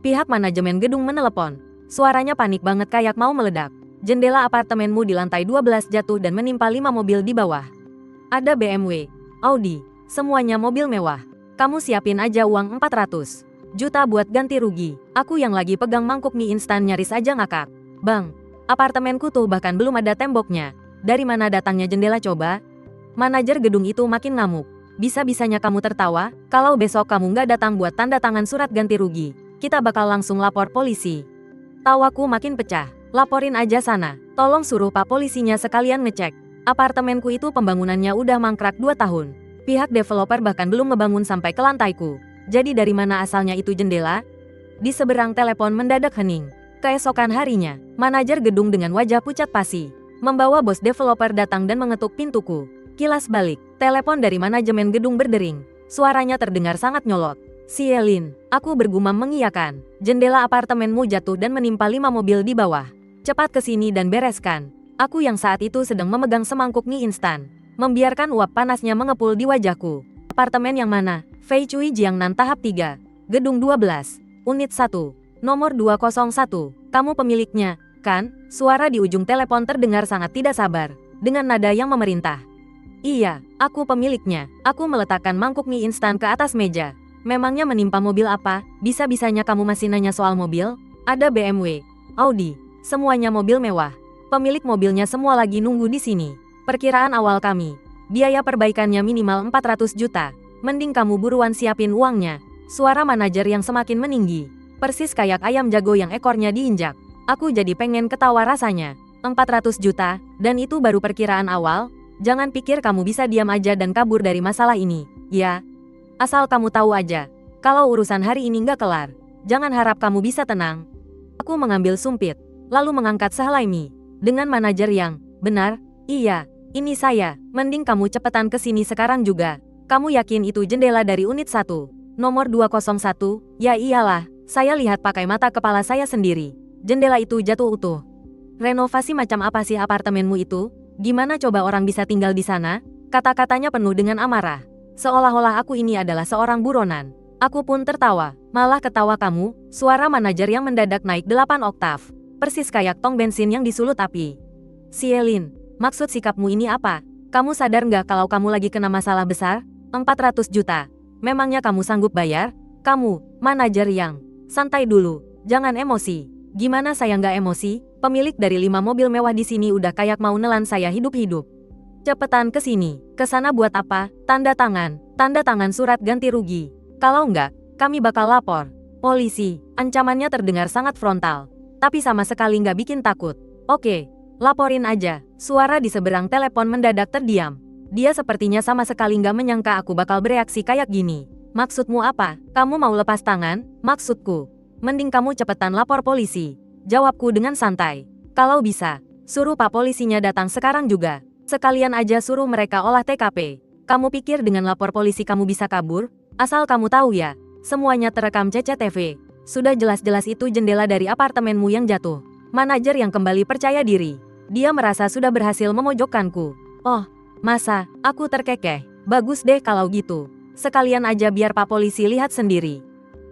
Pihak manajemen gedung menelepon. Suaranya panik banget kayak mau meledak. Jendela apartemenmu di lantai 12 jatuh dan menimpa 5 mobil di bawah. Ada BMW, Audi, semuanya mobil mewah. Kamu siapin aja uang 400 juta buat ganti rugi. Aku yang lagi pegang mangkuk mie instan nyaris aja ngakak. Bang, apartemenku tuh bahkan belum ada temboknya. Dari mana datangnya jendela coba? Manajer gedung itu makin ngamuk. Bisa-bisanya kamu tertawa, kalau besok kamu nggak datang buat tanda tangan surat ganti rugi. Kita bakal langsung lapor polisi. Tawaku makin pecah. Laporin aja sana. Tolong suruh pak polisinya sekalian ngecek. Apartemenku itu pembangunannya udah mangkrak 2 tahun. Pihak developer bahkan belum ngebangun sampai ke lantaiku. Jadi dari mana asalnya itu jendela? Di seberang telepon mendadak hening. Keesokan harinya, manajer gedung dengan wajah pucat pasi membawa bos developer datang dan mengetuk pintuku. Kilas balik, telepon dari manajemen gedung berdering. Suaranya terdengar sangat nyolot. Sielin, aku bergumam mengiyakan. Jendela apartemenmu jatuh dan menimpa 5 mobil di bawah. Cepat ke sini dan bereskan. Aku yang saat itu sedang memegang semangkuk mie instan, membiarkan uap panasnya mengepul di wajahku. Apartemen yang mana? Fei Cui Jiangnan tahap 3. Gedung 12. Unit 1. Nomor 201. Kamu pemiliknya, kan? Suara di ujung telepon terdengar sangat tidak sabar, dengan nada yang memerintah. Iya, aku pemiliknya. Aku meletakkan mangkuk mie instan ke atas meja. Memangnya menimpa mobil apa? Bisa-bisanya kamu masih nanya soal mobil? Ada BMW, Audi, semuanya mobil mewah. Pemilik mobilnya semua lagi nunggu di sini. Perkiraan awal kami, biaya perbaikannya minimal 400 juta. Mending kamu buruan siapin uangnya. Suara manajer yang semakin meninggi. Persis kayak ayam jago yang ekornya diinjak. Aku jadi pengen ketawa rasanya. 400 juta, dan itu baru perkiraan awal? Jangan pikir kamu bisa diam aja dan kabur dari masalah ini, ya? Asal kamu tahu aja, kalau urusan hari ini nggak kelar, jangan harap kamu bisa tenang. Aku mengambil sumpit, lalu mengangkat sehelai mie. Dengan manajer yang, benar, iya, ini saya, mending kamu cepetan ke sini sekarang juga. Kamu yakin itu jendela dari unit 1, nomor 201? Ya iyalah, saya lihat pakai mata kepala saya sendiri. Jendela itu jatuh utuh. Renovasi macam apa sih apartemenmu itu? Gimana coba orang bisa tinggal di sana? Kata-katanya penuh dengan amarah. Seolah-olah aku ini adalah seorang buronan. Aku pun tertawa. Malah ketawa kamu, suara manajer yang mendadak naik 8 oktav. Persis kayak tong bensin yang disulut api. Sielin, maksud sikapmu ini apa? Kamu sadar nggak kalau kamu lagi kena masalah besar? 400 juta. Memangnya kamu sanggup bayar? Kamu, manajer yang, santai dulu, jangan emosi. Gimana saya nggak emosi? Pemilik dari 5 mobil mewah di sini udah kayak mau nelan saya hidup-hidup. Cepetan ke sini. Ke sana buat apa? Tanda tangan surat ganti rugi. Kalau enggak, kami bakal lapor polisi. Ancamannya terdengar sangat frontal, tapi sama sekali nggak bikin takut. Oke, laporin aja. Suara di seberang telepon mendadak terdiam. Dia sepertinya sama sekali nggak menyangka aku bakal bereaksi kayak gini. Maksudmu apa? Kamu mau lepas tangan? Maksudku, mending kamu cepetan lapor polisi. Jawabku dengan santai. Kalau bisa, suruh pak polisinya datang sekarang juga. Sekalian aja suruh mereka olah TKP. Kamu pikir dengan lapor polisi kamu bisa kabur? Asal kamu tahu ya, semuanya terekam CCTV. Sudah jelas-jelas itu jendela dari apartemenmu yang jatuh. Manajer yang kembali percaya diri. Dia merasa sudah berhasil memojokkanku. Oh, masa? Aku terkekeh. Bagus deh kalau gitu. Sekalian aja biar pak polisi lihat sendiri.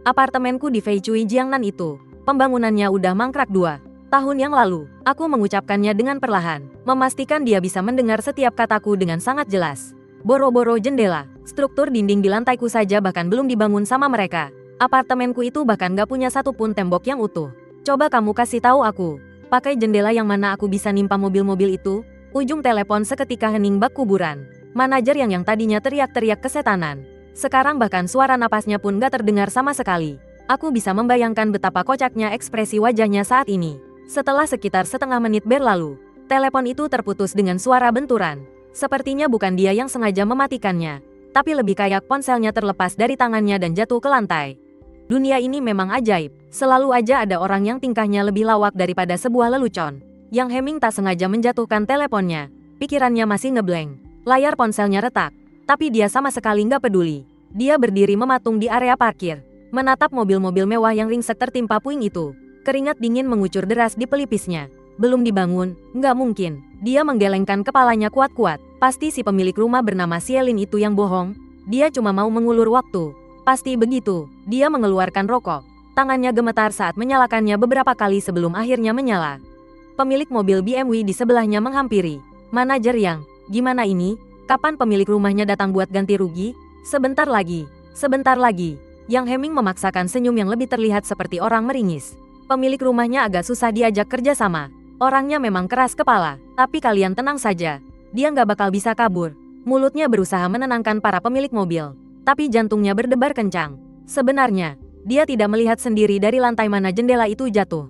Apartemenku di Fei Cui Jiangnan itu, pembangunannya udah mangkrak 2 tahun yang lalu. Aku mengucapkannya dengan perlahan, memastikan dia bisa mendengar setiap kataku dengan sangat jelas. Boro-boro jendela, struktur dinding di lantaiku saja bahkan belum dibangun sama mereka. Apartemenku itu bahkan gak punya satupun tembok yang utuh. Coba kamu kasih tahu aku, pakai jendela yang mana aku bisa nimpa mobil-mobil itu? Ujung telepon seketika hening bak kuburan. Manajer yang tadinya teriak-teriak kesetanan, sekarang bahkan suara napasnya pun gak terdengar sama sekali. Aku bisa membayangkan betapa kocaknya ekspresi wajahnya saat ini. Setelah sekitar setengah menit berlalu, telepon itu terputus dengan suara benturan. Sepertinya bukan dia yang sengaja mematikannya, tapi lebih kayak ponselnya terlepas dari tangannya dan jatuh ke lantai. Dunia ini memang ajaib, selalu aja ada orang yang tingkahnya lebih lawak daripada sebuah lelucon. Yang Heming tak sengaja menjatuhkan teleponnya, pikirannya masih ngeblank. Layar ponselnya retak, tapi dia sama sekali nggak peduli. Dia berdiri mematung di area parkir, menatap mobil-mobil mewah yang ringsek tertimpa puing itu. Keringat dingin mengucur deras di pelipisnya. Belum dibangun, nggak mungkin. Dia menggelengkan kepalanya kuat-kuat. Pasti si pemilik rumah bernama Sielin itu yang bohong. Dia cuma mau mengulur waktu. Pasti begitu. Dia mengeluarkan rokok. Tangannya gemetar saat menyalakannya beberapa kali sebelum akhirnya menyala. Pemilik mobil BMW di sebelahnya menghampiri. Manajer Yang, gimana ini? Kapan pemilik rumahnya datang buat ganti rugi? Sebentar lagi, sebentar lagi. Yang Heming memaksakan senyum yang lebih terlihat seperti orang meringis. Pemilik rumahnya agak susah diajak kerja sama. Orangnya memang keras kepala, tapi kalian tenang saja. Dia nggak bakal bisa kabur. Mulutnya berusaha menenangkan para pemilik mobil, tapi jantungnya berdebar kencang. Sebenarnya, dia tidak melihat sendiri dari lantai mana jendela itu jatuh.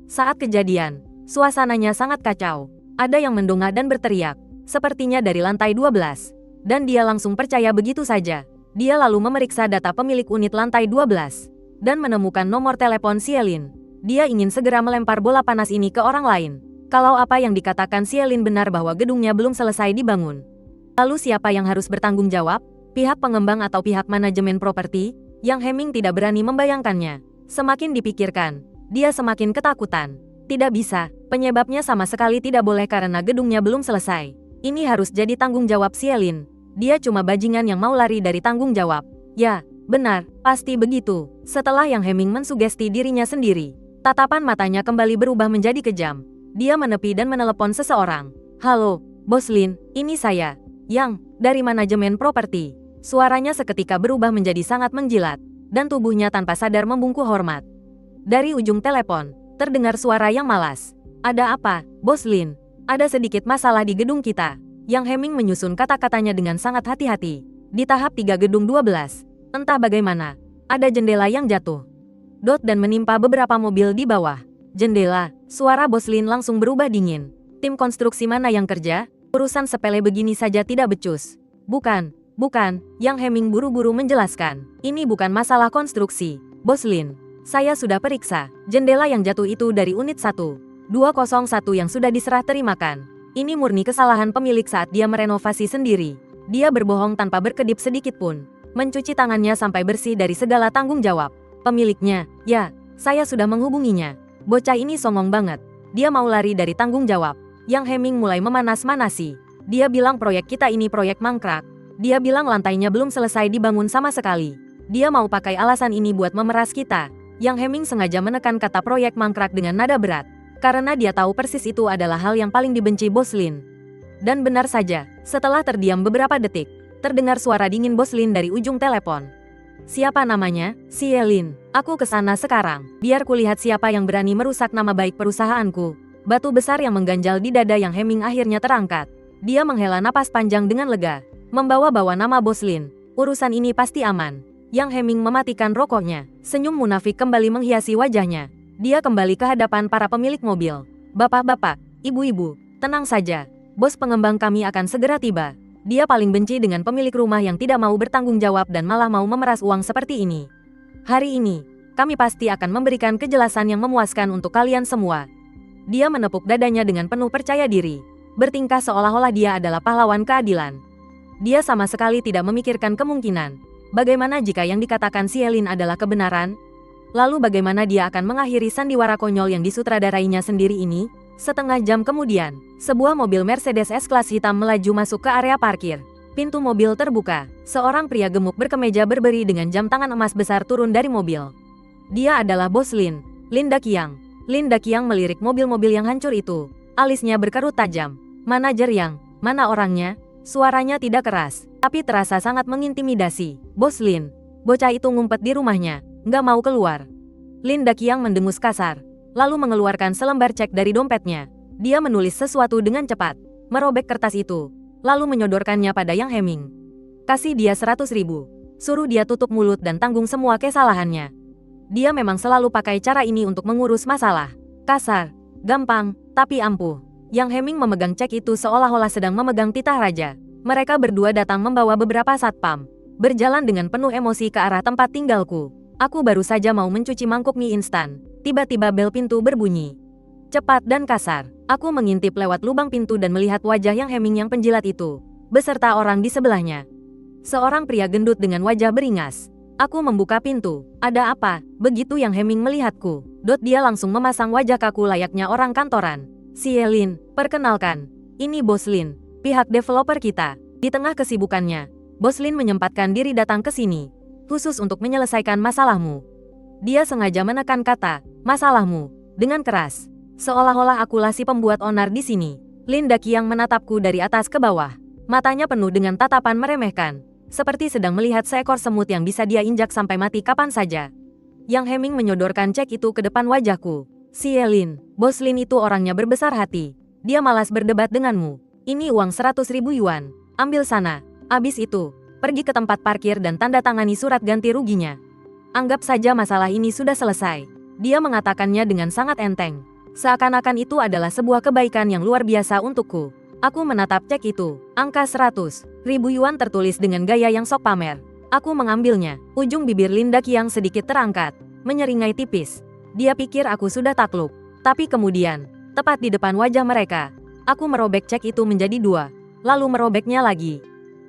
Saat kejadian, suasananya sangat kacau. Ada yang mendongak dan berteriak, sepertinya dari lantai 12. Dan dia langsung percaya begitu saja. Dia lalu memeriksa data pemilik unit lantai 12 dan menemukan nomor telepon Sielin. Dia ingin segera melempar bola panas ini ke orang lain. Kalau apa yang dikatakan Sielin benar bahwa gedungnya belum selesai dibangun. Lalu siapa yang harus bertanggung jawab? Pihak pengembang atau pihak manajemen properti? Yang Heming tidak berani membayangkannya. Semakin dipikirkan, dia semakin ketakutan. Tidak bisa, penyebabnya sama sekali tidak boleh karena gedungnya belum selesai. Ini harus jadi tanggung jawab Sielin. Dia cuma bajingan yang mau lari dari tanggung jawab. Ya, benar, pasti begitu. Setelah Yang Heming mensugesti dirinya sendiri, tatapan matanya kembali berubah menjadi kejam. Dia menepi dan menelepon seseorang. Halo, Bos Lin, ini saya. Yang, dari manajemen properti. Suaranya seketika berubah menjadi sangat menjilat, dan tubuhnya tanpa sadar membungkuk hormat. Dari ujung telepon, terdengar suara yang malas. Ada apa, Bos Lin? Ada sedikit masalah di gedung kita. Yang Heming menyusun kata-katanya dengan sangat hati-hati. Di tahap 3 gedung 12, entah bagaimana, ada jendela yang jatuh. Dan menimpa beberapa mobil di bawah. Jendela, suara Bos Lin langsung berubah dingin. Tim konstruksi mana yang kerja? Urusan sepele begini saja tidak becus. Bukan, Yang Heming buru-buru menjelaskan. Ini bukan masalah konstruksi, Bos Lin. Saya sudah periksa, jendela yang jatuh itu dari unit 1201 yang sudah diserah terimakan. Ini murni kesalahan pemilik saat dia merenovasi sendiri. Dia berbohong tanpa berkedip sedikit pun. Mencuci tangannya sampai bersih dari segala tanggung jawab. Pemiliknya, ya, saya sudah menghubunginya. Bocah ini songong banget. Dia mau lari dari tanggung jawab. Yang Heming mulai memanas-manasi. Dia bilang proyek kita ini proyek mangkrak. Dia bilang lantainya belum selesai dibangun sama sekali. Dia mau pakai alasan ini buat memeras kita. Yang Heming sengaja menekan kata proyek mangkrak dengan nada berat. Karena dia tahu persis itu adalah hal yang paling dibenci Bos Lin. Dan benar saja, setelah terdiam beberapa detik, terdengar suara dingin Bos Lin dari ujung telepon. Siapa namanya? Sielin. Aku kesana sekarang. Biar kulihat siapa yang berani merusak nama baik perusahaanku. Batu besar yang mengganjal di dada Yang Heming akhirnya terangkat. Dia menghela napas panjang dengan lega. Membawa-bawa nama Bos Lin. Urusan ini pasti aman. Yang Heming mematikan rokoknya. Senyum munafik kembali menghiasi wajahnya. Dia kembali ke hadapan para pemilik mobil. Bapak-bapak, ibu-ibu, tenang saja. Bos pengembang kami akan segera tiba. Dia paling benci dengan pemilik rumah yang tidak mau bertanggung jawab dan malah mau memeras uang seperti ini. Hari ini, kami pasti akan memberikan kejelasan yang memuaskan untuk kalian semua. Dia menepuk dadanya dengan penuh percaya diri. Bertingkah seolah-olah dia adalah pahlawan keadilan. Dia sama sekali tidak memikirkan kemungkinan. Bagaimana jika yang dikatakan Sielin adalah kebenaran? Lalu bagaimana dia akan mengakhiri sandiwara konyol yang disutradarainya sendiri ini? Setengah jam kemudian, sebuah mobil Mercedes S-Class hitam melaju masuk ke area parkir. Pintu mobil terbuka. Seorang pria gemuk berkemeja berberi dengan jam tangan emas besar turun dari mobil. Dia adalah Bos Lin, Lin Daqiang. Lin Daqiang melirik mobil-mobil yang hancur itu. Alisnya berkerut tajam. Manajer Yang, mana orangnya? Suaranya tidak keras, tapi terasa sangat mengintimidasi. Bos Lin, bocah itu ngumpet di rumahnya, nggak mau keluar. Lin Daqiang mendengus kasar, lalu mengeluarkan selembar cek dari dompetnya. Dia menulis sesuatu dengan cepat, merobek kertas itu, lalu menyodorkannya pada Yang Heming. Kasih dia 100.000, suruh dia tutup mulut dan tanggung semua kesalahannya. Dia memang selalu pakai cara ini untuk mengurus masalah. Kasar, gampang, tapi ampuh. Yang Heming memegang cek itu seolah-olah sedang memegang titah raja. Mereka berdua datang membawa beberapa satpam. Berjalan dengan penuh emosi ke arah tempat tinggalku. Aku baru saja mau mencuci mangkuk mie instan. Tiba-tiba bel pintu berbunyi. Cepat dan kasar, aku mengintip lewat lubang pintu dan melihat wajah Yang Heming yang penjilat itu, beserta orang di sebelahnya. Seorang pria gendut dengan wajah beringas. Aku membuka pintu. Ada apa? Begitu Yang Heming melihatku, dia langsung memasang wajah kaku layaknya orang kantoran. Sielin, perkenalkan. Ini Bos Lin, pihak developer kita. Di tengah kesibukannya, Bos Lin menyempatkan diri datang ke sini, khusus untuk menyelesaikan masalahmu. Dia sengaja menekan kata, masalahmu, dengan keras. Seolah-olah akulah si pembuat onar di sini. Lin Daqiang menatapku dari atas ke bawah. Matanya penuh dengan tatapan meremehkan. Seperti sedang melihat seekor semut yang bisa dia injak sampai mati kapan saja. Yang Heming menyodorkan cek itu ke depan wajahku. Si Lin, bos Lin itu orangnya berbesar hati. Dia malas berdebat denganmu. Ini uang 100.000 yuan. Ambil sana. Abis itu, pergi ke tempat parkir dan tanda tangani surat ganti ruginya. Anggap saja masalah ini sudah selesai. Dia mengatakannya dengan sangat enteng. Seakan-akan itu adalah sebuah kebaikan yang luar biasa untukku. Aku menatap cek itu. Angka 100.000 yuan tertulis dengan gaya yang sok pamer. Aku mengambilnya. Ujung bibir Lin Daqiang sedikit terangkat, menyeringai tipis. Dia pikir aku sudah takluk. Tapi kemudian, tepat di depan wajah mereka, aku merobek cek itu menjadi dua. Lalu merobeknya lagi.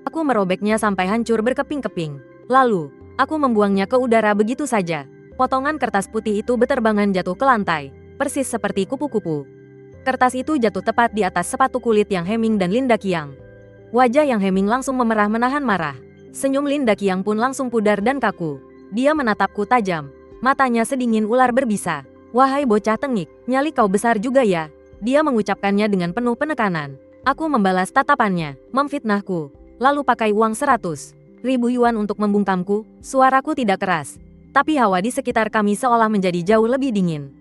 Aku merobeknya sampai hancur berkeping-keping. Lalu, aku membuangnya ke udara begitu saja. Potongan kertas putih itu beterbangan jatuh ke lantai, persis seperti kupu-kupu. Kertas itu jatuh tepat di atas sepatu kulit yang Heming dan Lin Daqiang. Wajah yang Heming langsung memerah menahan marah. Senyum Lin Daqiang pun langsung pudar dan kaku. Dia menatapku tajam. Matanya sedingin ular berbisa. Wahai bocah tengik, nyali kau besar juga ya. Dia mengucapkannya dengan penuh penekanan. Aku membalas tatapannya, memfitnahku. Lalu pakai uang 100.000 yuan untuk membungkamku. Suaraku tidak keras. Tapi hawa di sekitar kami seolah menjadi jauh lebih dingin.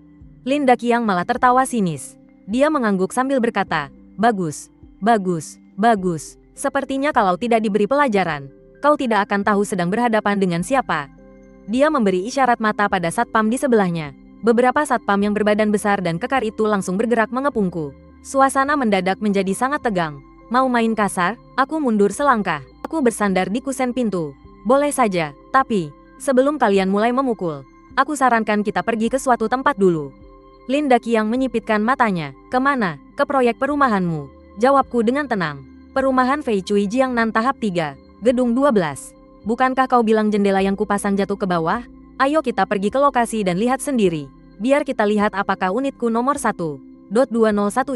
Lin Daqiang malah tertawa sinis. Dia mengangguk sambil berkata, bagus, bagus, bagus. Sepertinya kalau tidak diberi pelajaran, kau tidak akan tahu sedang berhadapan dengan siapa. Dia memberi isyarat mata pada satpam di sebelahnya. Beberapa satpam yang berbadan besar dan kekar itu langsung bergerak mengepungku. Suasana mendadak menjadi sangat tegang. Mau main kasar? Aku mundur selangkah. Aku bersandar di kusen pintu. Boleh saja, tapi sebelum kalian mulai memukul, aku sarankan kita pergi ke suatu tempat dulu. Lin Daqiang menyipitkan matanya. Kemana? Ke proyek perumahanmu. Jawabku dengan tenang. Perumahan Fei Cui Jiangnan tahap 3, gedung 12. Bukankah kau bilang jendela yang kupasang jatuh ke bawah? Ayo kita pergi ke lokasi dan lihat sendiri. Biar kita lihat apakah unitku nomor 1.201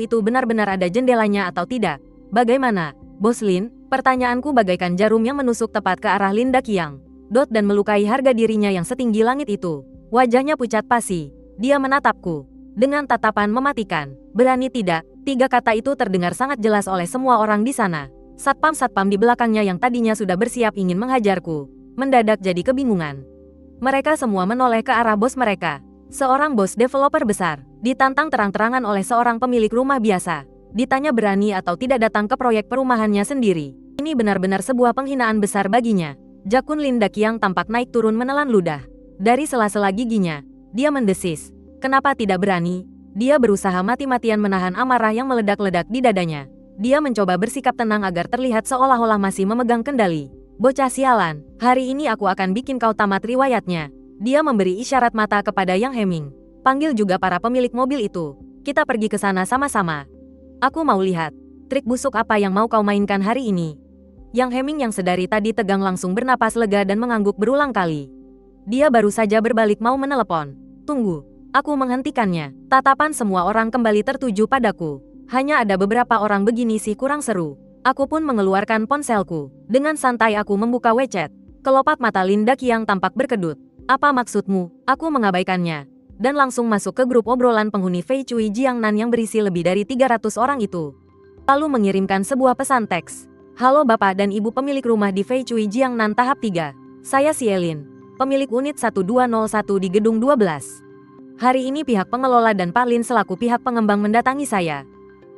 itu benar-benar ada jendelanya atau tidak. Bagaimana, Bos Lin? Pertanyaanku bagaikan jarum yang menusuk tepat ke arah Lin Daqiang. Dan melukai harga dirinya yang setinggi langit itu. Wajahnya pucat pasi. Dia menatapku dengan tatapan mematikan. Berani tidak? Tiga kata itu terdengar sangat jelas oleh semua orang di sana. Satpam-satpam di belakangnya yang tadinya sudah bersiap ingin menghajarku, mendadak jadi kebingungan. Mereka semua menoleh ke arah bos mereka. Seorang bos developer besar, ditantang terang-terangan oleh seorang pemilik rumah biasa. Ditanya berani atau tidak datang ke proyek perumahannya sendiri. Ini benar-benar sebuah penghinaan besar baginya. Jakun Lin Daqiang tampak naik turun menelan ludah. Dari sela-sela giginya, dia mendesis. Kenapa tidak berani? Dia berusaha mati-matian menahan amarah yang meledak-ledak di dadanya. Dia mencoba bersikap tenang agar terlihat seolah-olah masih memegang kendali. Bocah sialan, hari ini aku akan bikin kau tamat riwayatnya. Dia memberi isyarat mata kepada Yang Heming. Panggil juga para pemilik mobil itu. Kita pergi ke sana sama-sama. Aku mau lihat trik busuk apa yang mau kau mainkan hari ini. Yang Heming yang sedari tadi tegang langsung bernapas lega dan mengangguk berulang kali. Dia baru saja berbalik mau menelepon. Tunggu. Aku menghentikannya. Tatapan semua orang kembali tertuju padaku. Hanya ada beberapa orang begini sih kurang seru. Aku pun mengeluarkan ponselku. Dengan santai aku membuka WeChat. Kelopak mata Lin Daqiang tampak berkedut. Apa maksudmu? Aku mengabaikannya. Dan langsung masuk ke grup obrolan penghuni Fei Cui Jiangnan yang berisi lebih dari 300 orang itu. Lalu mengirimkan sebuah pesan teks. Halo Bapak dan Ibu pemilik rumah di Fei Cui Jiangnan tahap 3. Saya Sielin, pemilik unit 1201 di gedung 12. Hari ini pihak pengelola dan Pak Lin selaku pihak pengembang mendatangi saya.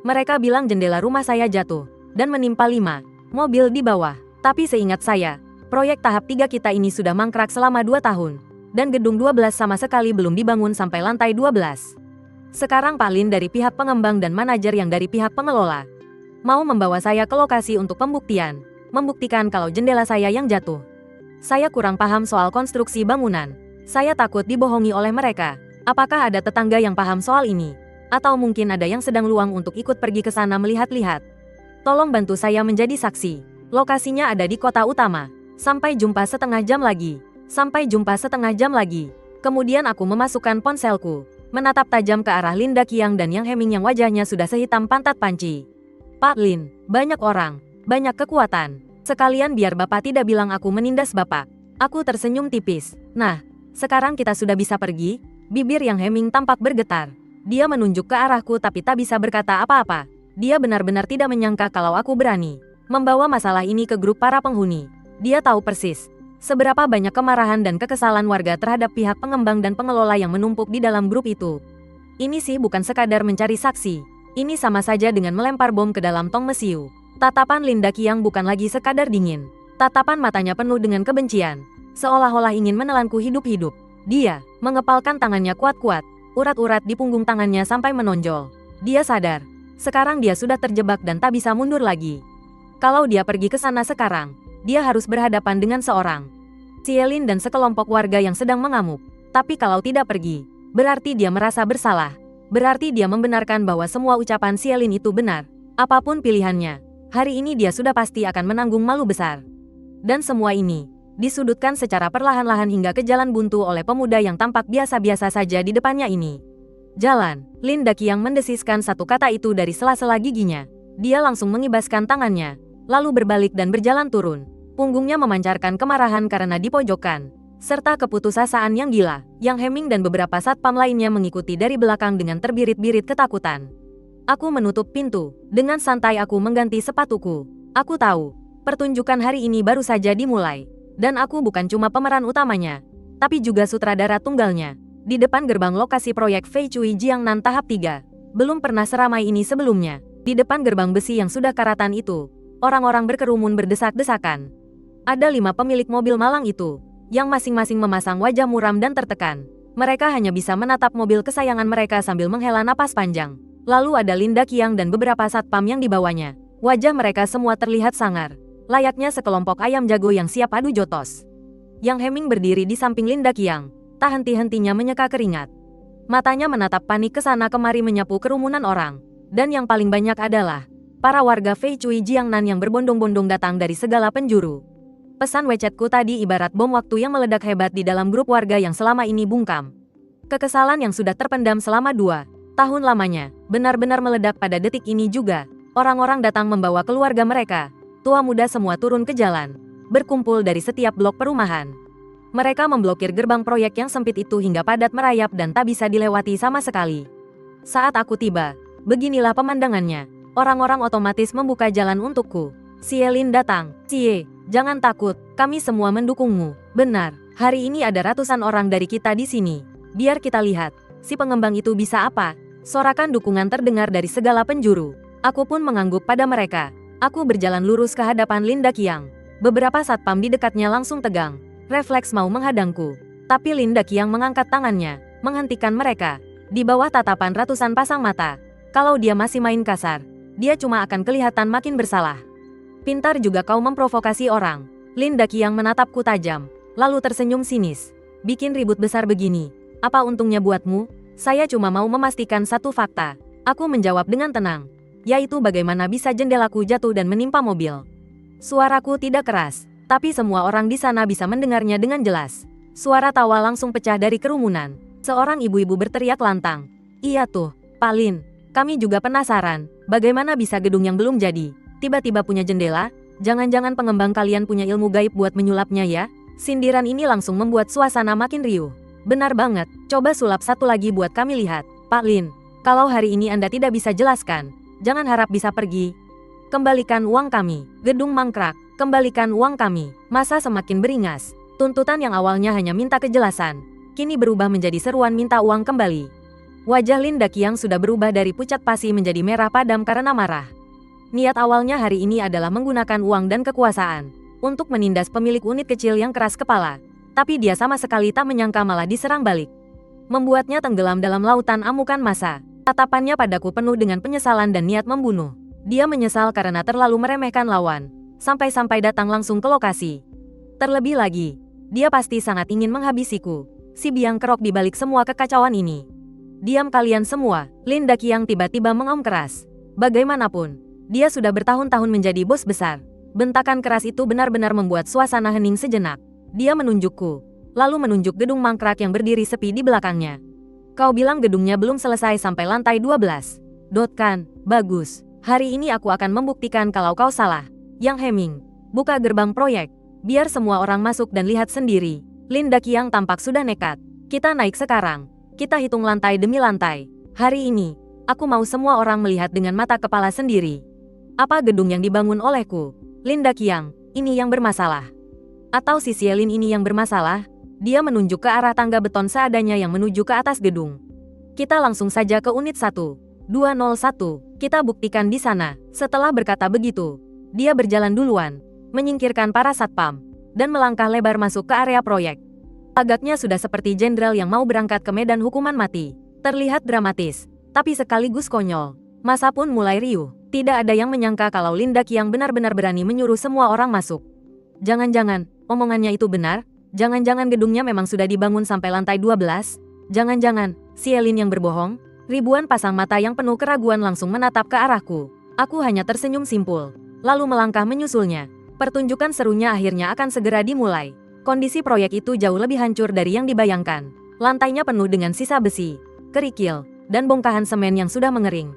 Mereka bilang jendela rumah saya jatuh dan menimpa 5 mobil di bawah. Tapi seingat saya, proyek tahap 3 kita ini sudah mangkrak selama 2 tahun. Dan gedung 12 sama sekali belum dibangun sampai lantai 12. Sekarang Pak Lin dari pihak pengembang dan manajer yang dari pihak pengelola mau membawa saya ke lokasi untuk pembuktian. Membuktikan kalau jendela saya yang jatuh. Saya kurang paham soal konstruksi bangunan. Saya takut dibohongi oleh mereka. Apakah ada tetangga yang paham soal ini? Atau mungkin ada yang sedang luang untuk ikut pergi ke sana melihat-lihat? Tolong bantu saya menjadi saksi. Lokasinya ada di kota utama. Sampai jumpa setengah jam lagi. Sampai jumpa setengah jam lagi. Kemudian aku memasukkan ponselku. Menatap tajam ke arah Lin Daqiang dan Yang Heming yang wajahnya sudah sehitam pantat panci. Pak Lin, banyak orang, banyak kekuatan. Sekalian biar Bapak tidak bilang aku menindas Bapak. Aku tersenyum tipis. Nah, Sekarang kita sudah bisa pergi? Bibir Yang Heming tampak bergetar. Dia menunjuk ke arahku tapi tak bisa berkata apa-apa. Dia benar-benar tidak menyangka kalau aku berani membawa masalah ini ke grup para penghuni. Dia tahu persis seberapa banyak kemarahan dan kekesalan warga terhadap pihak pengembang dan pengelola yang menumpuk di dalam grup itu. Ini sih bukan sekadar mencari saksi. Ini sama saja dengan melempar bom ke dalam tong mesiu. Tatapan Lin Daqiang bukan lagi sekadar dingin. Tatapan matanya penuh dengan kebencian. Seolah-olah ingin menelanku hidup-hidup. Dia mengepalkan tangannya kuat-kuat. Urat-urat di punggung tangannya sampai menonjol. Dia sadar. Sekarang dia sudah terjebak dan tak bisa mundur lagi. Kalau dia pergi ke sana sekarang, dia harus berhadapan dengan seorang Cielin dan sekelompok warga yang sedang mengamuk. Tapi kalau tidak pergi, berarti dia merasa bersalah. Berarti dia membenarkan bahwa semua ucapan Cielin itu benar. Apapun pilihannya, hari ini dia sudah pasti akan menanggung malu besar. Dan semua ini disudutkan secara perlahan-lahan hingga ke jalan buntu oleh pemuda yang tampak biasa-biasa saja di depannya ini. Jalan. Lin Daqiang mendesiskan satu kata itu dari sela-sela giginya. Dia langsung mengibaskan tangannya, lalu berbalik dan berjalan turun. Punggungnya memancarkan kemarahan karena dipojokkan, serta keputusasaan yang gila. Yang Heming dan beberapa satpam lainnya mengikuti dari belakang dengan terbirit-birit ketakutan. Aku menutup pintu. Dengan santai aku mengganti sepatuku. Aku tahu, pertunjukan hari ini baru saja dimulai. Dan aku bukan cuma pemeran utamanya, tapi juga sutradara tunggalnya. Di depan gerbang lokasi proyek Fei Chui Jiangnan tahap 3. Belum pernah seramai ini sebelumnya. Di depan gerbang besi yang sudah karatan itu, orang-orang berkerumun berdesak-desakan. Ada 5 pemilik mobil malang itu, yang masing-masing memasang wajah muram dan tertekan. Mereka hanya bisa menatap mobil kesayangan mereka sambil menghela napas panjang. Lalu ada Lin Daqiang dan beberapa satpam yang dibawanya. Wajah mereka semua terlihat sangar. Layaknya sekelompok ayam jago yang siap adu jotos. Yang Heming berdiri di samping Lin Daqiang, tak henti-hentinya menyeka keringat. Matanya menatap panik ke sana kemari menyapu kerumunan orang. Dan yang paling banyak adalah para warga Fei Chui Jiangnan yang berbondong-bondong datang dari segala penjuru. Pesan WeChatku tadi ibarat bom waktu yang meledak hebat di dalam grup warga yang selama ini bungkam. Kekesalan yang sudah terpendam selama 2 tahun lamanya, benar-benar meledak pada detik ini juga. Orang-orang datang membawa keluarga mereka. Tua muda semua turun ke jalan, berkumpul dari setiap blok perumahan. Mereka memblokir gerbang proyek yang sempit itu hingga padat merayap dan tak bisa dilewati sama sekali. Saat aku tiba, beginilah pemandangannya. Orang-orang otomatis membuka jalan untukku. Cielin datang. Cie, jangan takut, kami semua mendukungmu. Benar, hari ini ada ratusan orang dari kita di sini. Biar kita lihat, si pengembang itu bisa apa? Sorakan dukungan terdengar dari segala penjuru. Aku pun mengangguk pada mereka. Aku berjalan lurus ke hadapan Lin Daqiang. Beberapa satpam di dekatnya langsung tegang. Refleks mau menghadangku. Tapi Lin Daqiang mengangkat tangannya, menghentikan mereka. Di bawah tatapan ratusan pasang mata. Kalau dia masih main kasar, dia cuma akan kelihatan makin bersalah. Pintar juga kau memprovokasi orang. Lin Daqiang menatapku tajam, lalu tersenyum sinis. Bikin ribut besar begini, apa untungnya buatmu? Saya cuma mau memastikan satu fakta. Aku menjawab dengan tenang. Yaitu bagaimana bisa jendelaku jatuh dan menimpa mobil. Suaraku tidak keras, tapi semua orang di sana bisa mendengarnya dengan jelas. Suara tawa langsung pecah dari kerumunan. Seorang ibu-ibu berteriak lantang. Iya tuh, Pak Lin, kami juga penasaran, bagaimana bisa gedung yang belum jadi tiba-tiba punya jendela? Jangan-jangan pengembang kalian punya ilmu gaib buat menyulapnya ya? Sindiran ini langsung membuat suasana makin riuh. Benar banget, coba sulap satu lagi buat kami lihat. Pak Lin, kalau hari ini Anda tidak bisa jelaskan, jangan harap bisa pergi. Kembalikan uang kami. Gedung mangkrak, kembalikan uang kami. Masa semakin beringas. Tuntutan yang awalnya hanya minta kejelasan, kini berubah menjadi seruan minta uang kembali. Wajah Lin Daqiang sudah berubah dari pucat pasi menjadi merah padam karena marah. Niat awalnya hari ini adalah menggunakan uang dan kekuasaan untuk menindas pemilik unit kecil yang keras kepala. Tapi dia sama sekali tak menyangka malah diserang balik. Membuatnya tenggelam dalam lautan amukan massa. Tatapannya padaku penuh dengan penyesalan dan niat membunuh. Dia menyesal karena terlalu meremehkan lawan, sampai-sampai datang langsung ke lokasi. Terlebih lagi, dia pasti sangat ingin menghabisiku. Si biang kerok di balik semua kekacauan ini. Diam kalian semua, Lin Daqiang tiba-tiba mengaum keras. Bagaimanapun, dia sudah bertahun-tahun menjadi bos besar. Bentakan keras itu benar-benar membuat suasana hening sejenak. Dia menunjukku, lalu menunjuk gedung mangkrak yang berdiri sepi di belakangnya. Kau bilang gedungnya belum selesai sampai lantai 12. Kan, bagus. Hari ini aku akan membuktikan kalau kau salah. Yang Heming, buka gerbang proyek. Biar semua orang masuk dan lihat sendiri. Lin Daqiang tampak sudah nekat. Kita naik sekarang. Kita hitung lantai demi lantai. Hari ini, aku mau semua orang melihat dengan mata kepala sendiri. Apa gedung yang dibangun olehku? Lin Daqiang, ini yang bermasalah. Atau si Sielin ini yang bermasalah? Dia menunjuk ke arah tangga beton seadanya yang menuju ke atas gedung. Kita langsung saja ke unit 1201. Kita buktikan di sana. Setelah berkata begitu, dia berjalan duluan, menyingkirkan para satpam, dan melangkah lebar masuk ke area proyek. Agaknya sudah seperti jenderal yang mau berangkat ke medan hukuman mati. Terlihat dramatis, tapi sekaligus konyol. Masa pun mulai riuh. Tidak ada yang menyangka kalau Lin Daqiang benar-benar berani menyuruh semua orang masuk. Jangan-jangan, omongannya itu benar? Jangan-jangan gedungnya memang sudah dibangun sampai lantai 12? Jangan-jangan, Sielin yang berbohong? Ribuan pasang mata yang penuh keraguan langsung menatap ke arahku. Aku hanya tersenyum simpul, lalu melangkah menyusulnya. Pertunjukan serunya akhirnya akan segera dimulai. Kondisi proyek itu jauh lebih hancur dari yang dibayangkan. Lantainya penuh dengan sisa besi, kerikil, dan bongkahan semen yang sudah mengering.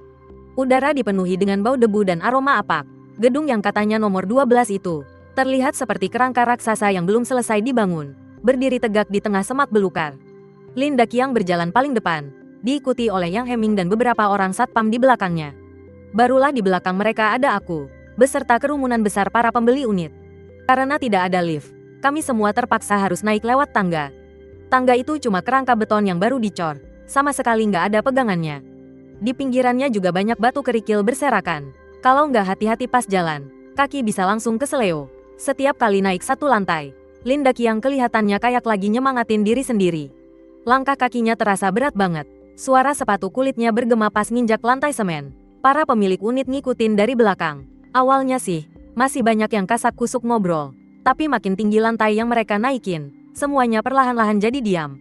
Udara dipenuhi dengan bau debu dan aroma apak. Gedung yang katanya nomor 12 itu terlihat seperti kerangka raksasa yang belum selesai dibangun, berdiri tegak di tengah semak belukar. Lin Daqiang berjalan paling depan, diikuti oleh Yang Heming dan beberapa orang satpam di belakangnya. Barulah di belakang mereka ada aku, beserta kerumunan besar para pembeli unit. Karena tidak ada lift, kami semua terpaksa harus naik lewat tangga. Tangga itu cuma kerangka beton yang baru dicor, sama sekali nggak ada pegangannya. Di pinggirannya juga banyak batu kerikil berserakan. Kalau nggak hati-hati pas jalan, kaki bisa langsung keseleo. Setiap kali naik satu lantai, Lin Daqiang kelihatannya kayak lagi nyemangatin diri sendiri. Langkah kakinya terasa berat banget. Suara sepatu kulitnya bergema pas nginjak lantai semen. Para pemilik unit ngikutin dari belakang. Awalnya sih, masih banyak yang kasak-kusuk ngobrol. Tapi makin tinggi lantai yang mereka naikin, semuanya perlahan-lahan jadi diam.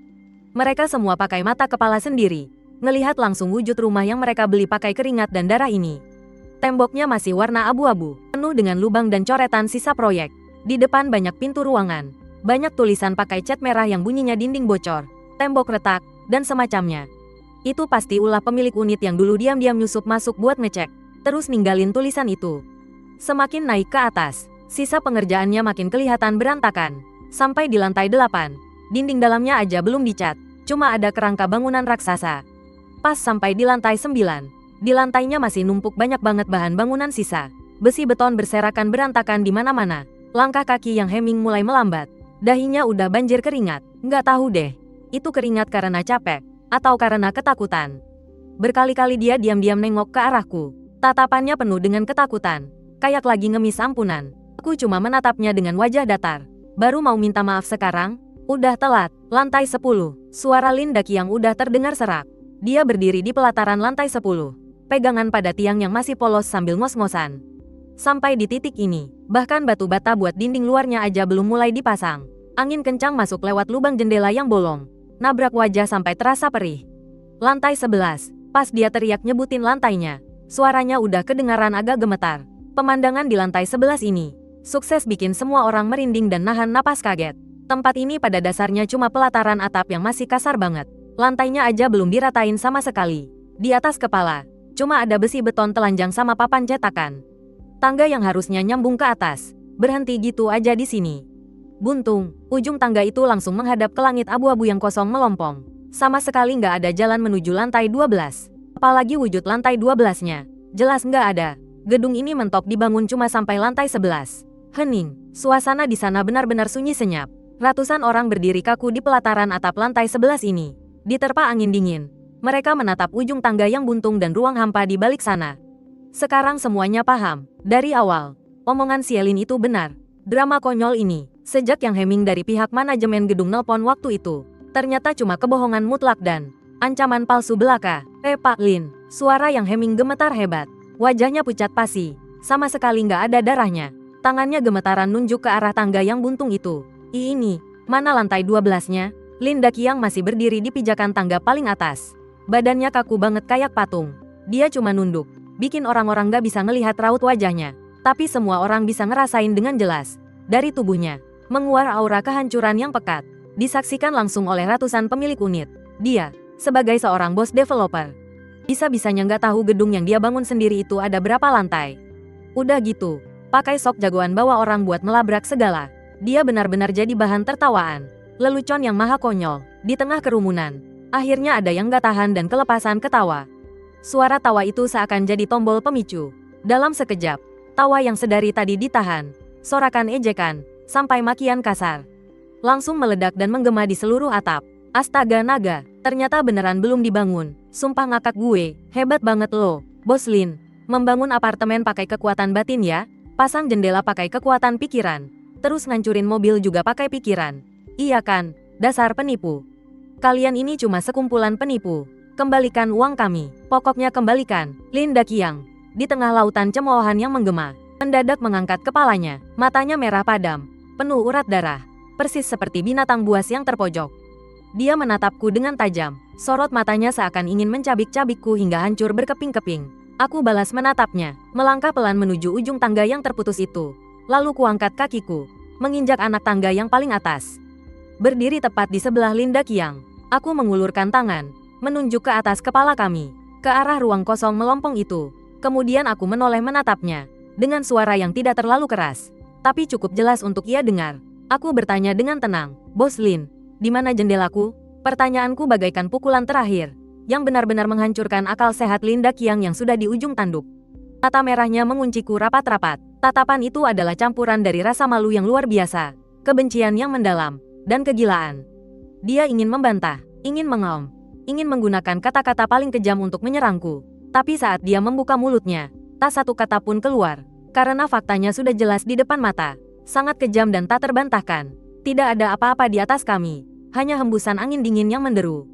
Mereka semua pakai mata kepala sendiri, ngelihat langsung wujud rumah yang mereka beli pakai keringat dan darah ini. Temboknya masih warna abu-abu, penuh dengan lubang dan coretan sisa proyek. Di depan banyak pintu ruangan, banyak tulisan pakai cat merah yang bunyinya dinding bocor, tembok retak, dan semacamnya. Itu pasti ulah pemilik unit yang dulu diam-diam nyusup masuk buat ngecek, terus ninggalin tulisan itu. Semakin naik ke atas, sisa pengerjaannya makin kelihatan berantakan. Sampai di lantai 8, dinding dalamnya aja belum dicat, cuma ada kerangka bangunan raksasa. Pas sampai di lantai 9, di lantainya masih numpuk banyak banget bahan bangunan sisa. Besi beton berserakan berantakan di mana-mana. Langkah kaki Yang Heming mulai melambat. Dahinya udah banjir keringat. Nggak tahu deh, itu keringat karena capek, atau karena ketakutan. Berkali-kali dia diam-diam nengok ke arahku. Tatapannya penuh dengan ketakutan, kayak lagi ngemis ampunan. Aku cuma menatapnya dengan wajah datar. Baru mau minta maaf sekarang? Udah telat. Lantai 10, suara Lin Daqiang udah terdengar serak. Dia berdiri di pelataran lantai 10, pegangan pada tiang yang masih polos sambil ngos-ngosan. Sampai di titik ini, bahkan batu bata buat dinding luarnya aja belum mulai dipasang. Angin kencang masuk lewat lubang jendela yang bolong, nabrak wajah sampai terasa perih. Lantai 11, pas dia teriak nyebutin lantainya, suaranya udah kedengaran agak gemetar. Pemandangan di lantai 11 ini sukses bikin semua orang merinding dan nahan napas kaget. Tempat ini pada dasarnya cuma pelataran atap yang masih kasar banget. Lantainya aja belum diratain sama sekali. Di atas kepala, cuma ada besi beton telanjang sama papan cetakan. Tangga yang harusnya nyambung ke atas, berhenti gitu aja di sini. Buntung, ujung tangga itu langsung menghadap ke langit abu-abu yang kosong melompong. Sama sekali nggak ada jalan menuju lantai 12. Apalagi wujud lantai 12-nya. Jelas nggak ada. Gedung ini mentok dibangun cuma sampai lantai 11. Hening, suasana di sana benar-benar sunyi senyap. Ratusan orang berdiri kaku di pelataran atap lantai 11 ini. Diterpa angin dingin, mereka menatap ujung tangga yang buntung dan ruang hampa di balik sana. Sekarang semuanya paham. Dari awal, omongan Sielin itu benar. Drama konyol ini, sejak Yang Heming dari pihak manajemen gedung nelpon waktu itu, ternyata cuma kebohongan mutlak dan ancaman palsu belaka. Pak Lin, suara Yang Heming gemetar hebat. Wajahnya pucat pasi, sama sekali nggak ada darahnya. Tangannya gemetaran nunjuk ke arah tangga yang buntung itu. Ini, mana lantai 12-nya? Lin Daqiang masih berdiri di pijakan tangga paling atas. Badannya kaku banget kayak patung. Dia cuma nunduk, bikin orang-orang gak bisa ngelihat raut wajahnya. Tapi semua orang bisa ngerasain dengan jelas. Dari tubuhnya, menguar aura kehancuran yang pekat. Disaksikan langsung oleh ratusan pemilik unit. Dia, sebagai seorang bos developer, bisa-bisanya gak tahu gedung yang dia bangun sendiri itu ada berapa lantai. Udah gitu, pakai sok jagoan bawa orang buat melabrak segala. Dia benar-benar jadi bahan tertawaan. Lelucon yang maha konyol. Di tengah kerumunan, akhirnya ada yang gak tahan dan kelepasan ketawa. Suara tawa itu seakan jadi tombol pemicu. Dalam sekejap, tawa yang sedari tadi ditahan, sorakan ejekan, sampai makian kasar, langsung meledak dan menggema di seluruh atap. Astaga naga, ternyata beneran belum dibangun. Sumpah ngakak gue, hebat banget lo, Bos Lin. Membangun apartemen pakai kekuatan batin ya, pasang jendela pakai kekuatan pikiran, terus ngancurin mobil juga pakai pikiran. Iya kan, dasar penipu. Kalian ini cuma sekumpulan penipu. Kembalikan uang kami, pokoknya kembalikan. Lin Daqiang, di tengah lautan cemoohan yang menggema, mendadak mengangkat kepalanya, matanya merah padam, penuh urat darah, persis seperti binatang buas yang terpojok. Dia menatapku dengan tajam, sorot matanya seakan ingin mencabik-cabikku hingga hancur berkeping-keping. Aku balas menatapnya, melangkah pelan menuju ujung tangga yang terputus itu. Lalu kuangkat kakiku, menginjak anak tangga yang paling atas. Berdiri tepat di sebelah Lin Daqiang, aku mengulurkan tangan, menunjuk ke atas kepala kami, ke arah ruang kosong melompong itu. Kemudian aku menoleh menatapnya, dengan suara yang tidak terlalu keras, tapi cukup jelas untuk ia dengar. Aku bertanya dengan tenang, Bos Lin, di mana jendelaku? Pertanyaanku bagaikan pukulan terakhir, yang benar-benar menghancurkan akal sehat Lin Daqiang yang sudah di ujung tanduk. Mata merahnya mengunciku rapat-rapat. Tatapan itu adalah campuran dari rasa malu yang luar biasa, kebencian yang mendalam, dan kegilaan. Dia ingin membantah, ingin mengaum, ingin menggunakan kata-kata paling kejam untuk menyerangku. Tapi saat dia membuka mulutnya, tak satu kata pun keluar, karena faktanya sudah jelas di depan mata. Sangat kejam dan tak terbantahkan. Tidak ada apa-apa di atas kami, hanya hembusan angin dingin yang menderu.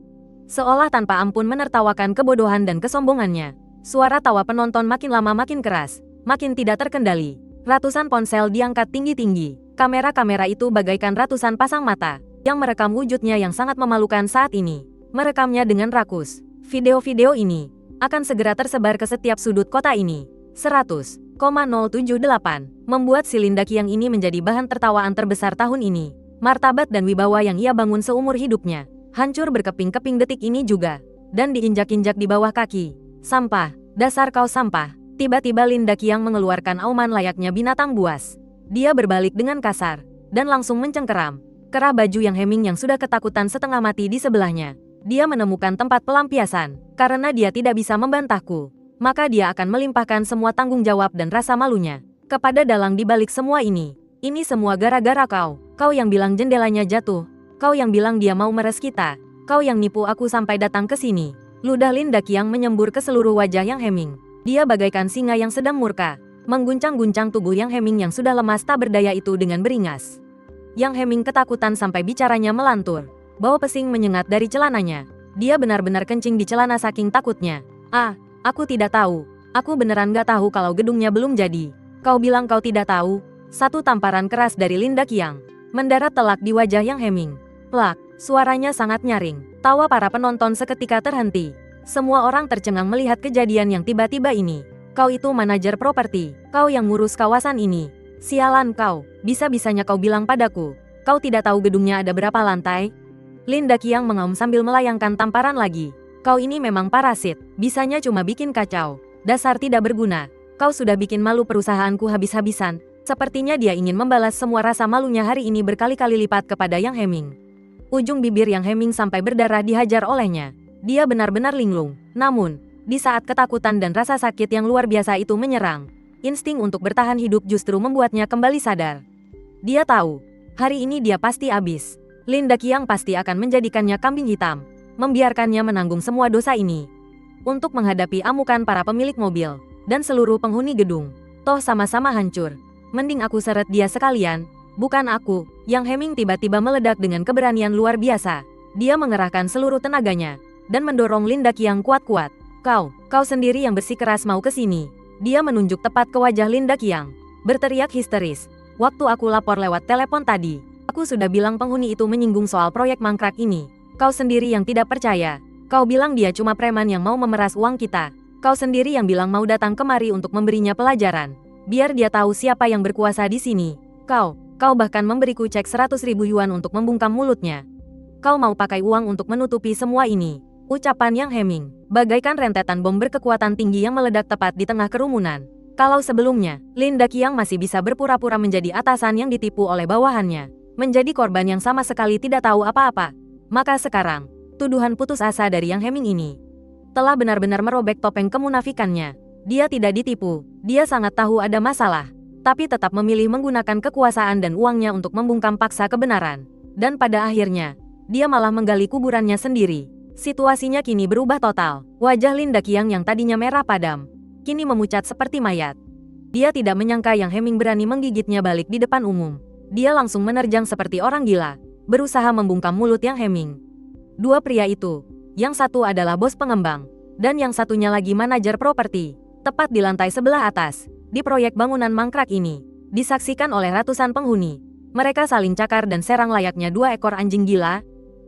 Seolah tanpa ampun menertawakan kebodohan dan kesombongannya. Suara tawa penonton makin lama makin keras, makin tidak terkendali. Ratusan ponsel diangkat tinggi-tinggi. Kamera-kamera itu bagaikan ratusan pasang mata, yang merekam wujudnya yang sangat memalukan saat ini. Merekamnya dengan rakus. Video-video ini akan segera tersebar ke setiap sudut kota ini. 100,078 membuat si Lin Daqiang ini menjadi bahan tertawaan terbesar tahun ini. Martabat dan wibawa yang ia bangun seumur hidupnya hancur berkeping-keping detik ini juga, dan diinjak-injak di bawah kaki. Sampah, dasar kau sampah. Tiba-tiba Lin Daqiang mengeluarkan auman layaknya binatang buas. Dia berbalik dengan kasar, dan langsung mencengkeram kerah baju yang Heming yang sudah ketakutan setengah mati di sebelahnya. Dia menemukan tempat pelampiasan, karena dia tidak bisa membantahku. Maka dia akan melimpahkan semua tanggung jawab dan rasa malunya kepada dalang di balik semua ini. Ini semua gara-gara kau. Kau yang bilang jendelanya jatuh. Kau yang bilang dia mau meres kita. Kau yang nipu aku sampai datang ke sini. Ludah Lin Daqiang menyembur ke seluruh wajah Yang Heming. Dia bagaikan singa yang sedang murka, mengguncang-guncang tubuh Yang Heming yang sudah lemas tak berdaya itu dengan beringas. Yang Heming ketakutan sampai bicaranya melantur. Bau pesing menyengat dari celananya. Dia benar-benar kencing di celana saking takutnya. Ah, aku tidak tahu. Aku beneran gak tahu kalau gedungnya belum jadi. Kau bilang kau tidak tahu? Satu tamparan keras dari Lin Daqiang mendarat telak di wajah Yang Heming. Plak, suaranya sangat nyaring. Tawa para penonton seketika terhenti. Semua orang tercengang melihat kejadian yang tiba-tiba ini. Kau itu manajer properti. Kau yang ngurus kawasan ini. Sialan kau, bisa-bisanya kau bilang padaku. Kau tidak tahu gedungnya ada berapa lantai? Lin Daqiang mengaum sambil melayangkan tamparan lagi. Kau ini memang parasit, bisanya cuma bikin kacau. Dasar tidak berguna. Kau sudah bikin malu perusahaanku habis-habisan. Sepertinya dia ingin membalas semua rasa malunya hari ini berkali-kali lipat kepada Yang Heming. Ujung bibir Yang Heming sampai berdarah dihajar olehnya. Dia benar-benar linglung. Namun, di saat ketakutan dan rasa sakit yang luar biasa itu menyerang, insting untuk bertahan hidup justru membuatnya kembali sadar. Dia tahu, hari ini dia pasti habis. Lin Daqiang pasti akan menjadikannya kambing hitam, membiarkannya menanggung semua dosa ini. Untuk menghadapi amukan para pemilik mobil, dan seluruh penghuni gedung. Toh sama-sama hancur. Mending aku seret dia sekalian. Bukan aku. Yang Heming tiba-tiba meledak dengan keberanian luar biasa. Dia mengerahkan seluruh tenaganya dan mendorong Lin Daqiang kuat-kuat. Kau sendiri yang bersikeras mau ke sini. Dia menunjuk tepat ke wajah Lin Daqiang, berteriak histeris. Waktu aku lapor lewat telepon tadi, aku sudah bilang penghuni itu menyinggung soal proyek mangkrak ini. Kau sendiri yang tidak percaya. Kau bilang dia cuma preman yang mau memeras uang kita. Kau sendiri yang bilang mau datang kemari untuk memberinya pelajaran, biar dia tahu siapa yang berkuasa di sini. Kau bahkan memberiku cek 100.000 yuan untuk membungkam mulutnya. Kau mau pakai uang untuk menutupi semua ini. Ucapan Yang Heming bagaikan rentetan bom berkekuatan tinggi yang meledak tepat di tengah kerumunan. Kalau sebelumnya, Lin Daqiang masih bisa berpura-pura menjadi atasan yang ditipu oleh bawahannya, menjadi korban yang sama sekali tidak tahu apa-apa. Maka sekarang, tuduhan putus asa dari Yang Heming ini telah benar-benar merobek topeng kemunafikannya. Dia tidak ditipu, dia sangat tahu ada masalah, tapi tetap memilih menggunakan kekuasaan dan uangnya untuk membungkam paksa kebenaran. Dan pada akhirnya, dia malah menggali kuburannya sendiri. Situasinya kini berubah total. Wajah Lin Daqiang yang tadinya merah padam, kini memucat seperti mayat. Dia tidak menyangka Yang Heming berani menggigitnya balik di depan umum. Dia langsung menerjang seperti orang gila, berusaha membungkam mulut Yang Heming. Dua pria itu, yang satu adalah bos pengembang, dan yang satunya lagi manajer properti. Tepat di lantai sebelah atas, di proyek bangunan mangkrak ini, disaksikan oleh ratusan penghuni. Mereka saling cakar dan serang layaknya dua ekor anjing gila.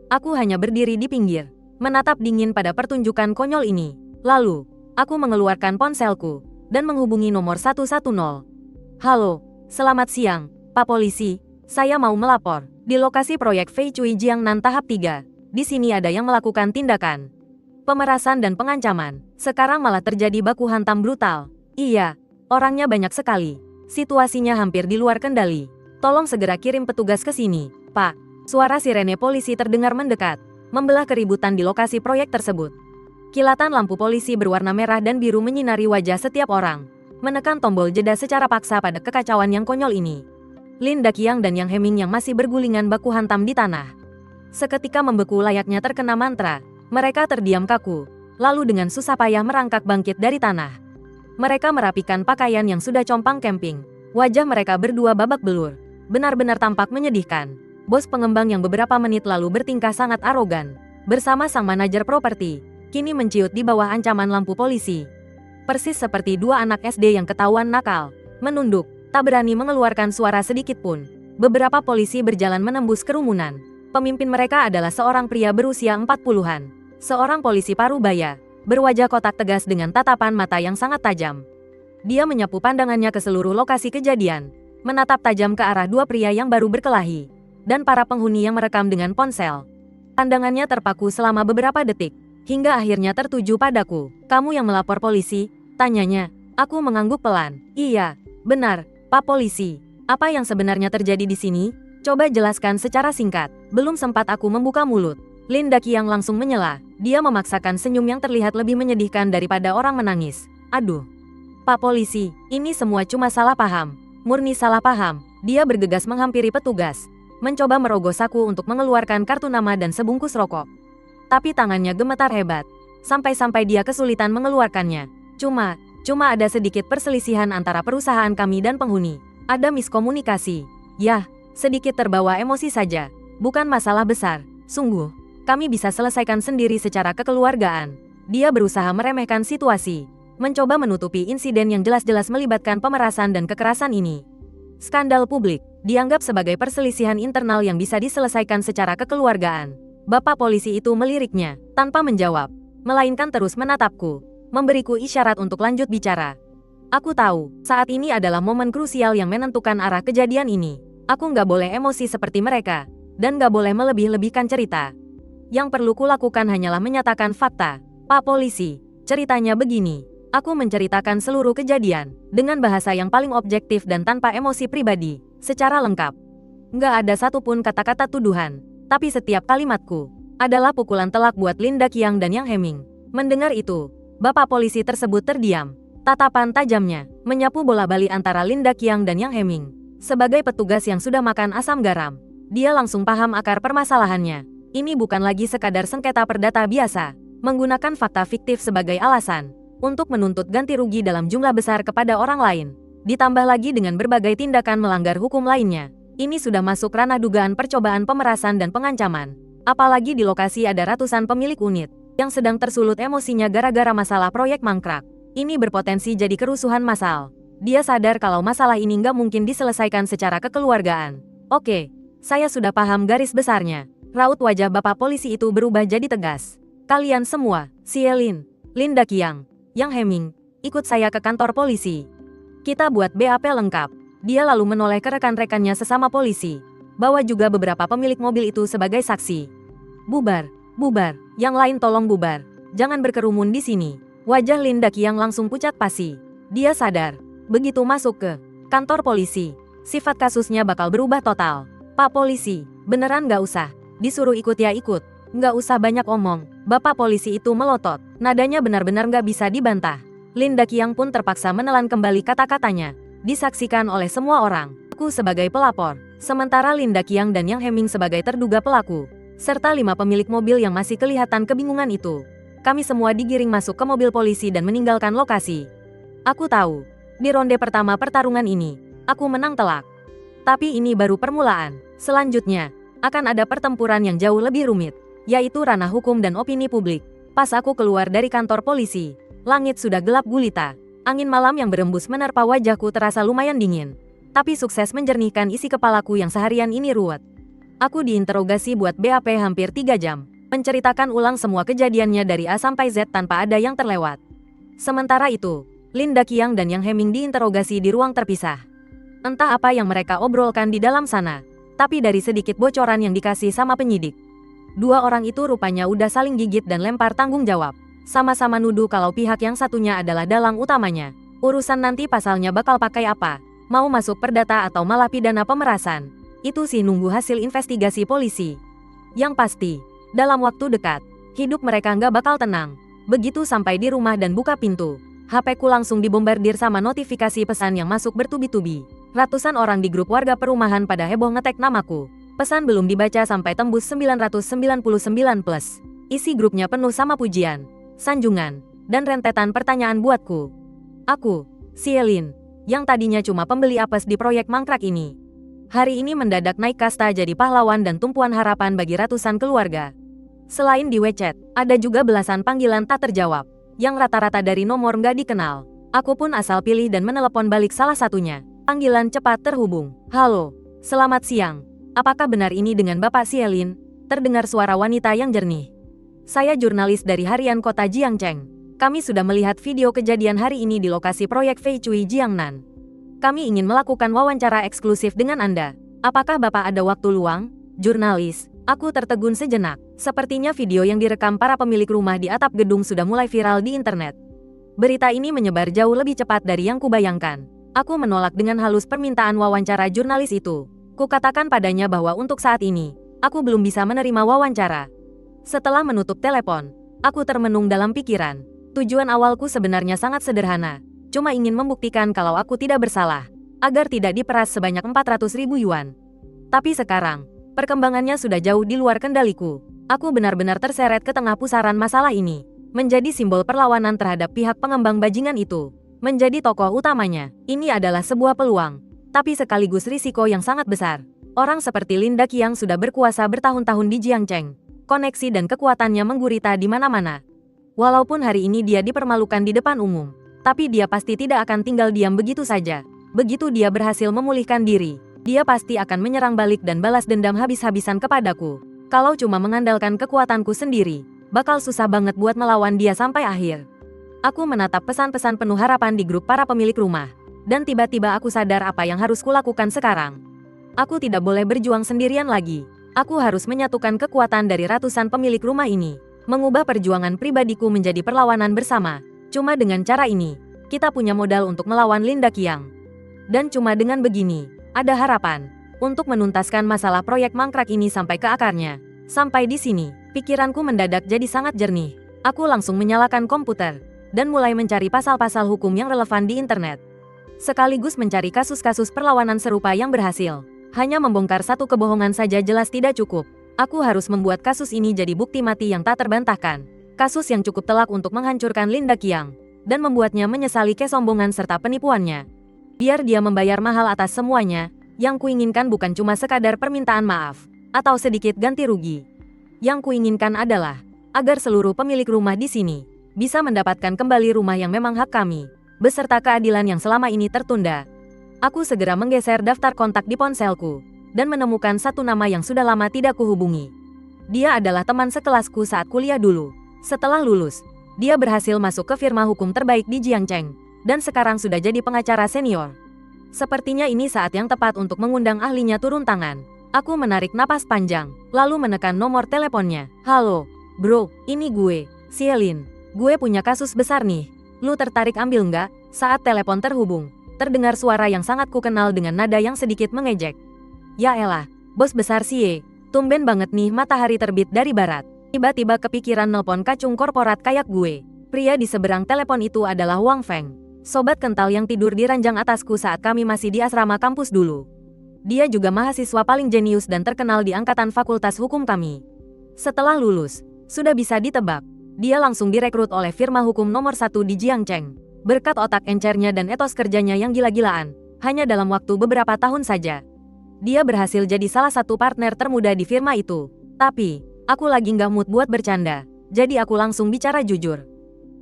Aku hanya berdiri di pinggir, menatap dingin pada pertunjukan konyol ini. Lalu, aku mengeluarkan ponselku, dan menghubungi nomor 110. Halo, selamat siang, Pak Polisi. Saya mau melapor. Di lokasi proyek Fei Cui Jiangnan tahap 3. Di sini ada yang melakukan tindakan pemerasan dan pengancaman. Sekarang malah terjadi baku hantam brutal. Iya, orangnya banyak sekali. Situasinya hampir di luar kendali. Tolong segera kirim petugas ke sini, Pak. Suara sirene polisi terdengar mendekat, membelah keributan di lokasi proyek tersebut. Kilatan lampu polisi berwarna merah dan biru menyinari wajah setiap orang, menekan tombol jeda secara paksa pada kekacauan yang konyol ini. Lin Daqiang dan Yang Heming yang masih bergulingan baku hantam di tanah, seketika membeku layaknya terkena mantra. Mereka terdiam kaku, lalu dengan susah payah merangkak bangkit dari tanah. Mereka merapikan pakaian yang sudah compang camping. Wajah mereka berdua babak belur, benar-benar tampak menyedihkan. Bos pengembang yang beberapa menit lalu bertingkah sangat arogan, bersama sang manajer properti, kini menciut di bawah ancaman lampu polisi. Persis seperti dua anak SD yang ketahuan nakal, menunduk, tak berani mengeluarkan suara sedikit pun. Beberapa polisi berjalan menembus kerumunan. Pemimpin mereka adalah seorang pria berusia 40-an. Seorang polisi parubaya, berwajah kotak tegas dengan tatapan mata yang sangat tajam. Dia menyapu pandangannya ke seluruh lokasi kejadian, menatap tajam ke arah dua pria yang baru berkelahi, dan para penghuni yang merekam dengan ponsel. Pandangannya terpaku selama beberapa detik, hingga akhirnya tertuju padaku. Kamu yang melapor polisi? Tanyanya. Aku mengangguk pelan. Iya, benar, Pak Polisi. Apa yang sebenarnya terjadi di sini? Coba jelaskan secara singkat. Belum sempat aku membuka mulut, Lin Daqiang langsung menyela. Dia memaksakan senyum yang terlihat lebih menyedihkan daripada orang menangis. Aduh, Pak Polisi, ini semua cuma salah paham. Murni salah paham. Dia bergegas menghampiri petugas, mencoba merogoh saku untuk mengeluarkan kartu nama dan sebungkus rokok. Tapi tangannya gemetar hebat, sampai-sampai dia kesulitan mengeluarkannya. Cuma ada sedikit perselisihan antara perusahaan kami dan penghuni. Ada miskomunikasi. Yah, sedikit terbawa emosi saja. Bukan masalah besar, sungguh. Kami bisa selesaikan sendiri secara kekeluargaan. Dia berusaha meremehkan situasi, mencoba menutupi insiden yang jelas-jelas melibatkan pemerasan dan kekerasan ini. Skandal publik dianggap sebagai perselisihan internal yang bisa diselesaikan secara kekeluargaan. Bapak polisi itu meliriknya, tanpa menjawab, melainkan terus menatapku, memberiku isyarat untuk lanjut bicara. Aku tahu, saat ini adalah momen krusial yang menentukan arah kejadian ini. Aku nggak boleh emosi seperti mereka, dan nggak boleh melebih-lebihkan cerita. Yang perlu kulakukan hanyalah menyatakan fakta. Pak Polisi, ceritanya begini. Aku menceritakan seluruh kejadian, dengan bahasa yang paling objektif dan tanpa emosi pribadi, secara lengkap. Nggak ada satupun kata-kata tuduhan, tapi setiap kalimatku adalah pukulan telak buat Lin Daqiang dan Yang Heming. Mendengar itu, Bapak polisi tersebut terdiam. Tatapan tajamnya menyapu bola-balik antara Lin Daqiang dan Yang Heming. Sebagai petugas yang sudah makan asam garam, dia langsung paham akar permasalahannya. Ini bukan lagi sekadar sengketa perdata biasa, menggunakan fakta fiktif sebagai alasan untuk menuntut ganti rugi dalam jumlah besar kepada orang lain. Ditambah lagi dengan berbagai tindakan melanggar hukum lainnya. Ini sudah masuk ranah dugaan percobaan pemerasan dan pengancaman. Apalagi di lokasi ada ratusan pemilik unit yang sedang tersulut emosinya gara-gara masalah proyek mangkrak. Ini berpotensi jadi kerusuhan massal. Dia sadar kalau masalah ini nggak mungkin diselesaikan secara kekeluargaan. Oke, saya sudah paham garis besarnya. Raut wajah Bapak polisi itu berubah jadi tegas. Kalian semua, Sielin, Lin Daqiang, Yang Heming, ikut saya ke kantor polisi. Kita buat BAP lengkap. Dia lalu menoleh ke rekan-rekannya sesama polisi. Bawa juga beberapa pemilik mobil itu sebagai saksi. Bubar, bubar, yang lain tolong bubar. Jangan berkerumun di sini. Wajah Lin Daqiang langsung pucat pasi. Dia sadar, begitu masuk ke kantor polisi, sifat kasusnya bakal berubah total. Pak polisi, beneran nggak usah. Disuruh ikut ya ikut. Nggak usah banyak omong. Bapak polisi itu melotot. Nadanya benar-benar nggak bisa dibantah. Lin Daqiang pun terpaksa menelan kembali kata-katanya. Disaksikan oleh semua orang. Aku sebagai pelapor. Sementara Lin Daqiang dan Yang Heming sebagai terduga pelaku. Serta 5 pemilik mobil yang masih kelihatan kebingungan itu. Kami semua digiring masuk ke mobil polisi dan meninggalkan lokasi. Aku tahu. Di ronde pertama pertarungan ini, aku menang telak. Tapi ini baru permulaan. Selanjutnya, akan ada pertempuran yang jauh lebih rumit, yaitu ranah hukum dan opini publik. Pas aku keluar dari kantor polisi, langit sudah gelap gulita. Angin malam yang berembus menerpa wajahku terasa lumayan dingin. Tapi sukses menjernihkan isi kepalaku yang seharian ini ruwet. Aku diinterogasi buat BAP hampir 3 jam, menceritakan ulang semua kejadiannya dari A sampai Z tanpa ada yang terlewat. Sementara itu, Lin Daqiang dan Yang Heming diinterogasi di ruang terpisah. Entah apa yang mereka obrolkan di dalam sana, tapi dari sedikit bocoran yang dikasih sama penyidik, 2 orang itu rupanya udah saling gigit dan lempar tanggung jawab. Sama-sama nuduh kalau pihak yang satunya adalah dalang utamanya. Urusan nanti pasalnya bakal pakai apa, mau masuk perdata atau malah pidana pemerasan, itu sih nunggu hasil investigasi polisi. Yang pasti, dalam waktu dekat, hidup mereka nggak bakal tenang. Begitu sampai di rumah dan buka pintu, HP-ku langsung dibombardir sama notifikasi pesan yang masuk bertubi-tubi. Ratusan orang di grup warga perumahan pada heboh ngetek namaku. Pesan belum dibaca sampai tembus 999+. Isi grupnya penuh sama pujian, sanjungan, dan rentetan pertanyaan buatku. Aku, Sielin, yang tadinya cuma pembeli apes di proyek mangkrak ini, hari ini mendadak naik kasta jadi pahlawan dan tumpuan harapan bagi ratusan keluarga. Selain di WeChat, ada juga belasan panggilan tak terjawab, yang rata-rata dari nomor nggak dikenal. Aku pun asal pilih dan menelepon balik salah satunya. Panggilan cepat terhubung. Halo, selamat siang. Apakah benar ini dengan Bapak Sielin? Terdengar suara wanita yang jernih. Saya jurnalis dari harian kota Jiangcheng. Kami sudah melihat video kejadian hari ini di lokasi proyek Feichui Jiangnan. Kami ingin melakukan wawancara eksklusif dengan Anda. Apakah Bapak ada waktu luang? Jurnalis, aku tertegun sejenak. Sepertinya video yang direkam para pemilik rumah di atap gedung sudah mulai viral di internet. Berita ini menyebar jauh lebih cepat dari yang kubayangkan. Aku menolak dengan halus permintaan wawancara jurnalis itu. Kukatakan padanya bahwa untuk saat ini, aku belum bisa menerima wawancara. Setelah menutup telepon, aku termenung dalam pikiran. Tujuan awalku sebenarnya sangat sederhana. Cuma ingin membuktikan kalau aku tidak bersalah, agar tidak diperas sebanyak 400.000 yuan. Tapi sekarang, perkembangannya sudah jauh di luar kendaliku. Aku benar-benar terseret ke tengah pusaran masalah ini. Menjadi simbol perlawanan terhadap pihak pengembang bajingan itu. Menjadi tokoh utamanya, ini adalah sebuah peluang, tapi sekaligus risiko yang sangat besar. Orang seperti Lin Daqiang sudah berkuasa bertahun-tahun di Jiangcheng. Koneksi dan kekuatannya menggurita di mana-mana. Walaupun hari ini dia dipermalukan di depan umum, tapi dia pasti tidak akan tinggal diam begitu saja. Begitu dia berhasil memulihkan diri, dia pasti akan menyerang balik dan balas dendam habis-habisan kepadaku. Kalau cuma mengandalkan kekuatanku sendiri, bakal susah banget buat melawan dia sampai akhir. Aku menatap pesan-pesan penuh harapan di grup para pemilik rumah. Dan tiba-tiba aku sadar apa yang harus kulakukan sekarang. Aku tidak boleh berjuang sendirian lagi. Aku harus menyatukan kekuatan dari ratusan pemilik rumah ini. Mengubah perjuangan pribadiku menjadi perlawanan bersama. Cuma dengan cara ini, kita punya modal untuk melawan Lin Daqiang. Dan cuma dengan begini, ada harapan untuk menuntaskan masalah proyek mangkrak ini sampai ke akarnya. Sampai di sini, pikiranku mendadak jadi sangat jernih. Aku langsung menyalakan komputer dan mulai mencari pasal-pasal hukum yang relevan di internet. Sekaligus mencari kasus-kasus perlawanan serupa yang berhasil. Hanya membongkar satu kebohongan saja jelas tidak cukup. Aku harus membuat kasus ini jadi bukti mati yang tak terbantahkan. Kasus yang cukup telak untuk menghancurkan Lin Daqiang dan membuatnya menyesali kesombongan serta penipuannya. Biar dia membayar mahal atas semuanya, yang kuinginkan bukan cuma sekadar permintaan maaf atau sedikit ganti rugi. Yang kuinginkan adalah agar seluruh pemilik rumah di sini bisa mendapatkan kembali rumah yang memang hak kami, beserta keadilan yang selama ini tertunda. Aku segera menggeser daftar kontak di ponselku, dan menemukan satu nama yang sudah lama tidak kuhubungi. Dia adalah teman sekelasku saat kuliah dulu. Setelah lulus, dia berhasil masuk ke firma hukum terbaik di Jiangcheng, dan sekarang sudah jadi pengacara senior. Sepertinya ini saat yang tepat untuk mengundang ahlinya turun tangan. Aku menarik napas panjang, lalu menekan nomor teleponnya. Halo, bro, ini gue, Sielin. Gue punya kasus besar nih. Lu tertarik ambil nggak? Saat telepon terhubung, terdengar suara yang sangat kukenal dengan nada yang sedikit mengejek. Ya elah, Bos besar Xie, tumben banget nih matahari terbit dari barat. Tiba-tiba kepikiran nelpon kacung korporat kayak gue. Pria di seberang telepon itu adalah Wang Feng. Sobat kental yang tidur di ranjang atasku saat kami masih di asrama kampus dulu. Dia juga mahasiswa paling jenius dan terkenal di angkatan fakultas hukum kami. Setelah lulus, sudah bisa ditebak, dia langsung direkrut oleh firma hukum nomor 1 di Jiangcheng. Berkat otak encernya dan etos kerjanya yang gila-gilaan, hanya dalam waktu beberapa tahun saja, dia berhasil jadi salah satu partner termuda di firma itu. Tapi, aku lagi nggak mood buat bercanda, jadi aku langsung bicara jujur.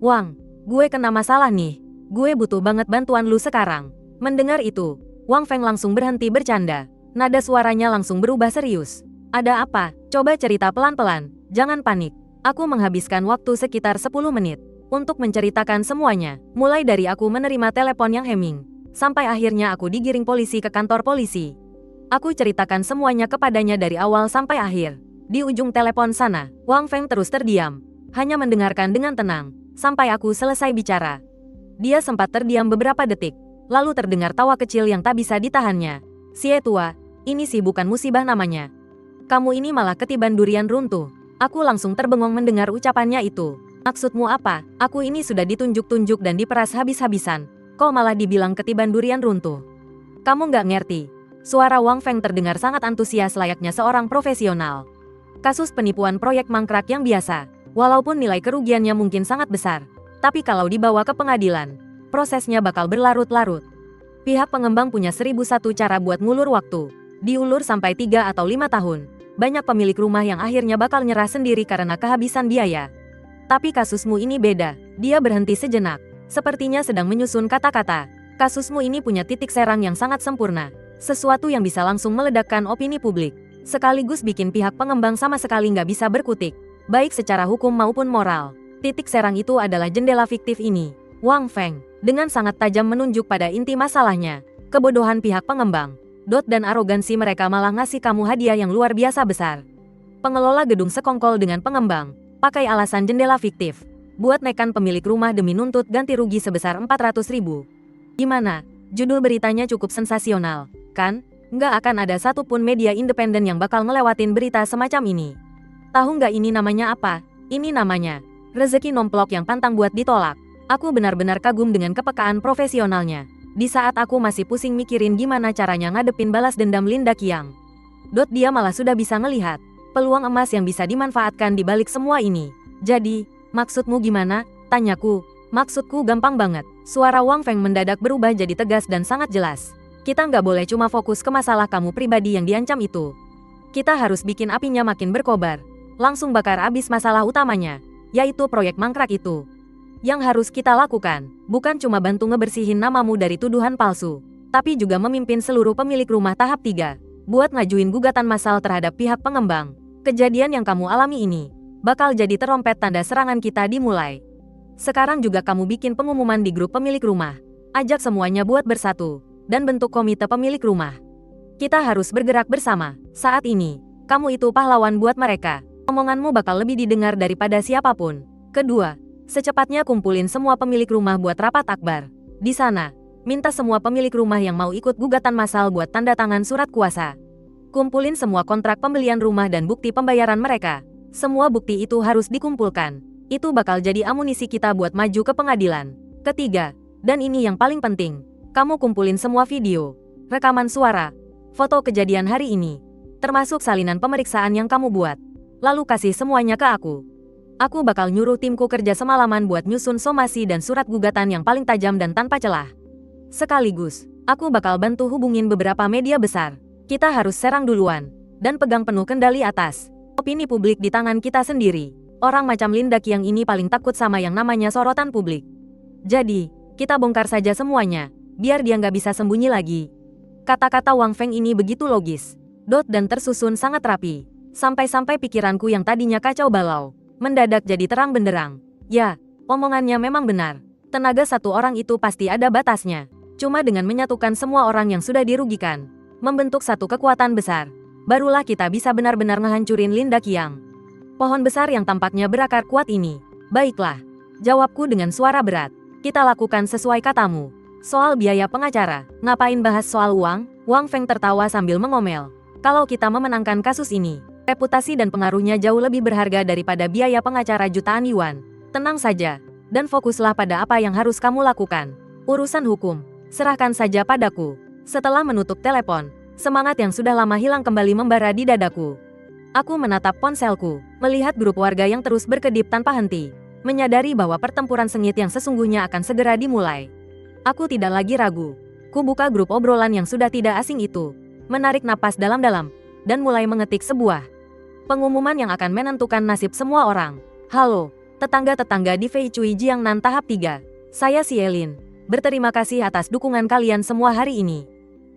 Wang, gue kena masalah nih. Gue butuh banget bantuan lu sekarang. Mendengar itu, Wang Feng langsung berhenti bercanda. Nada suaranya langsung berubah serius. Ada apa? Coba cerita pelan-pelan, jangan panik. Aku menghabiskan waktu sekitar 10 menit untuk menceritakan semuanya. Mulai dari aku menerima telepon yang heming, sampai akhirnya aku digiring polisi ke kantor polisi. Aku ceritakan semuanya kepadanya dari awal sampai akhir. Di ujung telepon sana, Wang Feng terus terdiam, hanya mendengarkan dengan tenang, sampai aku selesai bicara. Dia sempat terdiam beberapa detik, lalu terdengar tawa kecil yang tak bisa ditahannya. "Xie tua, ini sih bukan musibah namanya. Kamu ini malah ketiban durian runtuh." Aku langsung terbengong mendengar ucapannya itu. "Maksudmu apa? Aku ini sudah ditunjuk-tunjuk dan diperas habis-habisan. Kok malah dibilang ketiban durian runtuh? Kamu nggak ngerti." Suara Wang Feng terdengar sangat antusias layaknya seorang profesional. Kasus penipuan proyek mangkrak yang biasa. Walaupun nilai kerugiannya mungkin sangat besar, tapi kalau dibawa ke pengadilan, prosesnya bakal berlarut-larut. Pihak pengembang punya 1001 cara buat ngulur waktu. Diulur sampai 3 atau 5 tahun. Banyak pemilik rumah yang akhirnya bakal nyerah sendiri karena kehabisan biaya. Tapi kasusmu ini beda. Dia berhenti sejenak, sepertinya sedang menyusun kata-kata. Kasusmu ini punya titik serang yang sangat sempurna. Sesuatu yang bisa langsung meledakkan opini publik, sekaligus bikin pihak pengembang sama sekali nggak bisa berkutik, baik secara hukum maupun moral. Titik serang itu adalah jendela fiktif ini. Wang Feng dengan sangat tajam menunjuk pada inti masalahnya. Kebodohan pihak pengembang, dan arogansi mereka malah ngasih kamu hadiah yang luar biasa besar. Pengelola gedung sekongkol dengan pengembang, pakai alasan jendela fiktif, buat nekan pemilik rumah demi nuntut ganti rugi sebesar 400.000. Gimana? Judul beritanya cukup sensasional, kan? Nggak akan ada satupun media independen yang bakal ngelewatin berita semacam ini. Tahu nggak ini namanya apa? Ini namanya rezeki nomplok yang pantang buat ditolak. Aku benar-benar kagum dengan kepekaan profesionalnya. Di saat aku masih pusing mikirin gimana caranya ngadepin balas dendam Linda Qiang, dia malah sudah bisa ngelihat peluang emas yang bisa dimanfaatkan di balik semua ini. "Jadi, maksudmu gimana?" tanyaku. "Maksudku gampang banget." Suara Wang Feng mendadak berubah jadi tegas dan sangat jelas. "Kita nggak boleh cuma fokus ke masalah kamu pribadi yang diancam itu. Kita harus bikin apinya makin berkobar. Langsung bakar abis masalah utamanya, yaitu proyek mangkrak itu. Yang harus kita lakukan, bukan cuma bantu ngebersihin namamu dari tuduhan palsu, tapi juga memimpin seluruh pemilik rumah tahap 3, buat ngajuin gugatan massal terhadap pihak pengembang. Kejadian yang kamu alami ini, bakal jadi terompet tanda serangan kita dimulai. Sekarang juga kamu bikin pengumuman di grup pemilik rumah. Ajak semuanya buat bersatu, dan bentuk komite pemilik rumah. Kita harus bergerak bersama. Saat ini, kamu itu pahlawan buat mereka. Omonganmu bakal lebih didengar daripada siapapun. Kedua, secepatnya kumpulin semua pemilik rumah buat rapat akbar. Di sana, minta semua pemilik rumah yang mau ikut gugatan massal buat tanda tangan surat kuasa. Kumpulin semua kontrak pembelian rumah dan bukti pembayaran mereka. Semua bukti itu harus dikumpulkan. Itu bakal jadi amunisi kita buat maju ke pengadilan. Ketiga, dan ini yang paling penting, kamu kumpulin semua video, rekaman suara, foto kejadian hari ini, termasuk salinan pemeriksaan yang kamu buat. Lalu kasih semuanya ke aku. Aku bakal nyuruh timku kerja semalaman buat nyusun somasi dan surat gugatan yang paling tajam dan tanpa celah. Sekaligus, aku bakal bantu hubungin beberapa media besar. Kita harus serang duluan, dan pegang penuh kendali atas opini publik di tangan kita sendiri. Orang macam Linda Qiang ini paling takut sama yang namanya sorotan publik. Jadi, kita bongkar saja semuanya, biar dia nggak bisa sembunyi lagi. Kata-kata Wang Feng ini begitu logis, dan tersusun sangat rapi. Sampai-sampai pikiranku yang tadinya kacau balau, mendadak jadi terang benderang. Ya, omongannya memang benar. Tenaga satu orang itu pasti ada batasnya. Cuma dengan menyatukan semua orang yang sudah dirugikan, membentuk satu kekuatan besar, barulah kita bisa benar-benar ngehancurin Linda Qiang. Pohon besar yang tampaknya berakar kuat ini. Baiklah, jawabku dengan suara berat. Kita lakukan sesuai katamu. Soal biaya pengacara, ngapain bahas soal uang? Wang Feng tertawa sambil mengomel. Kalau kita memenangkan kasus ini, reputasi dan pengaruhnya jauh lebih berharga daripada biaya pengacara jutaan yuan. Tenang saja, dan fokuslah pada apa yang harus kamu lakukan. Urusan hukum, serahkan saja padaku. Setelah menutup telepon, semangat yang sudah lama hilang kembali membara di dadaku. Aku menatap ponselku, melihat grup warga yang terus berkedip tanpa henti. Menyadari bahwa pertempuran sengit yang sesungguhnya akan segera dimulai. Aku tidak lagi ragu. Ku buka grup obrolan yang sudah tidak asing itu, menarik napas dalam-dalam, dan mulai mengetik sebuah pengumuman yang akan menentukan nasib semua orang. Halo, tetangga-tetangga di Fei Chui Jiangnan tahap 3. Saya Sielin. Berterima kasih atas dukungan kalian semua hari ini.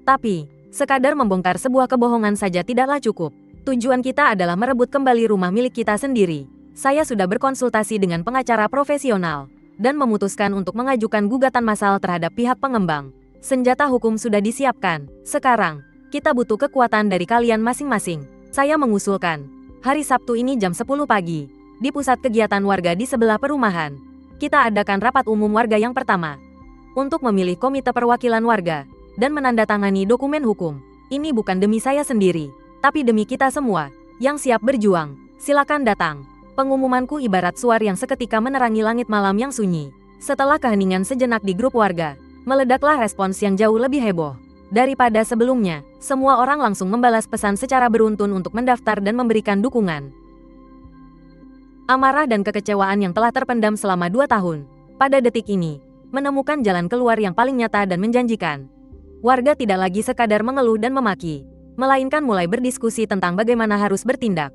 Tapi, sekadar membongkar sebuah kebohongan saja tidaklah cukup. Tujuan kita adalah merebut kembali rumah milik kita sendiri. Saya sudah berkonsultasi dengan pengacara profesional dan memutuskan untuk mengajukan gugatan massal terhadap pihak pengembang. Senjata hukum sudah disiapkan. Sekarang, kita butuh kekuatan dari kalian masing-masing. Saya mengusulkan, hari Sabtu ini jam 10 pagi, di pusat kegiatan warga di sebelah perumahan, kita adakan rapat umum warga yang pertama untuk memilih komite perwakilan warga dan menandatangani dokumen hukum. Ini bukan demi saya sendiri, tapi demi kita semua yang siap berjuang. Silakan datang. Pengumumanku ibarat suar yang seketika menerangi langit malam yang sunyi. Setelah keheningan sejenak di grup warga, meledaklah respons yang jauh lebih heboh daripada sebelumnya. Semua orang langsung membalas pesan secara beruntun untuk mendaftar dan memberikan dukungan. Amarah dan kekecewaan yang telah terpendam selama 2 tahun, pada detik ini, menemukan jalan keluar yang paling nyata dan menjanjikan. Warga tidak lagi sekadar mengeluh dan memaki, melainkan mulai berdiskusi tentang bagaimana harus bertindak.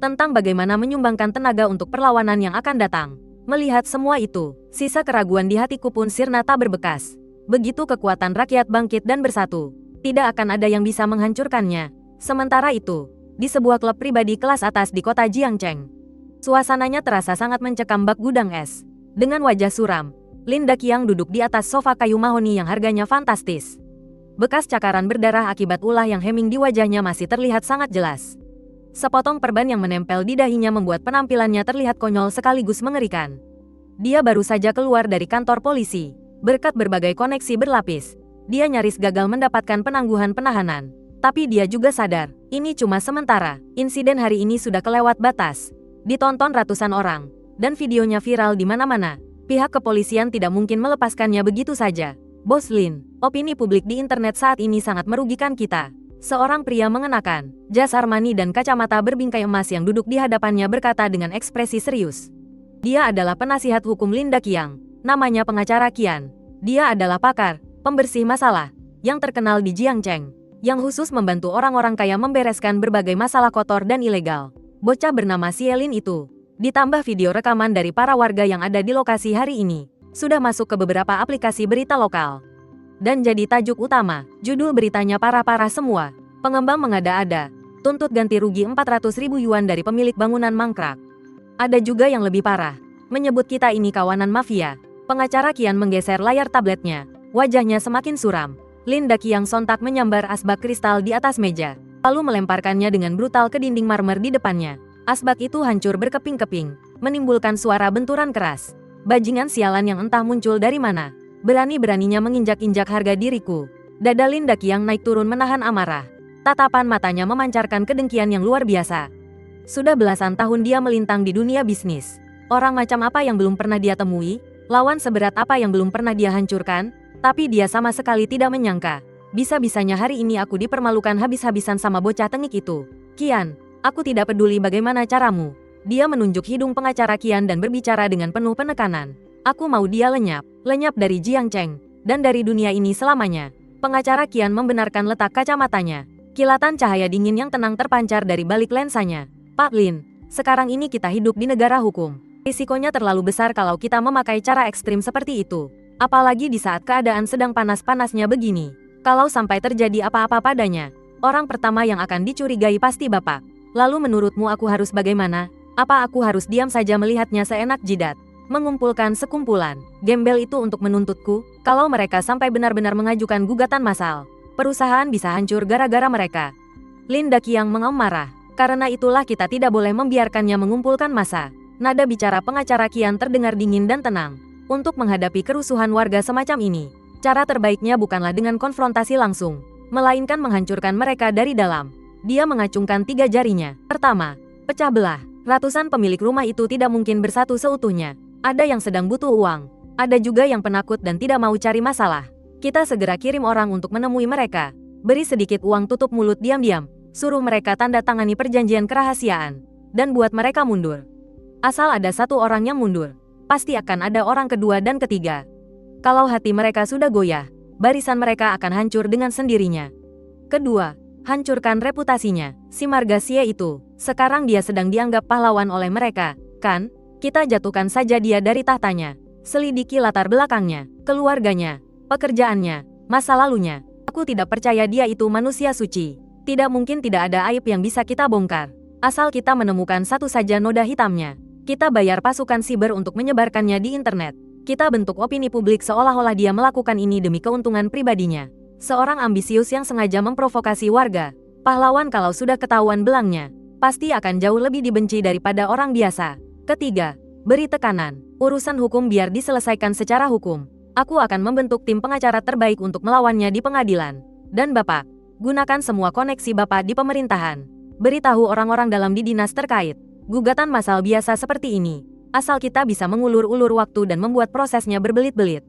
Tentang bagaimana menyumbangkan tenaga untuk perlawanan yang akan datang. Melihat semua itu, sisa keraguan di hatiku pun sirna tak berbekas. Begitu kekuatan rakyat bangkit dan bersatu, tidak akan ada yang bisa menghancurkannya. Sementara itu, di sebuah klub pribadi kelas atas di kota Jiangcheng, suasananya terasa sangat mencekam bak gudang es. Dengan wajah suram, Lin Daqiang duduk di atas sofa kayu mahoni yang harganya fantastis. Bekas cakaran berdarah akibat ulah yang heming di wajahnya masih terlihat sangat jelas. Sepotong perban yang menempel di dahinya membuat penampilannya terlihat konyol sekaligus mengerikan. Dia baru saja keluar dari kantor polisi. Berkat berbagai koneksi berlapis, dia nyaris gagal mendapatkan penangguhan penahanan. Tapi dia juga sadar, ini cuma sementara. Insiden hari ini sudah kelewat batas. Ditonton ratusan orang, dan videonya viral di mana-mana. Pihak kepolisian tidak mungkin melepaskannya begitu saja. Bos Lin, opini publik di internet saat ini sangat merugikan kita. Seorang pria mengenakan jas Armani dan kacamata berbingkai emas yang duduk di hadapannya berkata dengan ekspresi serius. Dia adalah penasihat hukum Lin Daqiang, namanya pengacara Qian. Dia adalah pakar pembersih masalah yang terkenal di Jiangcheng, yang khusus membantu orang-orang kaya membereskan berbagai masalah kotor dan ilegal. Bocah bernama Sielin itu, ditambah video rekaman dari para warga yang ada di lokasi hari ini, sudah masuk ke beberapa aplikasi berita lokal. Dan jadi tajuk utama, judul beritanya parah-parah semua. Pengembang mengada-ada, tuntut ganti rugi 400.000 yuan dari pemilik bangunan mangkrak. Ada juga yang lebih parah, menyebut kita ini kawanan mafia. Pengacara Qian menggeser layar tabletnya, wajahnya semakin suram. Lin Daqiang sontak menyambar asbak kristal di atas meja, lalu melemparkannya dengan brutal ke dinding marmer di depannya. Asbak itu hancur berkeping-keping, menimbulkan suara benturan keras. Bajingan sialan yang entah muncul dari mana, berani-beraninya menginjak-injak harga diriku. Dada Lin Daqiang naik turun menahan amarah. Tatapan matanya memancarkan kedengkian yang luar biasa. Sudah belasan tahun dia melintang di dunia bisnis. Orang macam apa yang belum pernah dia temui? Lawan seberat apa yang belum pernah dia hancurkan? Tapi dia sama sekali tidak menyangka. Bisa-bisanya hari ini aku dipermalukan habis-habisan sama bocah tengik itu. Qian, aku tidak peduli bagaimana caramu. Dia menunjuk hidung pengacara Qian dan berbicara dengan penuh penekanan. Aku mau dia lenyap dari Jiangcheng, dan dari dunia ini selamanya. Pengacara Qian membenarkan letak kacamatanya. Kilatan cahaya dingin yang tenang terpancar dari balik lensanya. Pak Lin, sekarang ini kita hidup di negara hukum. Risikonya terlalu besar kalau kita memakai cara ekstrim seperti itu. Apalagi di saat keadaan sedang panas-panasnya begini. Kalau sampai terjadi apa-apa padanya, orang pertama yang akan dicurigai pasti Bapak. Lalu menurutmu aku harus bagaimana? Apa aku harus diam saja melihatnya seenak jidat? Mengumpulkan sekumpulan gembel itu untuk menuntutku? Kalau mereka sampai benar-benar mengajukan gugatan massal, perusahaan bisa hancur gara-gara mereka. Lin Daqiang mengaum marah. Karena itulah kita tidak boleh membiarkannya mengumpulkan massa. Nada bicara pengacara Qian terdengar dingin dan tenang. Untuk menghadapi kerusuhan warga semacam ini, cara terbaiknya bukanlah dengan konfrontasi langsung, melainkan menghancurkan mereka dari dalam. Dia mengacungkan 3 jarinya. Pertama, pecah belah. Ratusan pemilik rumah itu tidak mungkin bersatu seutuhnya. Ada yang sedang butuh uang. Ada juga yang penakut dan tidak mau cari masalah. Kita segera kirim orang untuk menemui mereka. Beri sedikit uang tutup mulut diam-diam. Suruh mereka tanda tangani perjanjian kerahasiaan. Dan buat mereka mundur. Asal ada satu orang yang mundur, pasti akan ada orang kedua dan ketiga. Kalau hati mereka sudah goyah, barisan mereka akan hancur dengan sendirinya. Kedua, hancurkan reputasinya. Si Margasie itu, sekarang dia sedang dianggap pahlawan oleh mereka, kan? Kita jatuhkan saja dia dari tahtanya. Selidiki latar belakangnya, keluarganya, pekerjaannya, masa lalunya. Aku tidak percaya dia itu manusia suci. Tidak mungkin tidak ada aib yang bisa kita bongkar. Asal kita menemukan satu saja noda hitamnya. Kita bayar pasukan siber untuk menyebarkannya di internet. Kita bentuk opini publik seolah-olah dia melakukan ini demi keuntungan pribadinya. Seorang ambisius yang sengaja memprovokasi warga. Pahlawan kalau sudah ketahuan belangnya, pasti akan jauh lebih dibenci daripada orang biasa. Ketiga, beri tekanan. Urusan hukum biar diselesaikan secara hukum. Aku akan membentuk tim pengacara terbaik untuk melawannya di pengadilan. Dan Bapak, gunakan semua koneksi Bapak di pemerintahan. Beritahu orang-orang dalam di dinas terkait. Gugatan massal biasa seperti ini. Asal kita bisa mengulur-ulur waktu dan membuat prosesnya berbelit-belit.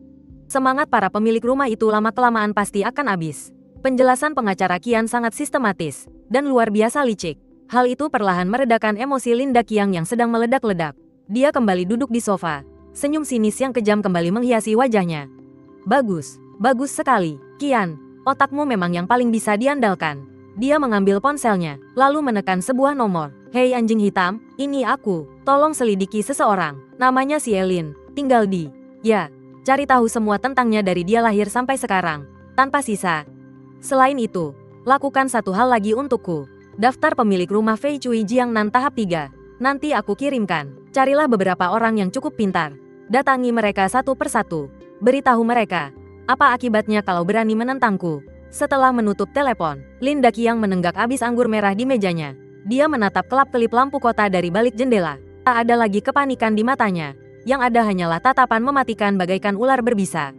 Semangat para pemilik rumah itu lama-kelamaan pasti akan habis. Penjelasan pengacara Qian sangat sistematis dan luar biasa licik. Hal itu perlahan meredakan emosi Linda Qiang yang sedang meledak-ledak. Dia kembali duduk di sofa. Senyum sinis yang kejam kembali menghiasi wajahnya. Bagus, bagus sekali, Qian. Otakmu memang yang paling bisa diandalkan. Dia mengambil ponselnya, lalu menekan sebuah nomor. Hei anjing hitam, ini aku. Tolong selidiki seseorang. Namanya Sielin. Tinggal di... Ya, cari tahu semua tentangnya dari dia lahir sampai sekarang. Tanpa sisa. Selain itu, lakukan satu hal lagi untukku. Daftar pemilik rumah Fei Cui Jiangnan tahap 3. Nanti aku kirimkan. Carilah beberapa orang yang cukup pintar. Datangi mereka satu persatu. Beritahu mereka. Apa akibatnya kalau berani menentangku? Setelah menutup telepon, Linda Qiang menenggak abis anggur merah di mejanya. Dia menatap kelap-kelip lampu kota dari balik jendela. Tak ada lagi kepanikan di matanya. Yang ada hanyalah tatapan mematikan bagaikan ular berbisa.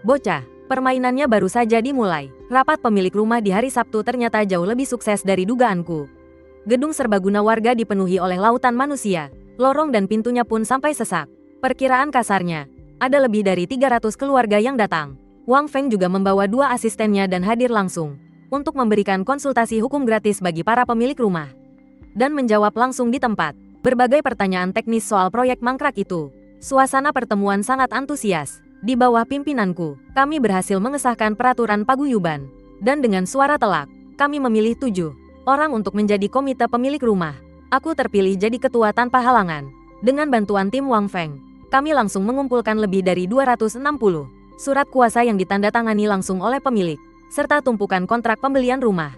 Bocah, permainannya baru saja dimulai. Rapat pemilik rumah di hari Sabtu ternyata jauh lebih sukses dari dugaanku. Gedung serbaguna warga dipenuhi oleh lautan manusia. Lorong dan pintunya pun sampai sesak. Perkiraan kasarnya, ada lebih dari 300 keluarga yang datang. Wang Feng juga membawa 2 asistennya dan hadir langsung untuk memberikan konsultasi hukum gratis bagi para pemilik rumah dan menjawab langsung di tempat berbagai pertanyaan teknis soal proyek mangkrak itu. Suasana pertemuan sangat antusias. Di bawah pimpinanku, kami berhasil mengesahkan peraturan paguyuban dan dengan suara telak, kami memilih 7 orang untuk menjadi komite pemilik rumah. Aku terpilih jadi ketua tanpa halangan. Dengan bantuan tim Wang Feng, kami langsung mengumpulkan lebih dari 260 surat kuasa yang ditandatangani langsung oleh pemilik, serta tumpukan kontrak pembelian rumah,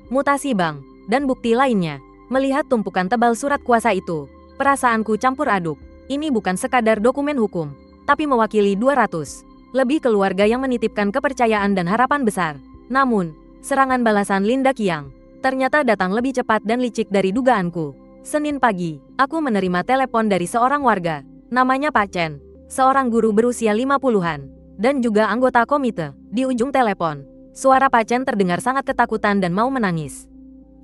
mutasi bank, dan bukti lainnya. Melihat tumpukan tebal surat kuasa itu, perasaanku campur aduk. Ini bukan sekadar dokumen hukum, tapi mewakili 200 lebih keluarga yang menitipkan kepercayaan dan harapan besar. Namun, serangan balasan Linda Qiang ternyata datang lebih cepat dan licik dari dugaanku. Senin pagi, aku menerima telepon dari seorang warga, namanya Pak Chen, seorang guru berusia 50-an. Dan juga anggota komite. Di ujung telepon, suara Pak Chen terdengar sangat ketakutan dan mau menangis.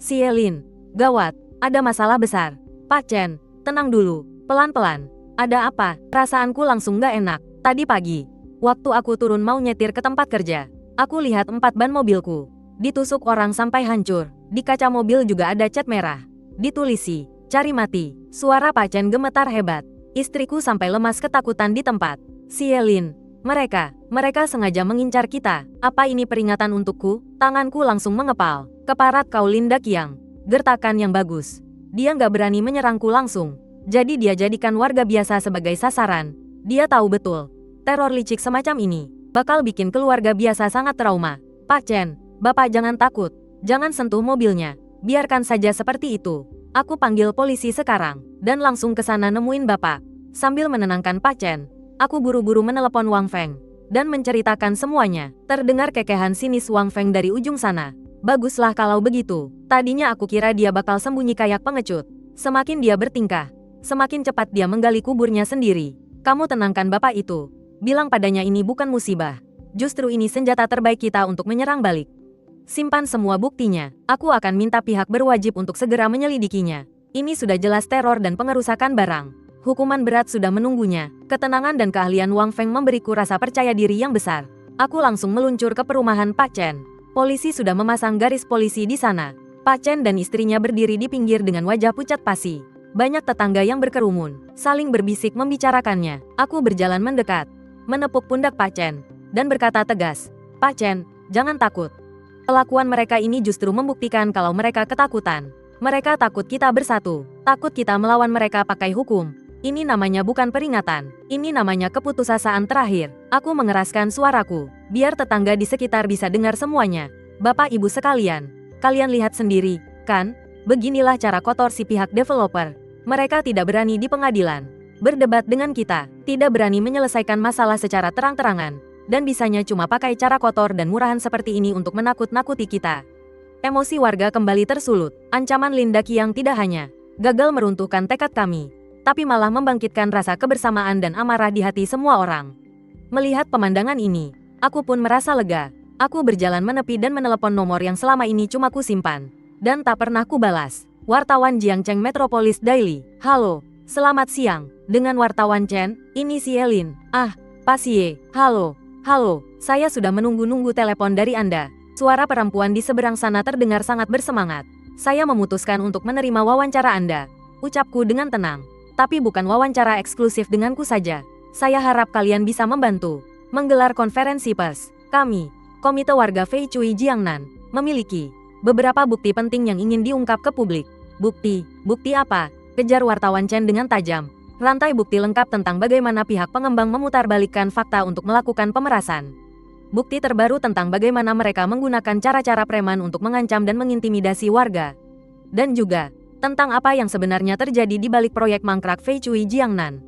Sielin, gawat, ada masalah besar. Pak Chen, tenang dulu, pelan-pelan. Ada apa? Perasaanku langsung gak enak. Tadi pagi, waktu aku turun mau nyetir ke tempat kerja, aku lihat 4 ban mobilku ditusuk orang sampai hancur. Di kaca mobil juga ada cat merah. Ditulisi, cari mati. Suara Pak Chen gemetar hebat. Istriku sampai lemas ketakutan di tempat. Sielin, mereka sengaja mengincar kita. Apa ini peringatan untukku? Tanganku langsung mengepal. Keparat kau Linda Qiang. Gertakan yang bagus. Dia nggak berani menyerangku langsung. Jadi dia jadikan warga biasa sebagai sasaran. Dia tahu betul, teror licik semacam ini bakal bikin keluarga biasa sangat trauma. Pak Chen, Bapak jangan takut. Jangan sentuh mobilnya. Biarkan saja seperti itu. Aku panggil polisi sekarang. Dan langsung ke sana nemuin Bapak. Sambil menenangkan Pak Chen, aku buru-buru menelepon Wang Feng dan menceritakan semuanya. Terdengar kekehan sinis Wang Feng dari ujung sana. Baguslah kalau begitu. Tadinya aku kira dia bakal sembunyi kayak pengecut. Semakin dia bertingkah, semakin cepat dia menggali kuburnya sendiri. Kamu tenangkan bapak itu. Bilang padanya ini bukan musibah. Justru ini senjata terbaik kita untuk menyerang balik. Simpan semua buktinya. Aku akan minta pihak berwajib untuk segera menyelidikinya. Ini sudah jelas teror dan pengerusakan barang. Hukuman berat sudah menunggunya. Ketenangan dan keahlian Wang Feng memberiku rasa percaya diri yang besar. Aku langsung meluncur ke perumahan Pak Chen. Polisi sudah memasang garis polisi di sana. Pak Chen dan istrinya berdiri di pinggir dengan wajah pucat pasi. Banyak tetangga yang berkerumun, saling berbisik membicarakannya. Aku berjalan mendekat, menepuk pundak Pak Chen, dan berkata tegas, "Pak Chen, jangan takut. Kelakuan mereka ini justru membuktikan kalau mereka ketakutan. Mereka takut kita bersatu, takut kita melawan mereka pakai hukum. Ini namanya bukan peringatan, ini namanya keputusasaan terakhir." Aku mengeraskan suaraku, biar tetangga di sekitar bisa dengar semuanya. "Bapak Ibu sekalian, kalian lihat sendiri, kan? Beginilah cara kotor si pihak developer. Mereka tidak berani di pengadilan berdebat dengan kita, tidak berani menyelesaikan masalah secara terang-terangan, dan bisanya cuma pakai cara kotor dan murahan seperti ini untuk menakut-nakuti kita." Emosi warga kembali tersulut. Ancaman Linda Qiang tidak hanya gagal meruntuhkan tekad kami, tapi malah membangkitkan rasa kebersamaan dan amarah di hati semua orang. Melihat pemandangan ini, aku pun merasa lega. Aku berjalan menepi dan menelepon nomor yang selama ini cuma ku simpan dan tak pernah ku balas. Wartawan Jiangcheng Metropolis Daily. "Halo, selamat siang. Dengan wartawan Chen, ini si Elin." "Ah, Pak Xie. Halo. Halo, saya sudah menunggu-nunggu telepon dari Anda." Suara perempuan di seberang sana terdengar sangat bersemangat. "Saya memutuskan untuk menerima wawancara Anda," ucapku dengan tenang. "Tapi bukan wawancara eksklusif denganku saja. Saya harap kalian bisa membantu menggelar konferensi pers. Kami, Komite Warga Fei Chui Jiangnan, memiliki beberapa bukti penting yang ingin diungkap ke publik." "Bukti? Bukti apa?" kejar wartawan Chen dengan tajam. "Rantai bukti lengkap tentang bagaimana pihak pengembang memutarbalikkan fakta untuk melakukan pemerasan. Bukti terbaru tentang bagaimana mereka menggunakan cara-cara preman untuk mengancam dan mengintimidasi warga. Dan juga tentang apa yang sebenarnya terjadi di balik proyek mangkrak Fei Chui Jiangnan,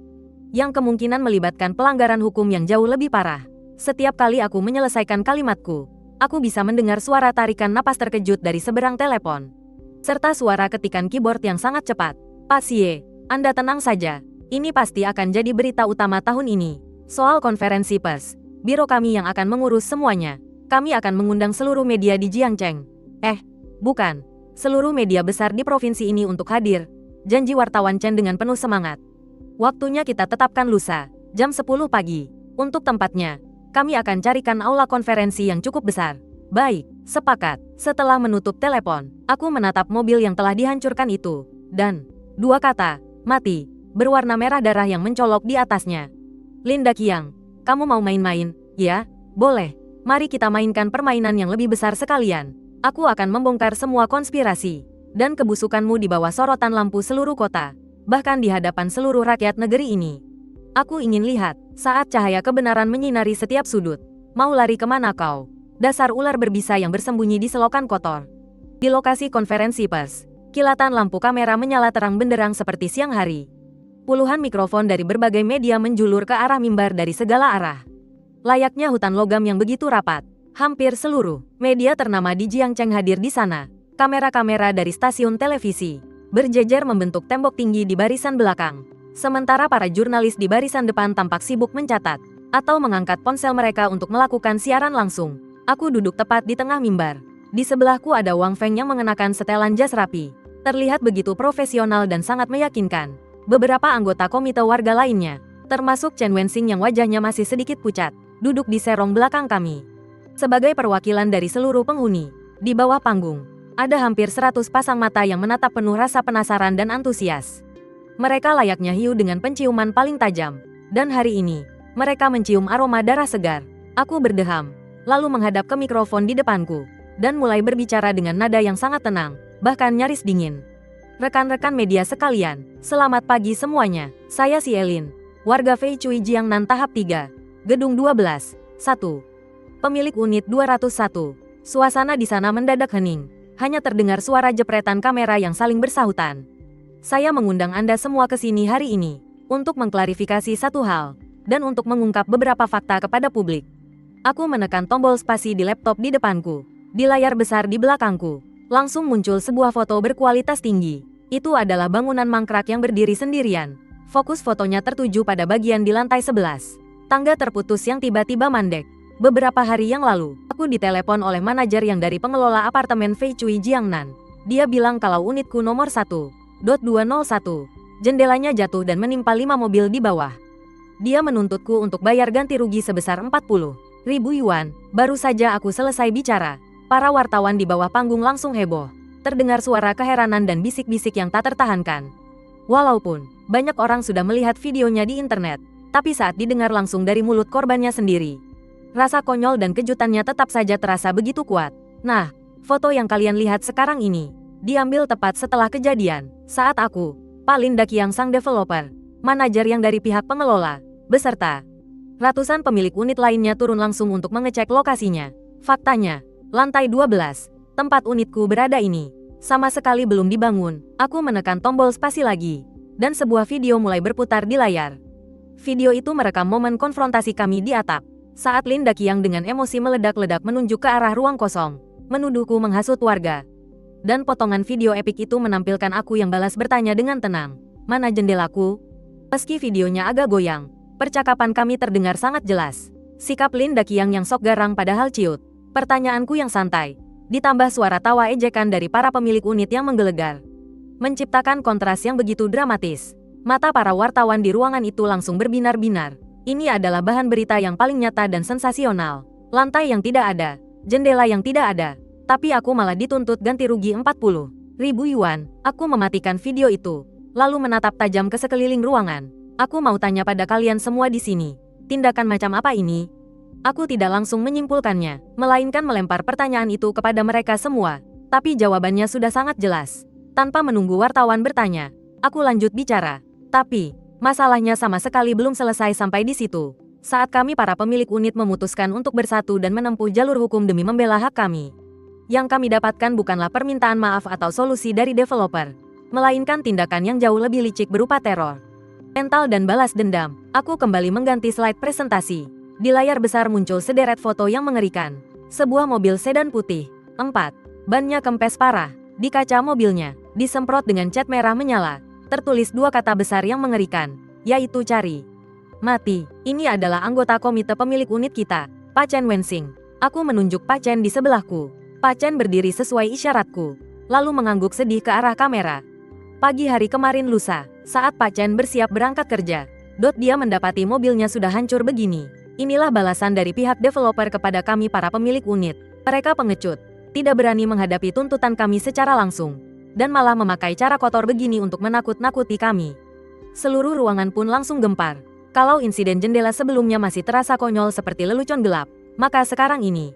yang kemungkinan melibatkan pelanggaran hukum yang jauh lebih parah." Setiap kali aku menyelesaikan kalimatku, aku bisa mendengar suara tarikan napas terkejut dari seberang telepon, serta suara ketikan keyboard yang sangat cepat. "Pak Xie, Anda tenang saja. Ini pasti akan jadi berita utama tahun ini. Soal konferensi pers, biro kami yang akan mengurus semuanya. Kami akan mengundang seluruh media di Jiangcheng. Bukan, seluruh media besar di provinsi ini untuk hadir," janji wartawan Chen dengan penuh semangat. "Waktunya kita tetapkan lusa, jam 10 pagi. Untuk tempatnya, kami akan carikan aula konferensi yang cukup besar." "Baik, sepakat." Setelah menutup telepon, aku menatap mobil yang telah dihancurkan itu, dan dua kata, "mati," berwarna merah darah yang mencolok di atasnya. "Linda Qiang, kamu mau main-main? Ya, boleh. Mari kita mainkan permainan yang lebih besar sekalian. Aku akan membongkar semua konspirasi dan kebusukanmu di bawah sorotan lampu seluruh kota, bahkan di hadapan seluruh rakyat negeri ini. Aku ingin lihat saat cahaya kebenaran menyinari setiap sudut. Mau lari kemana kau? Dasar ular berbisa yang bersembunyi di selokan kotor." Di lokasi konferensi pers, kilatan lampu kamera menyala terang benderang seperti siang hari. Puluhan mikrofon dari berbagai media menjulur ke arah mimbar dari segala arah. Layaknya hutan logam yang begitu rapat, hampir seluruh media ternama di Jiangcheng hadir di sana. Kamera-kamera dari stasiun televisi berjejer membentuk tembok tinggi di barisan belakang. Sementara para jurnalis di barisan depan tampak sibuk mencatat atau mengangkat ponsel mereka untuk melakukan siaran langsung. Aku duduk tepat di tengah mimbar. Di sebelahku ada Wang Feng yang mengenakan setelan jas rapi. Terlihat begitu profesional dan sangat meyakinkan. Beberapa anggota komite warga lainnya, termasuk Chen Wenxing yang wajahnya masih sedikit pucat, duduk di serong belakang kami. Sebagai perwakilan dari seluruh penghuni, di bawah panggung, ada hampir 100 pasang mata yang menatap penuh rasa penasaran dan antusias. Mereka layaknya hiu dengan penciuman paling tajam. Dan hari ini, mereka mencium aroma darah segar. Aku berdeham, lalu menghadap ke mikrofon di depanku, dan mulai berbicara dengan nada yang sangat tenang, bahkan nyaris dingin. "Rekan-rekan media sekalian, selamat pagi semuanya. Saya si Elin, warga Fei Chui Jiangnan tahap 3, gedung 12, 1. Pemilik unit 201. Suasana di sana mendadak hening. Hanya terdengar suara jepretan kamera yang saling bersahutan. "Saya mengundang Anda semua ke sini hari ini untuk mengklarifikasi satu hal dan untuk mengungkap beberapa fakta kepada publik." Aku menekan tombol spasi di laptop di depanku. Di layar besar di belakangku, langsung muncul sebuah foto berkualitas tinggi. Itu adalah bangunan mangkrak yang berdiri sendirian. Fokus fotonya tertuju pada bagian di lantai 11. Tangga terputus yang tiba-tiba mandek. Beberapa hari yang lalu, aku ditelepon oleh manajer yang dari pengelola apartemen Fei Chui Jiangnan. Dia bilang kalau unitku nomor 1.201, jendelanya jatuh dan menimpa 5 mobil di bawah. Dia menuntutku untuk bayar ganti rugi sebesar 40.000 yuan. Baru saja aku selesai bicara, para wartawan di bawah panggung langsung heboh. Terdengar suara keheranan dan bisik-bisik yang tak tertahankan. Walaupun banyak orang sudah melihat videonya di internet, tapi saat didengar langsung dari mulut korbannya sendiri, rasa konyol dan kejutannya tetap saja terasa begitu kuat. Nah, foto yang kalian lihat sekarang ini diambil tepat setelah kejadian, saat aku, Pak Lin Daqiang sang developer, manajer yang dari pihak pengelola, beserta ratusan pemilik unit lainnya turun langsung untuk mengecek lokasinya. Faktanya, lantai 12, tempat unitku berada ini, sama sekali belum dibangun. Aku menekan tombol spasi lagi, dan sebuah video mulai berputar di layar. Video itu merekam momen konfrontasi kami di atap, saat Lin Daqiang dengan emosi meledak-ledak menunjuk ke arah ruang kosong, menuduhku menghasut warga. Dan potongan video epik itu menampilkan aku yang balas bertanya dengan tenang, "Mana jendelaku?" Meski videonya agak goyang, percakapan kami terdengar sangat jelas. Sikap Lin Daqiang yang sok garang padahal ciut, pertanyaanku yang santai, ditambah suara tawa ejekan dari para pemilik unit yang menggelegar, menciptakan kontras yang begitu dramatis. Mata para wartawan di ruangan itu langsung berbinar-binar. Ini adalah bahan berita yang paling nyata dan sensasional. Lantai yang tidak ada, jendela yang tidak ada, tapi aku malah dituntut ganti rugi 40.000 yuan. Aku mematikan video itu, lalu menatap tajam ke sekeliling ruangan. Aku mau tanya pada kalian semua di sini, tindakan macam apa ini? Aku tidak langsung menyimpulkannya, melainkan melempar pertanyaan itu kepada mereka semua. Tapi jawabannya sudah sangat jelas. Tanpa menunggu wartawan bertanya, aku lanjut bicara. Tapi, masalahnya sama sekali belum selesai sampai di situ. Saat kami para pemilik unit memutuskan untuk bersatu dan menempuh jalur hukum demi membela hak kami, yang kami dapatkan bukanlah permintaan maaf atau solusi dari developer, melainkan tindakan yang jauh lebih licik berupa teror, mental dan balas dendam. Aku kembali mengganti slide presentasi. Di layar besar muncul sederet foto yang mengerikan. Sebuah mobil sedan putih, 4 bannya kempes parah. Di kaca mobilnya, disemprot dengan cat merah menyala, tertulis 2 kata besar yang mengerikan, yaitu cari mati. Ini adalah anggota komite pemilik unit kita, Pak Chen Wensing. Aku menunjuk Pak Chen di sebelahku. Pak Chen berdiri sesuai isyaratku, lalu mengangguk sedih ke arah kamera. Pagi hari kemarin lusa, saat Pak Chen bersiap berangkat kerja, dia mendapati mobilnya sudah hancur begini. Inilah balasan dari pihak developer kepada kami para pemilik unit. Mereka pengecut, tidak berani menghadapi tuntutan kami secara langsung, dan malah memakai cara kotor begini untuk menakut-nakuti kami. Seluruh ruangan pun langsung gempar. Kalau insiden jendela sebelumnya masih terasa konyol seperti lelucon gelap, maka sekarang ini,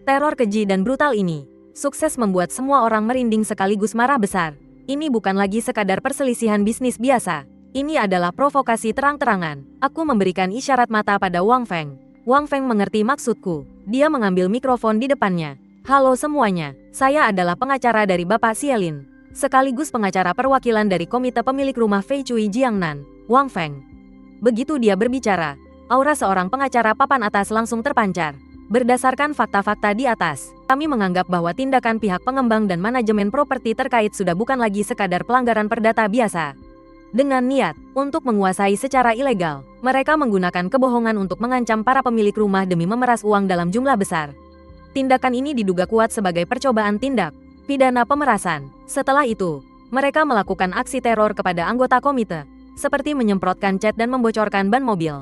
teror keji dan brutal ini sukses membuat semua orang merinding sekaligus marah besar. Ini bukan lagi sekadar perselisihan bisnis biasa. Ini adalah provokasi terang-terangan. Aku memberikan isyarat mata pada Wang Feng. Wang Feng mengerti maksudku. Dia mengambil mikrofon di depannya. "Halo semuanya, saya adalah pengacara dari Bapak Xielin, sekaligus pengacara perwakilan dari komite pemilik rumah Fei Chui Jiangnan, Wang Feng." Begitu dia berbicara, aura seorang pengacara papan atas langsung terpancar. Berdasarkan fakta-fakta di atas, kami menganggap bahwa tindakan pihak pengembang dan manajemen properti terkait sudah bukan lagi sekadar pelanggaran perdata biasa. Dengan niat untuk menguasai secara ilegal, mereka menggunakan kebohongan untuk mengancam para pemilik rumah demi memeras uang dalam jumlah besar. Tindakan ini diduga kuat sebagai percobaan tindak pidana pemerasan. Setelah itu, mereka melakukan aksi teror kepada anggota komite, seperti menyemprotkan cat dan membocorkan ban mobil.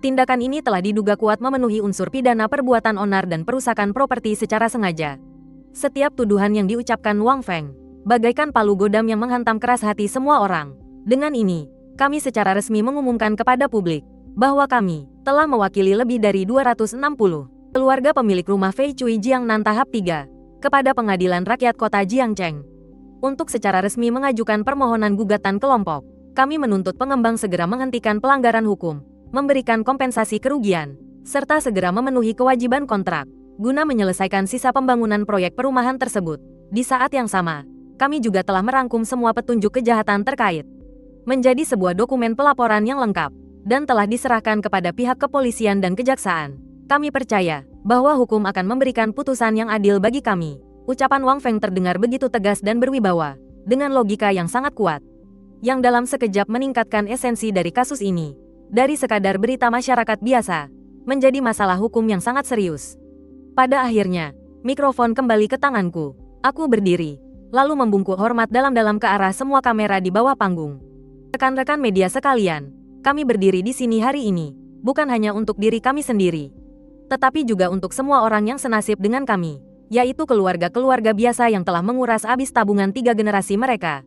Tindakan ini telah diduga kuat memenuhi unsur pidana perbuatan onar dan perusakan properti secara sengaja. Setiap tuduhan yang diucapkan Wang Feng, bagaikan palu godam yang menghantam keras hati semua orang. Dengan ini, kami secara resmi mengumumkan kepada publik bahwa kami telah mewakili lebih dari 260 keluarga pemilik rumah Fei Chui Jiangnan tahap 3 kepada Pengadilan Rakyat Kota Jiangcheng untuk secara resmi mengajukan permohonan gugatan kelompok. Kami menuntut pengembang segera menghentikan pelanggaran hukum, memberikan kompensasi kerugian, serta segera memenuhi kewajiban kontrak guna menyelesaikan sisa pembangunan proyek perumahan tersebut. Di saat yang sama, kami juga telah merangkum semua petunjuk kejahatan terkait menjadi sebuah dokumen pelaporan yang lengkap dan telah diserahkan kepada pihak kepolisian dan kejaksaan. Kami percaya bahwa hukum akan memberikan putusan yang adil bagi kami. Ucapan Wang Feng terdengar begitu tegas dan berwibawa, dengan logika yang sangat kuat, yang dalam sekejap meningkatkan esensi dari kasus ini. Dari sekadar berita masyarakat biasa, menjadi masalah hukum yang sangat serius. Pada akhirnya, mikrofon kembali ke tanganku. Aku berdiri, lalu membungkuk hormat dalam-dalam ke arah semua kamera di bawah panggung. Rekan-rekan media sekalian, kami berdiri di sini hari ini, bukan hanya untuk diri kami sendiri, tetapi juga untuk semua orang yang senasib dengan kami, yaitu keluarga-keluarga biasa yang telah menguras habis tabungan 3 generasi mereka,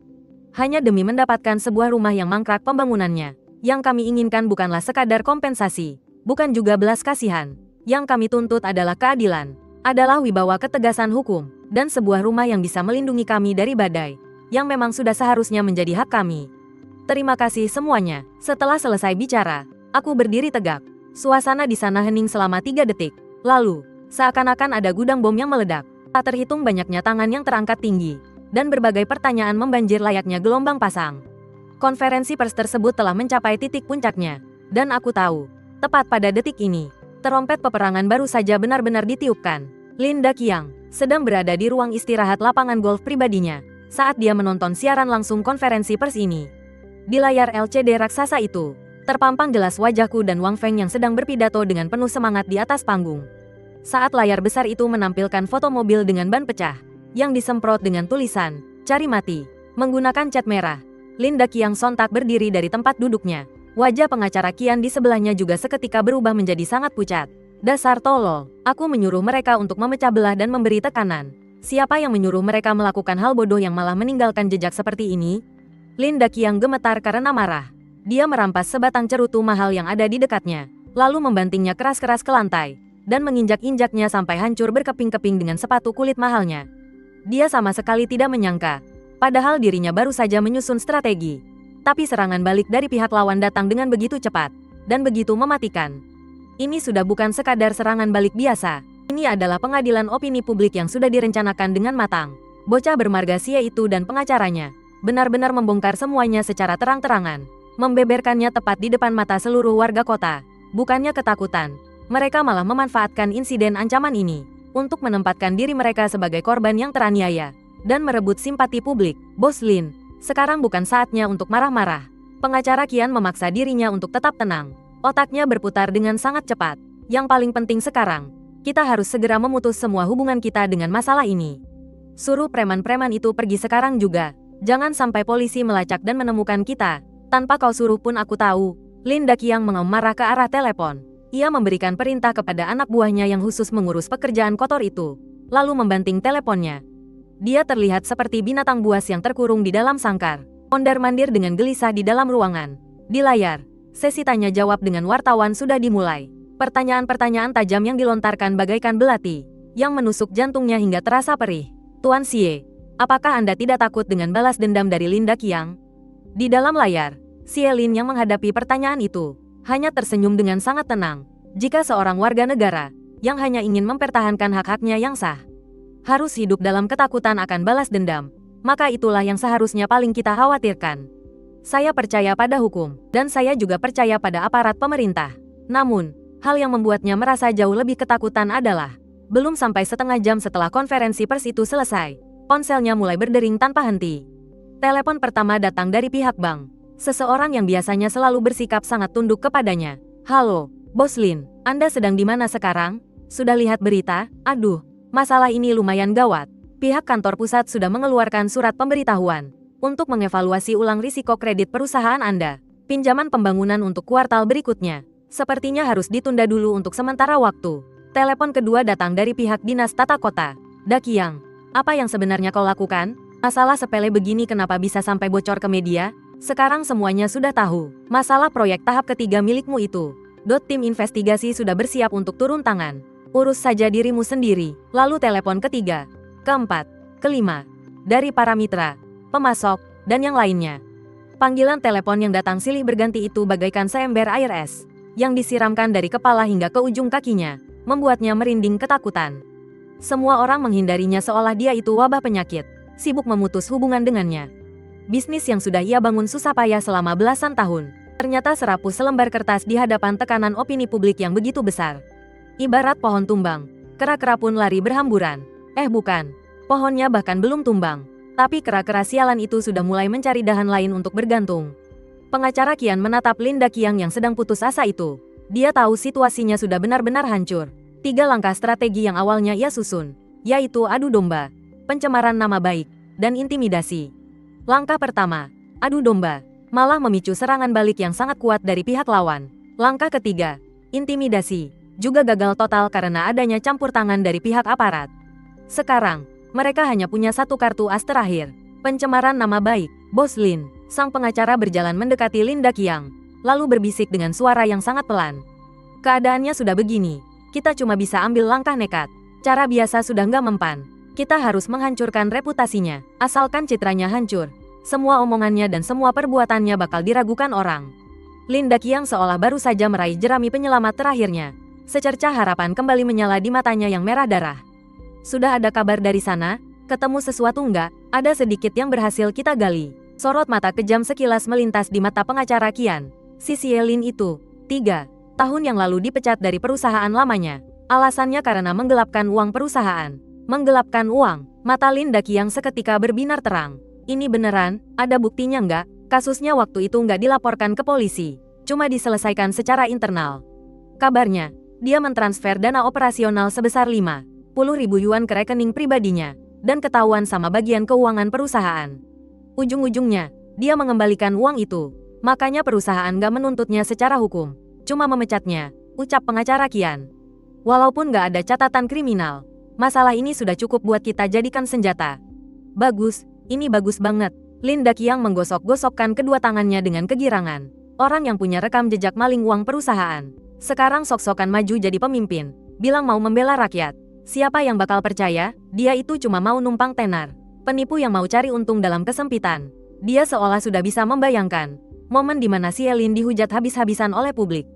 hanya demi mendapatkan sebuah rumah yang mangkrak pembangunannya. Yang kami inginkan bukanlah sekadar kompensasi, bukan juga belas kasihan. Yang kami tuntut adalah keadilan, adalah wibawa ketegasan hukum, dan sebuah rumah yang bisa melindungi kami dari badai, yang memang sudah seharusnya menjadi hak kami. Terima kasih semuanya. Setelah selesai bicara, aku berdiri tegak. Suasana di sana hening selama 3 detik. Lalu, seakan-akan ada gudang bom yang meledak. Tak terhitung banyaknya tangan yang terangkat tinggi, dan berbagai pertanyaan membanjir layaknya gelombang pasang. Konferensi pers tersebut telah mencapai titik puncaknya, dan aku tahu, tepat pada detik ini, terompet peperangan baru saja benar-benar ditiupkan. Lin Daqiang sedang berada di ruang istirahat lapangan golf pribadinya saat dia menonton siaran langsung konferensi pers ini. Di layar LCD raksasa itu, terpampang jelas wajahku dan Wang Feng yang sedang berpidato dengan penuh semangat di atas panggung. Saat layar besar itu menampilkan foto mobil dengan ban pecah, yang disemprot dengan tulisan, "Cari mati," menggunakan cat merah. Lin Daqiang sontak berdiri dari tempat duduknya. Wajah pengacara Qian di sebelahnya juga seketika berubah menjadi sangat pucat. Dasar tolol, aku menyuruh mereka untuk memecah belah dan memberi tekanan. Siapa yang menyuruh mereka melakukan hal bodoh yang malah meninggalkan jejak seperti ini? Lin Daqiang gemetar karena marah. Dia merampas sebatang cerutu mahal yang ada di dekatnya, lalu membantingnya keras-keras ke lantai, dan menginjak-injaknya sampai hancur berkeping-keping dengan sepatu kulit mahalnya. Dia sama sekali tidak menyangka, padahal dirinya baru saja menyusun strategi. Tapi serangan balik dari pihak lawan datang dengan begitu cepat, dan begitu mematikan. Ini sudah bukan sekadar serangan balik biasa. Ini adalah pengadilan opini publik yang sudah direncanakan dengan matang. Bocah bermarga Xie itu dan pengacaranya benar-benar membongkar semuanya secara terang-terangan, membeberkannya tepat di depan mata seluruh warga kota. Bukannya ketakutan, mereka malah memanfaatkan insiden ancaman ini untuk menempatkan diri mereka sebagai korban yang teraniaya dan merebut simpati publik. Bos Lin, sekarang bukan saatnya untuk marah-marah. Pengacara Qian memaksa dirinya untuk tetap tenang. Otaknya berputar dengan sangat cepat. Yang paling penting sekarang, kita harus segera memutus semua hubungan kita dengan masalah ini. Suruh preman-preman itu pergi sekarang juga. Jangan sampai polisi melacak dan menemukan kita. Tanpa kau suruh pun aku tahu. Lin Daqiang mengaum marah ke arah telepon. Ia memberikan perintah kepada anak buahnya yang khusus mengurus pekerjaan kotor itu, lalu membanting teleponnya. Dia terlihat seperti binatang buas yang terkurung di dalam sangkar, mondar-mandir dengan gelisah di dalam ruangan. Di layar, sesi tanya jawab dengan wartawan sudah dimulai. Pertanyaan-pertanyaan tajam yang dilontarkan bagaikan belati, yang menusuk jantungnya hingga terasa perih. Tuan Xie, apakah Anda tidak takut dengan balas dendam dari Lin Daqiang? Di dalam layar, Xie Lin yang menghadapi pertanyaan itu, hanya tersenyum dengan sangat tenang. Jika seorang warga negara, yang hanya ingin mempertahankan hak-haknya yang sah, harus hidup dalam ketakutan akan balas dendam, maka itulah yang seharusnya paling kita khawatirkan. Saya percaya pada hukum, dan saya juga percaya pada aparat pemerintah. Namun, hal yang membuatnya merasa jauh lebih ketakutan adalah, belum sampai setengah jam setelah konferensi pers itu selesai, ponselnya mulai berdering tanpa henti. Telepon pertama datang dari pihak bank. Seseorang yang biasanya selalu bersikap sangat tunduk kepadanya. "Halo, Bos Lin, Anda sedang di mana sekarang? Sudah lihat berita? Aduh, masalah ini lumayan gawat. Pihak kantor pusat sudah mengeluarkan surat pemberitahuan untuk mengevaluasi ulang risiko kredit perusahaan Anda. Pinjaman pembangunan untuk kuartal berikutnya sepertinya harus ditunda dulu untuk sementara waktu." Telepon kedua datang dari pihak dinas tata kota. "Daqiang, apa yang sebenarnya kau lakukan? Masalah sepele begini kenapa bisa sampai bocor ke media? Sekarang semuanya sudah tahu. Masalah proyek tahap ketiga milikmu itu. Tim investigasi sudah bersiap untuk turun tangan. Urus saja dirimu sendiri." Lalu telepon ketiga, keempat, kelima, dari para mitra, pemasok, dan yang lainnya. Panggilan telepon yang datang silih berganti itu bagaikan seember air es, yang disiramkan dari kepala hingga ke ujung kakinya, membuatnya merinding ketakutan. Semua orang menghindarinya seolah dia itu wabah penyakit, sibuk memutus hubungan dengannya. Bisnis yang sudah ia bangun susah payah selama belasan tahun, ternyata serapus selembar kertas di hadapan tekanan opini publik yang begitu besar. Ibarat pohon tumbang, kera-kera pun lari berhamburan. Bukan, pohonnya bahkan belum tumbang, tapi kera-kera sialan itu sudah mulai mencari dahan lain untuk bergantung. Pengacara Qian menatap Lin Daqiang yang sedang putus asa itu, Dia tahu situasinya sudah benar-benar hancur. 3 langkah strategi yang awalnya ia susun, yaitu adu domba, pencemaran nama baik, dan intimidasi. Langkah pertama, adu domba, malah memicu serangan balik yang sangat kuat dari pihak lawan. Langkah ketiga, intimidasi, juga gagal total karena adanya campur tangan dari pihak aparat. Sekarang, mereka hanya punya satu kartu as terakhir, pencemaran nama baik. Bos Lin, sang pengacara berjalan mendekati Lin Daqiang, lalu berbisik dengan suara yang sangat pelan. Keadaannya sudah begini, kita cuma bisa ambil langkah nekat. Cara biasa sudah nggak mempan. Kita harus menghancurkan reputasinya, asalkan citranya hancur. Semua omongannya dan semua perbuatannya bakal diragukan orang. Lin Daqiang seolah baru saja meraih jerami penyelamat terakhirnya. Secercah harapan kembali menyala di matanya yang merah darah. Sudah ada kabar dari sana? Ketemu sesuatu nggak? Ada sedikit yang berhasil kita gali. Sorot mata kejam sekilas melintas di mata pengacara Qian. Si Sielin itu, 3 tahun yang lalu dipecat dari perusahaan lamanya. Alasannya karena menggelapkan uang perusahaan. Menggelapkan uang, mata Lin Daqiang seketika berbinar terang. Ini beneran? Ada buktinya nggak? Kasusnya waktu itu nggak dilaporkan ke polisi. Cuma diselesaikan secara internal. Kabarnya, dia mentransfer dana operasional sebesar 50.000 yuan ke rekening pribadinya, dan ketahuan sama bagian keuangan perusahaan. Ujung-ujungnya, dia mengembalikan uang itu. Makanya perusahaan gak menuntutnya secara hukum, cuma memecatnya, ucap pengacara Qian. Walaupun gak ada catatan kriminal, masalah ini sudah cukup buat kita jadikan senjata. Bagus, ini bagus banget. Lin Daqiang menggosok-gosokkan kedua tangannya dengan kegirangan. Orang yang punya rekam jejak maling uang perusahaan, sekarang sok-sokan maju jadi pemimpin, bilang mau membela rakyat. Siapa yang bakal percaya? Dia itu cuma mau numpang tenar. Penipu yang mau cari untung dalam kesempitan. Dia seolah sudah bisa membayangkan momen di mana Sielin dihujat habis-habisan oleh publik.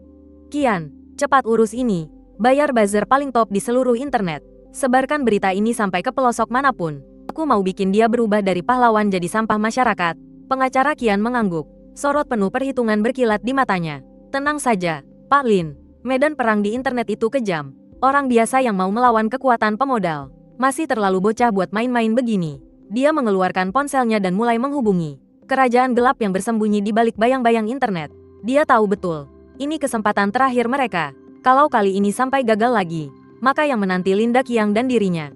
Qian, cepat urus ini. Bayar buzzer paling top di seluruh internet. Sebarkan berita ini sampai ke pelosok manapun. Aku mau bikin dia berubah dari pahlawan jadi sampah masyarakat. Pengacara Qian mengangguk. Sorot penuh perhitungan berkilat di matanya. Tenang saja, Pak Lin. Medan perang di internet itu kejam. Orang biasa yang mau melawan kekuatan pemodal masih terlalu bocah buat main-main begini. Dia mengeluarkan ponselnya dan mulai menghubungi kerajaan gelap yang bersembunyi di balik bayang-bayang internet. Dia tahu betul, ini kesempatan terakhir mereka. Kalau kali ini sampai gagal lagi, maka yang menanti Lin Daqiang dan dirinya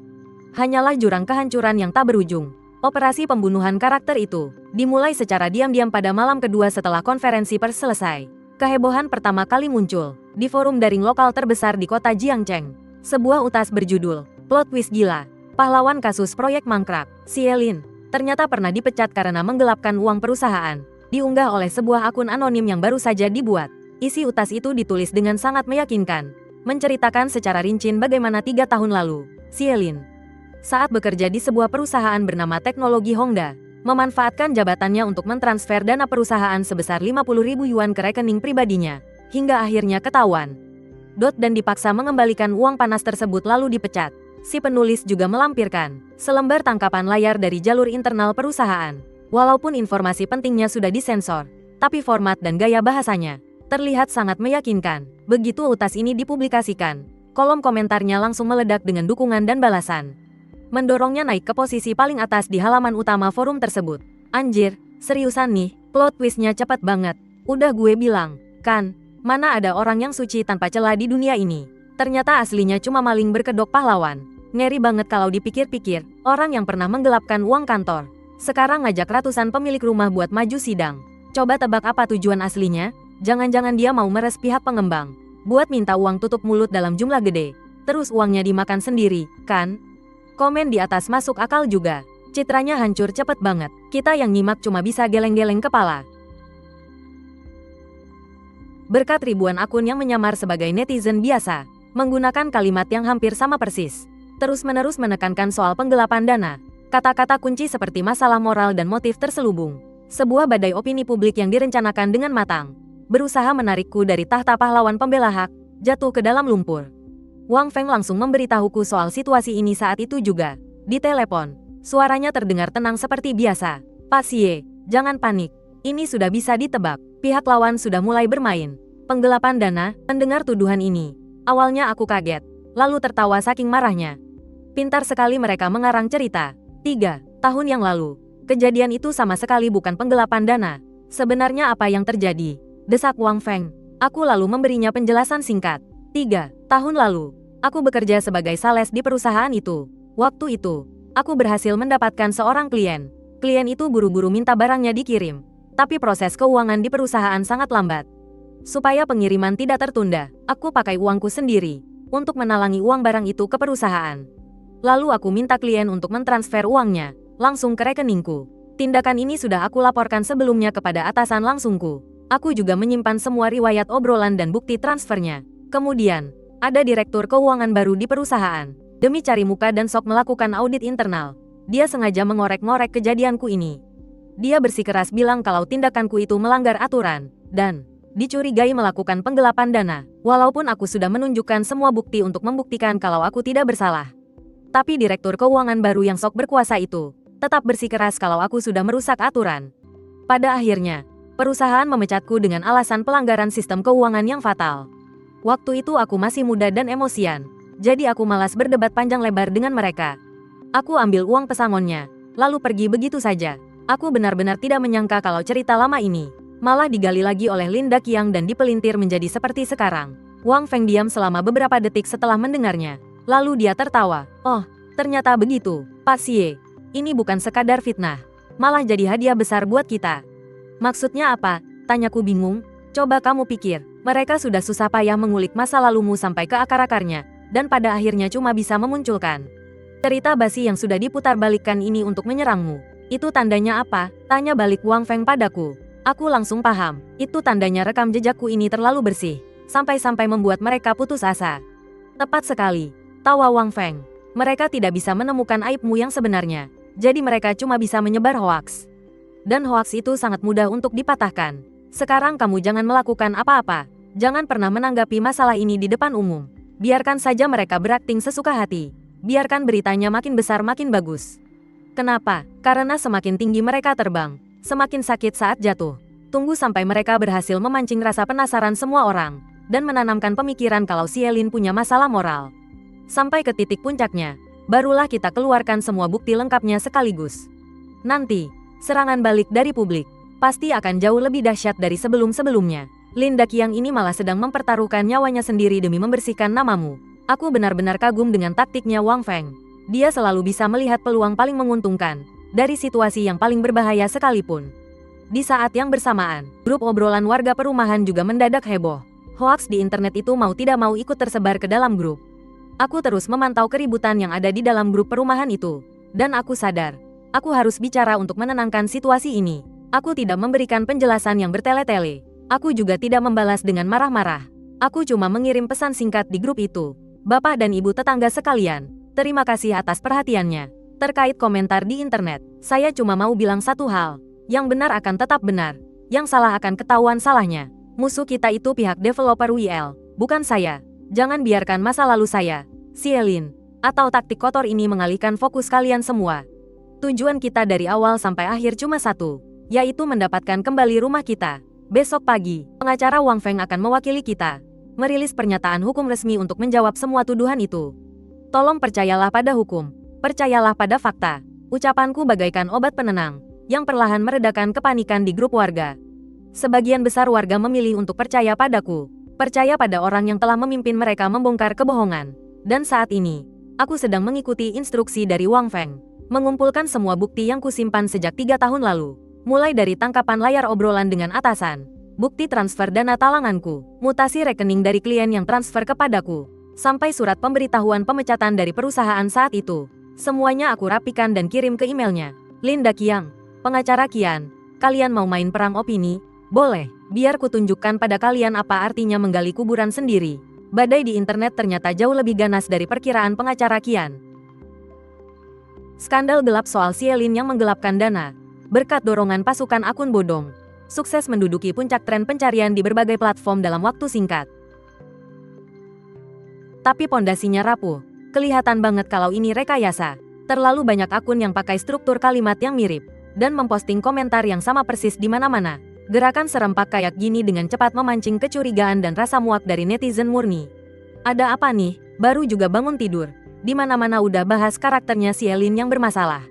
hanyalah jurang kehancuran yang tak berujung. Operasi pembunuhan karakter itu dimulai secara diam-diam pada malam kedua setelah konferensi pers selesai. Kehebohan pertama kali muncul di forum daring lokal terbesar di kota Jiangcheng. Sebuah utas berjudul, Plot Twist Gila. Pahlawan kasus proyek mangkrak, Sielin, ternyata pernah dipecat karena menggelapkan uang perusahaan. Diunggah oleh sebuah akun anonim yang baru saja dibuat. Isi utas itu ditulis dengan sangat meyakinkan, menceritakan secara rinci bagaimana 3 tahun lalu, Sielin, saat bekerja di sebuah perusahaan bernama Teknologi Hongda, memanfaatkan jabatannya untuk mentransfer dana perusahaan sebesar 50.000 yuan ke rekening pribadinya, hingga akhirnya ketahuan. Dan dipaksa mengembalikan uang panas tersebut lalu dipecat. Si penulis juga melampirkan selembar tangkapan layar dari jalur internal perusahaan. Walaupun informasi pentingnya sudah disensor, tapi format dan gaya bahasanya terlihat sangat meyakinkan. Begitu utas ini dipublikasikan, kolom komentarnya langsung meledak dengan dukungan dan balasan, mendorongnya naik ke posisi paling atas di halaman utama forum tersebut. Anjir, seriusan nih, plot twistnya cepat banget. Udah gue bilang, kan, mana ada orang yang suci tanpa celah di dunia ini. Ternyata aslinya cuma maling berkedok pahlawan. Ngeri banget kalau dipikir-pikir, orang yang pernah menggelapkan uang kantor, sekarang ngajak ratusan pemilik rumah buat maju sidang. Coba tebak apa tujuan aslinya? Jangan-jangan dia mau meres pihak pengembang, buat minta uang tutup mulut dalam jumlah gede. Terus uangnya dimakan sendiri, kan? Komen di atas masuk akal juga. Citranya hancur cepet banget. Kita yang nyimak cuma bisa geleng-geleng kepala. Berkat ribuan akun yang menyamar sebagai netizen biasa, menggunakan kalimat yang hampir sama persis, terus-menerus menekankan soal penggelapan dana. Kata-kata kunci seperti masalah moral dan motif terselubung. Sebuah badai opini publik yang direncanakan dengan matang, berusaha menarikku dari tahta pahlawan pembela hak, jatuh ke dalam lumpur. Wang Feng langsung memberitahuku soal situasi ini saat itu juga. Di telepon, suaranya terdengar tenang seperti biasa. Pak Xie, jangan panik. Ini sudah bisa ditebak. Pihak lawan sudah mulai bermain. Penggelapan dana, mendengar tuduhan ini. Awalnya aku kaget, lalu tertawa saking marahnya. Pintar sekali mereka mengarang cerita. 3 tahun yang lalu, kejadian itu sama sekali bukan penggelapan dana. Sebenarnya apa yang terjadi? Desak Wang Feng. Aku lalu memberinya penjelasan singkat. 3 tahun lalu, aku bekerja sebagai sales di perusahaan itu. Waktu itu, aku berhasil mendapatkan seorang klien. Klien itu buru-buru minta barangnya dikirim. Tapi proses keuangan di perusahaan sangat lambat. Supaya pengiriman tidak tertunda, aku pakai uangku sendiri untuk menalangi uang barang itu ke perusahaan. Lalu aku minta klien untuk mentransfer uangnya langsung ke rekeningku. Tindakan ini sudah aku laporkan sebelumnya kepada atasan langsungku. Aku juga menyimpan semua riwayat obrolan dan bukti transfernya. Kemudian, ada direktur keuangan baru di perusahaan. Demi cari muka dan sok melakukan audit internal, dia sengaja mengorek-ngorek kejadianku ini. Dia bersikeras bilang kalau tindakanku itu melanggar aturan, dan dicurigai melakukan penggelapan dana, walaupun aku sudah menunjukkan semua bukti untuk membuktikan kalau aku tidak bersalah. Tapi direktur keuangan baru yang sok berkuasa itu tetap bersikeras kalau aku sudah merusak aturan. Pada akhirnya, perusahaan memecatku dengan alasan pelanggaran sistem keuangan yang fatal. Waktu itu aku masih muda dan emosian, jadi aku malas berdebat panjang lebar dengan mereka. Aku ambil uang pesangonnya, lalu pergi begitu saja. Aku benar-benar tidak menyangka kalau cerita lama ini malah digali lagi oleh Lin Daqiang dan dipelintir menjadi seperti sekarang. Wang Feng diam selama beberapa detik setelah mendengarnya. Lalu dia tertawa. Oh, ternyata begitu, Pak Xie. Ini bukan sekadar fitnah, malah jadi hadiah besar buat kita. Maksudnya apa? Tanyaku bingung. Coba kamu pikir, mereka sudah susah payah mengulik masa lalumu sampai ke akar-akarnya, dan pada akhirnya cuma bisa memunculkan cerita basi yang sudah diputarbalikkan ini untuk menyerangmu. Itu tandanya apa? Tanya balik Wang Feng padaku. Aku langsung paham, itu tandanya rekam jejakku ini terlalu bersih, sampai-sampai membuat mereka putus asa. Tepat sekali, tawa Wang Feng. Mereka tidak bisa menemukan aibmu yang sebenarnya, jadi mereka cuma bisa menyebar hoaks. Dan hoaks itu sangat mudah untuk dipatahkan. Sekarang kamu jangan melakukan apa-apa. Jangan pernah menanggapi masalah ini di depan umum. Biarkan saja mereka berakting sesuka hati. Biarkan beritanya makin besar makin bagus. Kenapa? Karena semakin tinggi mereka terbang, semakin sakit saat jatuh. Tunggu sampai mereka berhasil memancing rasa penasaran semua orang, dan menanamkan pemikiran kalau Xie Lin punya masalah moral. Sampai ke titik puncaknya, barulah kita keluarkan semua bukti lengkapnya sekaligus. Nanti, serangan balik dari publik pasti akan jauh lebih dahsyat dari sebelum-sebelumnya. Lin Daqiang ini malah sedang mempertaruhkan nyawanya sendiri demi membersihkan namamu. Aku benar-benar kagum dengan taktiknya Wang Feng. Dia selalu bisa melihat peluang paling menguntungkan dari situasi yang paling berbahaya sekalipun. Di saat yang bersamaan, grup obrolan warga perumahan juga mendadak heboh. Hoaks di internet itu mau tidak mau ikut tersebar ke dalam grup. Aku terus memantau keributan yang ada di dalam grup perumahan itu, dan aku sadar, aku harus bicara untuk menenangkan situasi ini. Aku tidak memberikan penjelasan yang bertele-tele. Aku juga tidak membalas dengan marah-marah. Aku cuma mengirim pesan singkat di grup itu. Bapak dan Ibu tetangga sekalian, terima kasih atas perhatiannya. Terkait komentar di internet, saya cuma mau bilang satu hal. Yang benar akan tetap benar. Yang salah akan ketahuan salahnya. Musuh kita itu pihak developer WL, bukan saya. Jangan biarkan masa lalu saya, Xie Lin, atau taktik kotor ini mengalihkan fokus kalian semua. Tujuan kita dari awal sampai akhir cuma satu, yaitu mendapatkan kembali rumah kita. Besok pagi, pengacara Wang Feng akan mewakili kita, merilis pernyataan hukum resmi untuk menjawab semua tuduhan itu. Tolong percayalah pada hukum, percayalah pada fakta. Ucapanku bagaikan obat penenang, yang perlahan meredakan kepanikan di grup warga. Sebagian besar warga memilih untuk percaya padaku, percaya pada orang yang telah memimpin mereka membongkar kebohongan. Dan saat ini, aku sedang mengikuti instruksi dari Wang Feng, mengumpulkan semua bukti yang kusimpan sejak 3 tahun lalu. Mulai dari tangkapan layar obrolan dengan atasan, bukti transfer dana talanganku, mutasi rekening dari klien yang transfer kepadaku, sampai surat pemberitahuan pemecatan dari perusahaan saat itu. Semuanya aku rapikan dan kirim ke emailnya. Lin Daqiang, pengacara Qian, kalian mau main perang opini? Boleh, biar kutunjukkan pada kalian apa artinya menggali kuburan sendiri. Badai di internet ternyata jauh lebih ganas dari perkiraan pengacara Qian. Skandal gelap soal Xie Lin yang menggelapkan dana. Berkat dorongan pasukan akun bodong, sukses menduduki puncak tren pencarian di berbagai platform dalam waktu singkat. Tapi pondasinya rapuh. Kelihatan banget kalau ini rekayasa. Terlalu banyak akun yang pakai struktur kalimat yang mirip, dan memposting komentar yang sama persis di mana-mana. Gerakan serempak kayak gini dengan cepat memancing kecurigaan dan rasa muak dari netizen murni. Ada apa nih? Baru juga bangun tidur. Di mana-mana udah bahas karakternya Xie Lin yang bermasalah.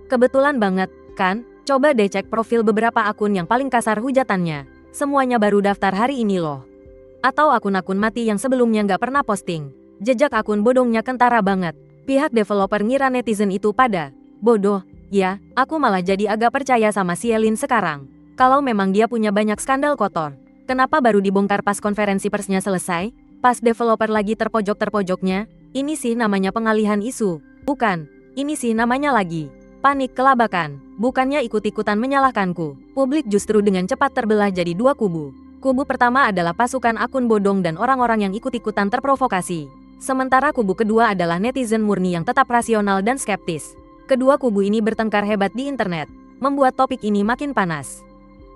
Kebetulan banget, kan? Coba deh cek profil beberapa akun yang paling kasar hujatannya. Semuanya baru daftar hari ini loh. Atau akun-akun mati yang sebelumnya nggak pernah posting. Jejak akun bodongnya kentara banget. Pihak developer ngira netizen itu pada bodoh. Ya, aku malah jadi agak percaya sama si Elin sekarang. Kalau memang dia punya banyak skandal kotor, kenapa baru dibongkar pas konferensi persnya selesai? Pas developer lagi terpojok-terpojoknya? Ini sih namanya pengalihan isu. Bukan, ini sih namanya lagi panik kelabakan. Bukannya ikut-ikutan menyalahkanku. Publik justru dengan cepat terbelah jadi dua kubu. Kubu pertama adalah pasukan akun bodong dan orang-orang yang ikut-ikutan terprovokasi. Sementara kubu kedua adalah netizen murni yang tetap rasional dan skeptis. Kedua kubu ini bertengkar hebat di internet, membuat topik ini makin panas.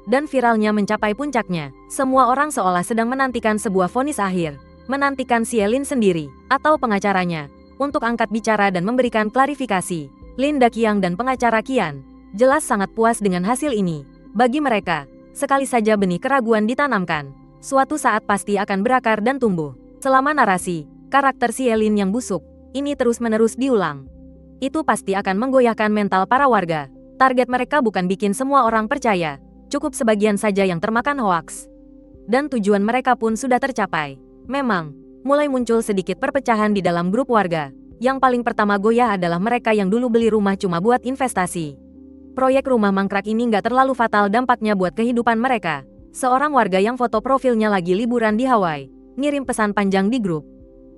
Dan viralnya mencapai puncaknya. Semua orang seolah sedang menantikan sebuah vonis akhir. Menantikan si Elin sendiri, atau pengacaranya, untuk angkat bicara dan memberikan klarifikasi. Linda Qiang dan pengacara Qian jelas sangat puas dengan hasil ini. Bagi mereka, sekali saja benih keraguan ditanamkan, suatu saat pasti akan berakar dan tumbuh. Selama narasi karakter si Elin yang busuk ini terus-menerus diulang, itu pasti akan menggoyahkan mental para warga. Target mereka bukan bikin semua orang percaya, cukup sebagian saja yang termakan hoaks. Dan tujuan mereka pun sudah tercapai. Memang, mulai muncul sedikit perpecahan di dalam grup warga. Yang paling pertama goyah adalah mereka yang dulu beli rumah cuma buat investasi. Proyek rumah mangkrak ini nggak terlalu fatal dampaknya buat kehidupan mereka. Seorang warga yang foto profilnya lagi liburan di Hawaii, ngirim pesan panjang di grup.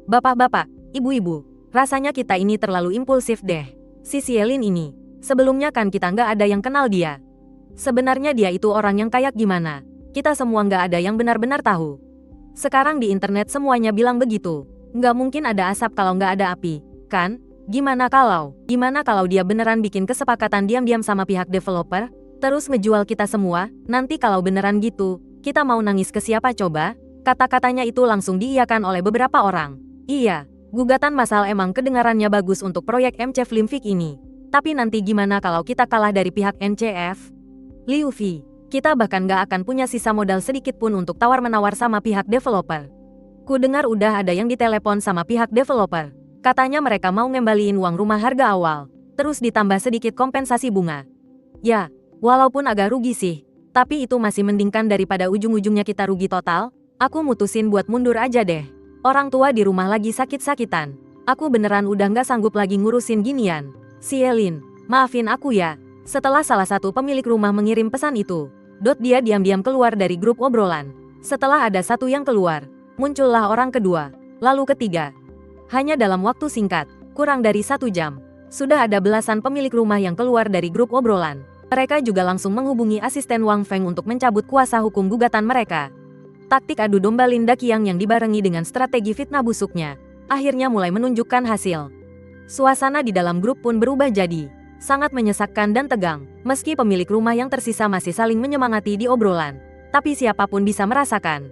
Bapak-bapak, ibu-ibu, rasanya kita ini terlalu impulsif deh. Si Elin ini, sebelumnya kan kita nggak ada yang kenal dia. Sebenarnya dia itu orang yang kayak gimana? Kita semua nggak ada yang benar-benar tahu. Sekarang di internet semuanya bilang begitu. Nggak mungkin ada asap kalau nggak ada api, kan? Gimana kalau dia beneran bikin kesepakatan diam-diam sama pihak developer, terus ngejual kita semua? Nanti kalau beneran gitu, kita mau nangis ke siapa coba? Kata-katanya itu langsung diiyakan oleh beberapa orang. Iya, gugatan massal emang kedengarannya bagus untuk proyek MC Flimfik ini. Tapi nanti gimana kalau kita kalah dari pihak NCF? Liu Fi, kita bahkan gak akan punya sisa modal sedikit pun untuk tawar-menawar sama pihak developer. Ku dengar udah ada yang ditelepon sama pihak developer. Katanya mereka mau ngembaliin uang rumah harga awal, terus ditambah sedikit kompensasi bunga. Ya, walaupun agak rugi sih, tapi itu masih mendingkan daripada ujung-ujungnya kita rugi total. Aku mutusin buat mundur aja deh. Orang tua di rumah lagi sakit-sakitan. Aku beneran udah gak sanggup lagi ngurusin ginian. Si Elin, maafin aku ya. Setelah salah satu pemilik rumah mengirim pesan itu, dia diam-diam keluar dari grup obrolan. Setelah ada satu yang keluar, muncullah orang kedua, lalu ketiga. Hanya dalam waktu singkat, kurang dari 1 jam, sudah ada belasan pemilik rumah yang keluar dari grup obrolan. Mereka juga langsung menghubungi asisten Wang Feng untuk mencabut kuasa hukum gugatan mereka. Taktik adu domba Linda Qiang yang dibarengi dengan strategi fitnah busuknya, akhirnya mulai menunjukkan hasil. Suasana di dalam grup pun berubah jadi sangat menyesakkan dan tegang. Meski pemilik rumah yang tersisa masih saling menyemangati di obrolan, tapi siapapun bisa merasakan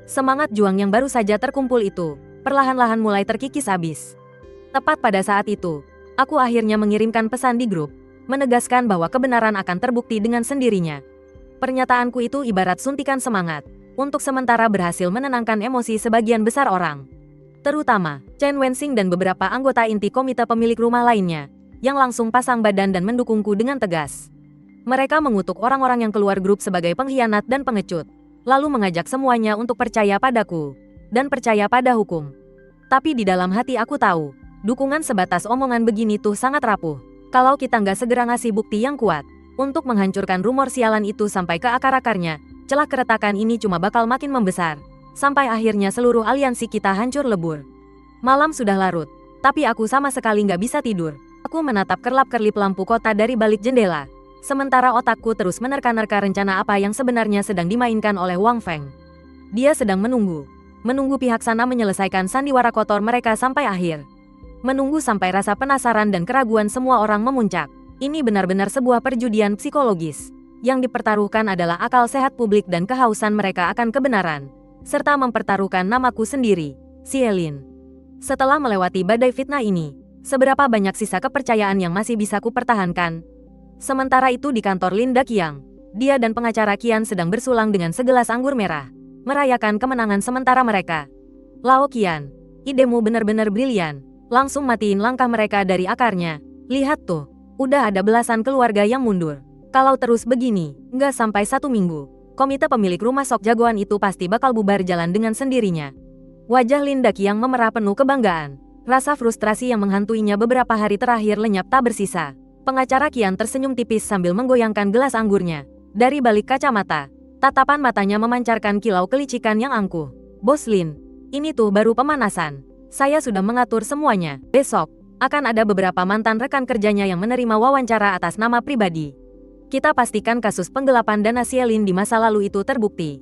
semangat juang yang baru saja terkumpul itu perlahan-lahan mulai terkikis habis. Tepat pada saat itu, aku akhirnya mengirimkan pesan di grup, menegaskan bahwa kebenaran akan terbukti dengan sendirinya. Pernyataanku itu ibarat suntikan semangat, untuk sementara berhasil menenangkan emosi sebagian besar orang. Terutama, Chen Wenxing dan beberapa anggota inti komite pemilik rumah lainnya, yang langsung pasang badan dan mendukungku dengan tegas. Mereka mengutuk orang-orang yang keluar grup sebagai pengkhianat dan pengecut, lalu mengajak semuanya untuk percaya padaku, dan percaya pada hukum. Tapi di dalam hati aku tahu, dukungan sebatas omongan begini tuh sangat rapuh. Kalau kita nggak segera ngasih bukti yang kuat, untuk menghancurkan rumor sialan itu sampai ke akar-akarnya, celah keretakan ini cuma bakal makin membesar, sampai akhirnya seluruh aliansi kita hancur lebur. Malam sudah larut, tapi aku sama sekali nggak bisa tidur. Aku menatap kerlap-kerlip lampu kota dari balik jendela, sementara otakku terus menerka-nerka rencana apa yang sebenarnya sedang dimainkan oleh Wang Feng. Dia sedang menunggu pihak sana menyelesaikan sandiwara kotor mereka sampai akhir. Menunggu sampai rasa penasaran dan keraguan semua orang memuncak. Ini benar-benar sebuah perjudian psikologis. Yang dipertaruhkan adalah akal sehat publik dan kehausan mereka akan kebenaran, serta mempertaruhkan namaku sendiri, si Elin. Setelah melewati badai fitnah ini, seberapa banyak sisa kepercayaan yang masih bisa kupertahankan? Sementara itu di kantor Linda Qiang, dia dan pengacara Qian sedang bersulang dengan segelas anggur merah, merayakan kemenangan sementara mereka. Lao Qian, idemu benar-benar brilian, langsung matiin langkah mereka dari akarnya. Lihat tuh, udah ada belasan keluarga yang mundur. Kalau terus begini, nggak sampai 1 minggu, komite pemilik rumah sok jagoan itu pasti bakal bubar jalan dengan sendirinya. Wajah Lin Daqiang memerah penuh kebanggaan. Rasa frustrasi yang menghantuinya beberapa hari terakhir lenyap tak bersisa. Pengacara Qian tersenyum tipis sambil menggoyangkan gelas anggurnya. Dari balik kacamata, tatapan matanya memancarkan kilau kelicikan yang angkuh. Bos Lin, ini tuh baru pemanasan. Saya sudah mengatur semuanya. Besok, akan ada beberapa mantan rekan kerjanya yang menerima wawancara atas nama pribadi. Kita pastikan kasus penggelapan dana Xielin di masa lalu itu terbukti.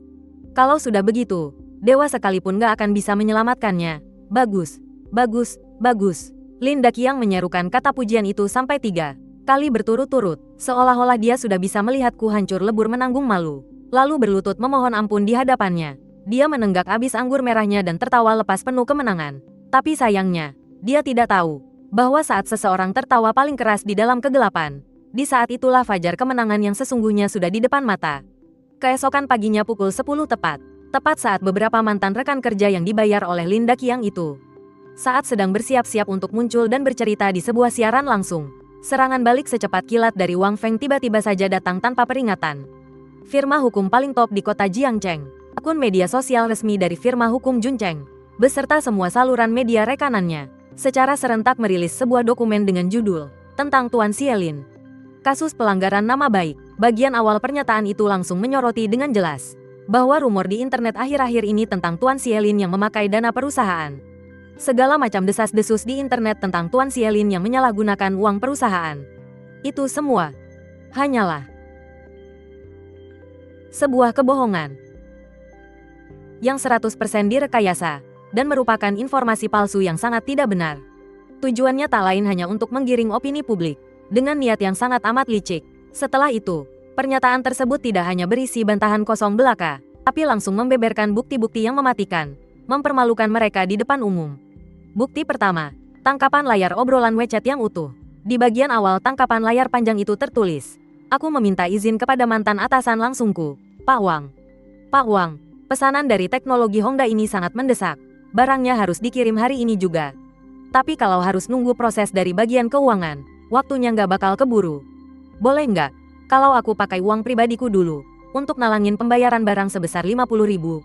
Kalau sudah begitu, dewa sekalipun gak akan bisa menyelamatkannya. Bagus, bagus, bagus. Lin Daqiang menyerukan kata pujian itu sampai 3 kali berturut-turut, seolah-olah dia sudah bisa melihatku hancur lebur menanggung malu. Lalu berlutut memohon ampun di hadapannya. Dia menenggak abis anggur merahnya dan tertawa lepas penuh kemenangan. Tapi sayangnya, dia tidak tahu bahwa saat seseorang tertawa paling keras di dalam kegelapan, di saat itulah fajar kemenangan yang sesungguhnya sudah di depan mata. Keesokan paginya pukul 10 tepat saat beberapa mantan rekan kerja yang dibayar oleh Lin Daqiang itu saat sedang bersiap-siap untuk muncul dan bercerita di sebuah siaran langsung. Serangan balik secepat kilat dari Wang Feng tiba-tiba saja datang tanpa peringatan. Firma hukum paling top di kota Jiangcheng, akun media sosial resmi dari firma hukum Juncheng, beserta semua saluran media rekanannya, secara serentak merilis sebuah dokumen dengan judul tentang Tuan Xielin. Kasus pelanggaran nama baik. Bagian awal pernyataan itu langsung menyoroti dengan jelas bahwa rumor di internet akhir-akhir ini tentang Tuan Xielin yang memakai dana perusahaan. Segala macam desas-desus di internet tentang Tuan Xielin yang menyalahgunakan uang perusahaan. Itu semua hanyalah sebuah kebohongan yang 100% direkayasa dan merupakan informasi palsu yang sangat tidak benar. Tujuannya tak lain hanya untuk menggiring opini publik dengan niat yang sangat amat licik. Setelah itu, pernyataan tersebut tidak hanya berisi bantahan kosong belaka, tapi langsung membeberkan bukti-bukti yang mematikan, mempermalukan mereka di depan umum. Bukti pertama, tangkapan layar obrolan WeChat yang utuh. Di bagian awal tangkapan layar panjang itu tertulis, "Aku meminta izin kepada mantan atasan langsungku, Pak Wang. Pak Wang, pesanan dari teknologi Hongda ini sangat mendesak. Barangnya harus dikirim hari ini juga. Tapi kalau harus nunggu proses dari bagian keuangan, waktunya nggak bakal keburu. Boleh nggak, kalau aku pakai uang pribadiku dulu, untuk nalangin pembayaran barang sebesar 50.000.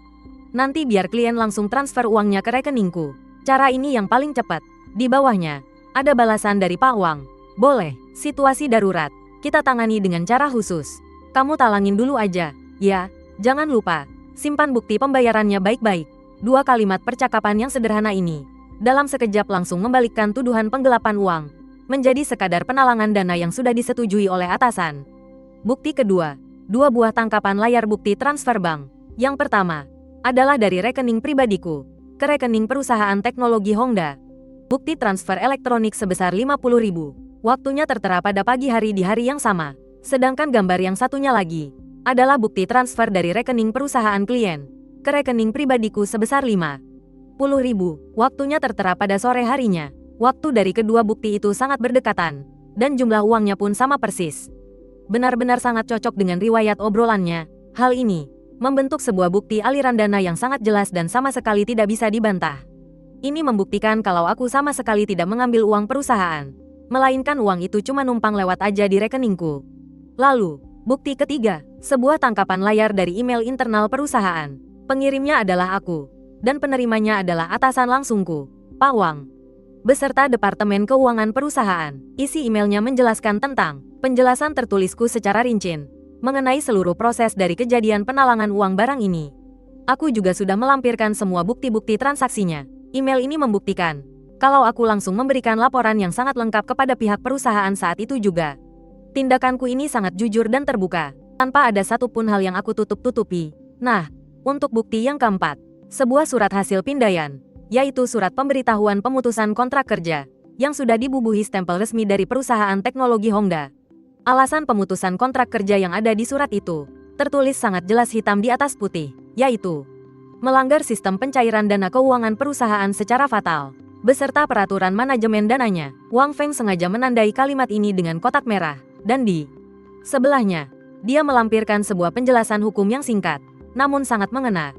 Nanti biar klien langsung transfer uangnya ke rekeningku. Cara ini yang paling cepat." Di bawahnya, ada balasan dari Pak Wang. "Boleh, situasi darurat. Kita tangani dengan cara khusus. Kamu talangin dulu aja, ya. Jangan lupa, simpan bukti pembayarannya baik-baik." 2 kalimat percakapan yang sederhana ini, dalam sekejap langsung membalikkan tuduhan penggelapan uang menjadi sekadar penalangan dana yang sudah disetujui oleh atasan. Bukti kedua, 2 buah tangkapan layar bukti transfer bank. Yang pertama, adalah dari rekening pribadiku ke rekening perusahaan teknologi Hongda. Bukti transfer elektronik sebesar 50.000. Waktunya tertera pada pagi hari di hari yang sama. Sedangkan gambar yang satunya lagi, adalah bukti transfer dari rekening perusahaan klien ke rekening pribadiku sebesar 50.000. Waktunya tertera pada sore harinya. Waktu dari kedua bukti itu sangat berdekatan, dan jumlah uangnya pun sama persis. Benar-benar sangat cocok dengan riwayat obrolannya. Hal ini membentuk sebuah bukti aliran dana yang sangat jelas dan sama sekali tidak bisa dibantah. Ini membuktikan kalau aku sama sekali tidak mengambil uang perusahaan, melainkan uang itu cuma numpang lewat aja di rekeningku. Lalu, bukti ketiga, sebuah tangkapan layar dari email internal perusahaan. Pengirimnya adalah aku, dan penerimanya adalah atasan langsungku, Pak Wang, beserta Departemen Keuangan Perusahaan. Isi emailnya menjelaskan tentang penjelasan tertulisku secara rinci mengenai seluruh proses dari kejadian penalangan uang barang ini. Aku juga sudah melampirkan semua bukti-bukti transaksinya. Email ini membuktikan kalau aku langsung memberikan laporan yang sangat lengkap kepada pihak perusahaan saat itu juga. Tindakanku ini sangat jujur dan terbuka, tanpa ada satupun hal yang aku tutup-tutupi. Nah, untuk bukti yang keempat, sebuah surat hasil pindaian, yaitu surat pemberitahuan pemutusan kontrak kerja, yang sudah dibubuhi stempel resmi dari perusahaan teknologi Hongda. Alasan pemutusan kontrak kerja yang ada di surat itu, tertulis sangat jelas hitam di atas putih, yaitu melanggar sistem pencairan dana keuangan perusahaan secara fatal, beserta peraturan manajemen dananya. Wang Feng sengaja menandai kalimat ini dengan kotak merah, dan di sebelahnya, dia melampirkan sebuah penjelasan hukum yang singkat, namun sangat mengena.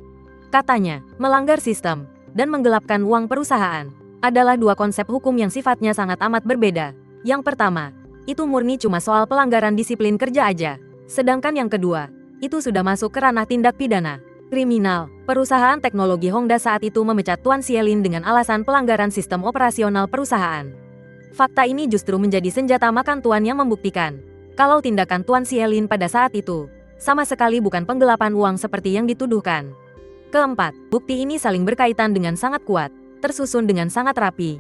Katanya, melanggar sistem dan menggelapkan uang perusahaan adalah 2 konsep hukum yang sifatnya sangat amat berbeda. Yang pertama, itu murni cuma soal pelanggaran disiplin kerja aja. Sedangkan yang kedua, Itu sudah masuk ke ranah tindak pidana kriminal. Perusahaan teknologi Hongda saat itu memecat Tuan Xielin dengan alasan pelanggaran sistem operasional perusahaan. Fakta ini justru menjadi senjata makan tuan yang membuktikan kalau tindakan Tuan Xielin pada saat itu sama sekali bukan penggelapan uang seperti yang dituduhkan. Keempat, bukti ini saling berkaitan dengan sangat kuat, tersusun dengan sangat rapi.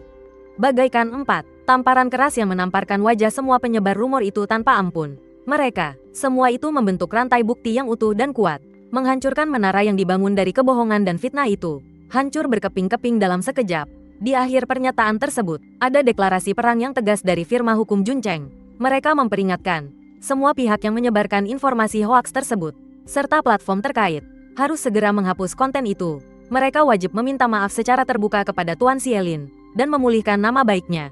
Bagaikan 4 tamparan keras yang menamparkan wajah semua penyebar rumor itu tanpa ampun. Mereka, semua itu membentuk rantai bukti yang utuh dan kuat, menghancurkan menara yang dibangun dari kebohongan dan fitnah itu. Hancur berkeping-keping dalam sekejap. Di akhir pernyataan tersebut, ada deklarasi perang yang tegas dari firma hukum Juncheng. Mereka memperingatkan semua pihak yang menyebarkan informasi hoaks tersebut, serta platform terkait, harus segera menghapus konten itu. Mereka wajib meminta maaf secara terbuka kepada Tuan Xielin dan memulihkan nama baiknya.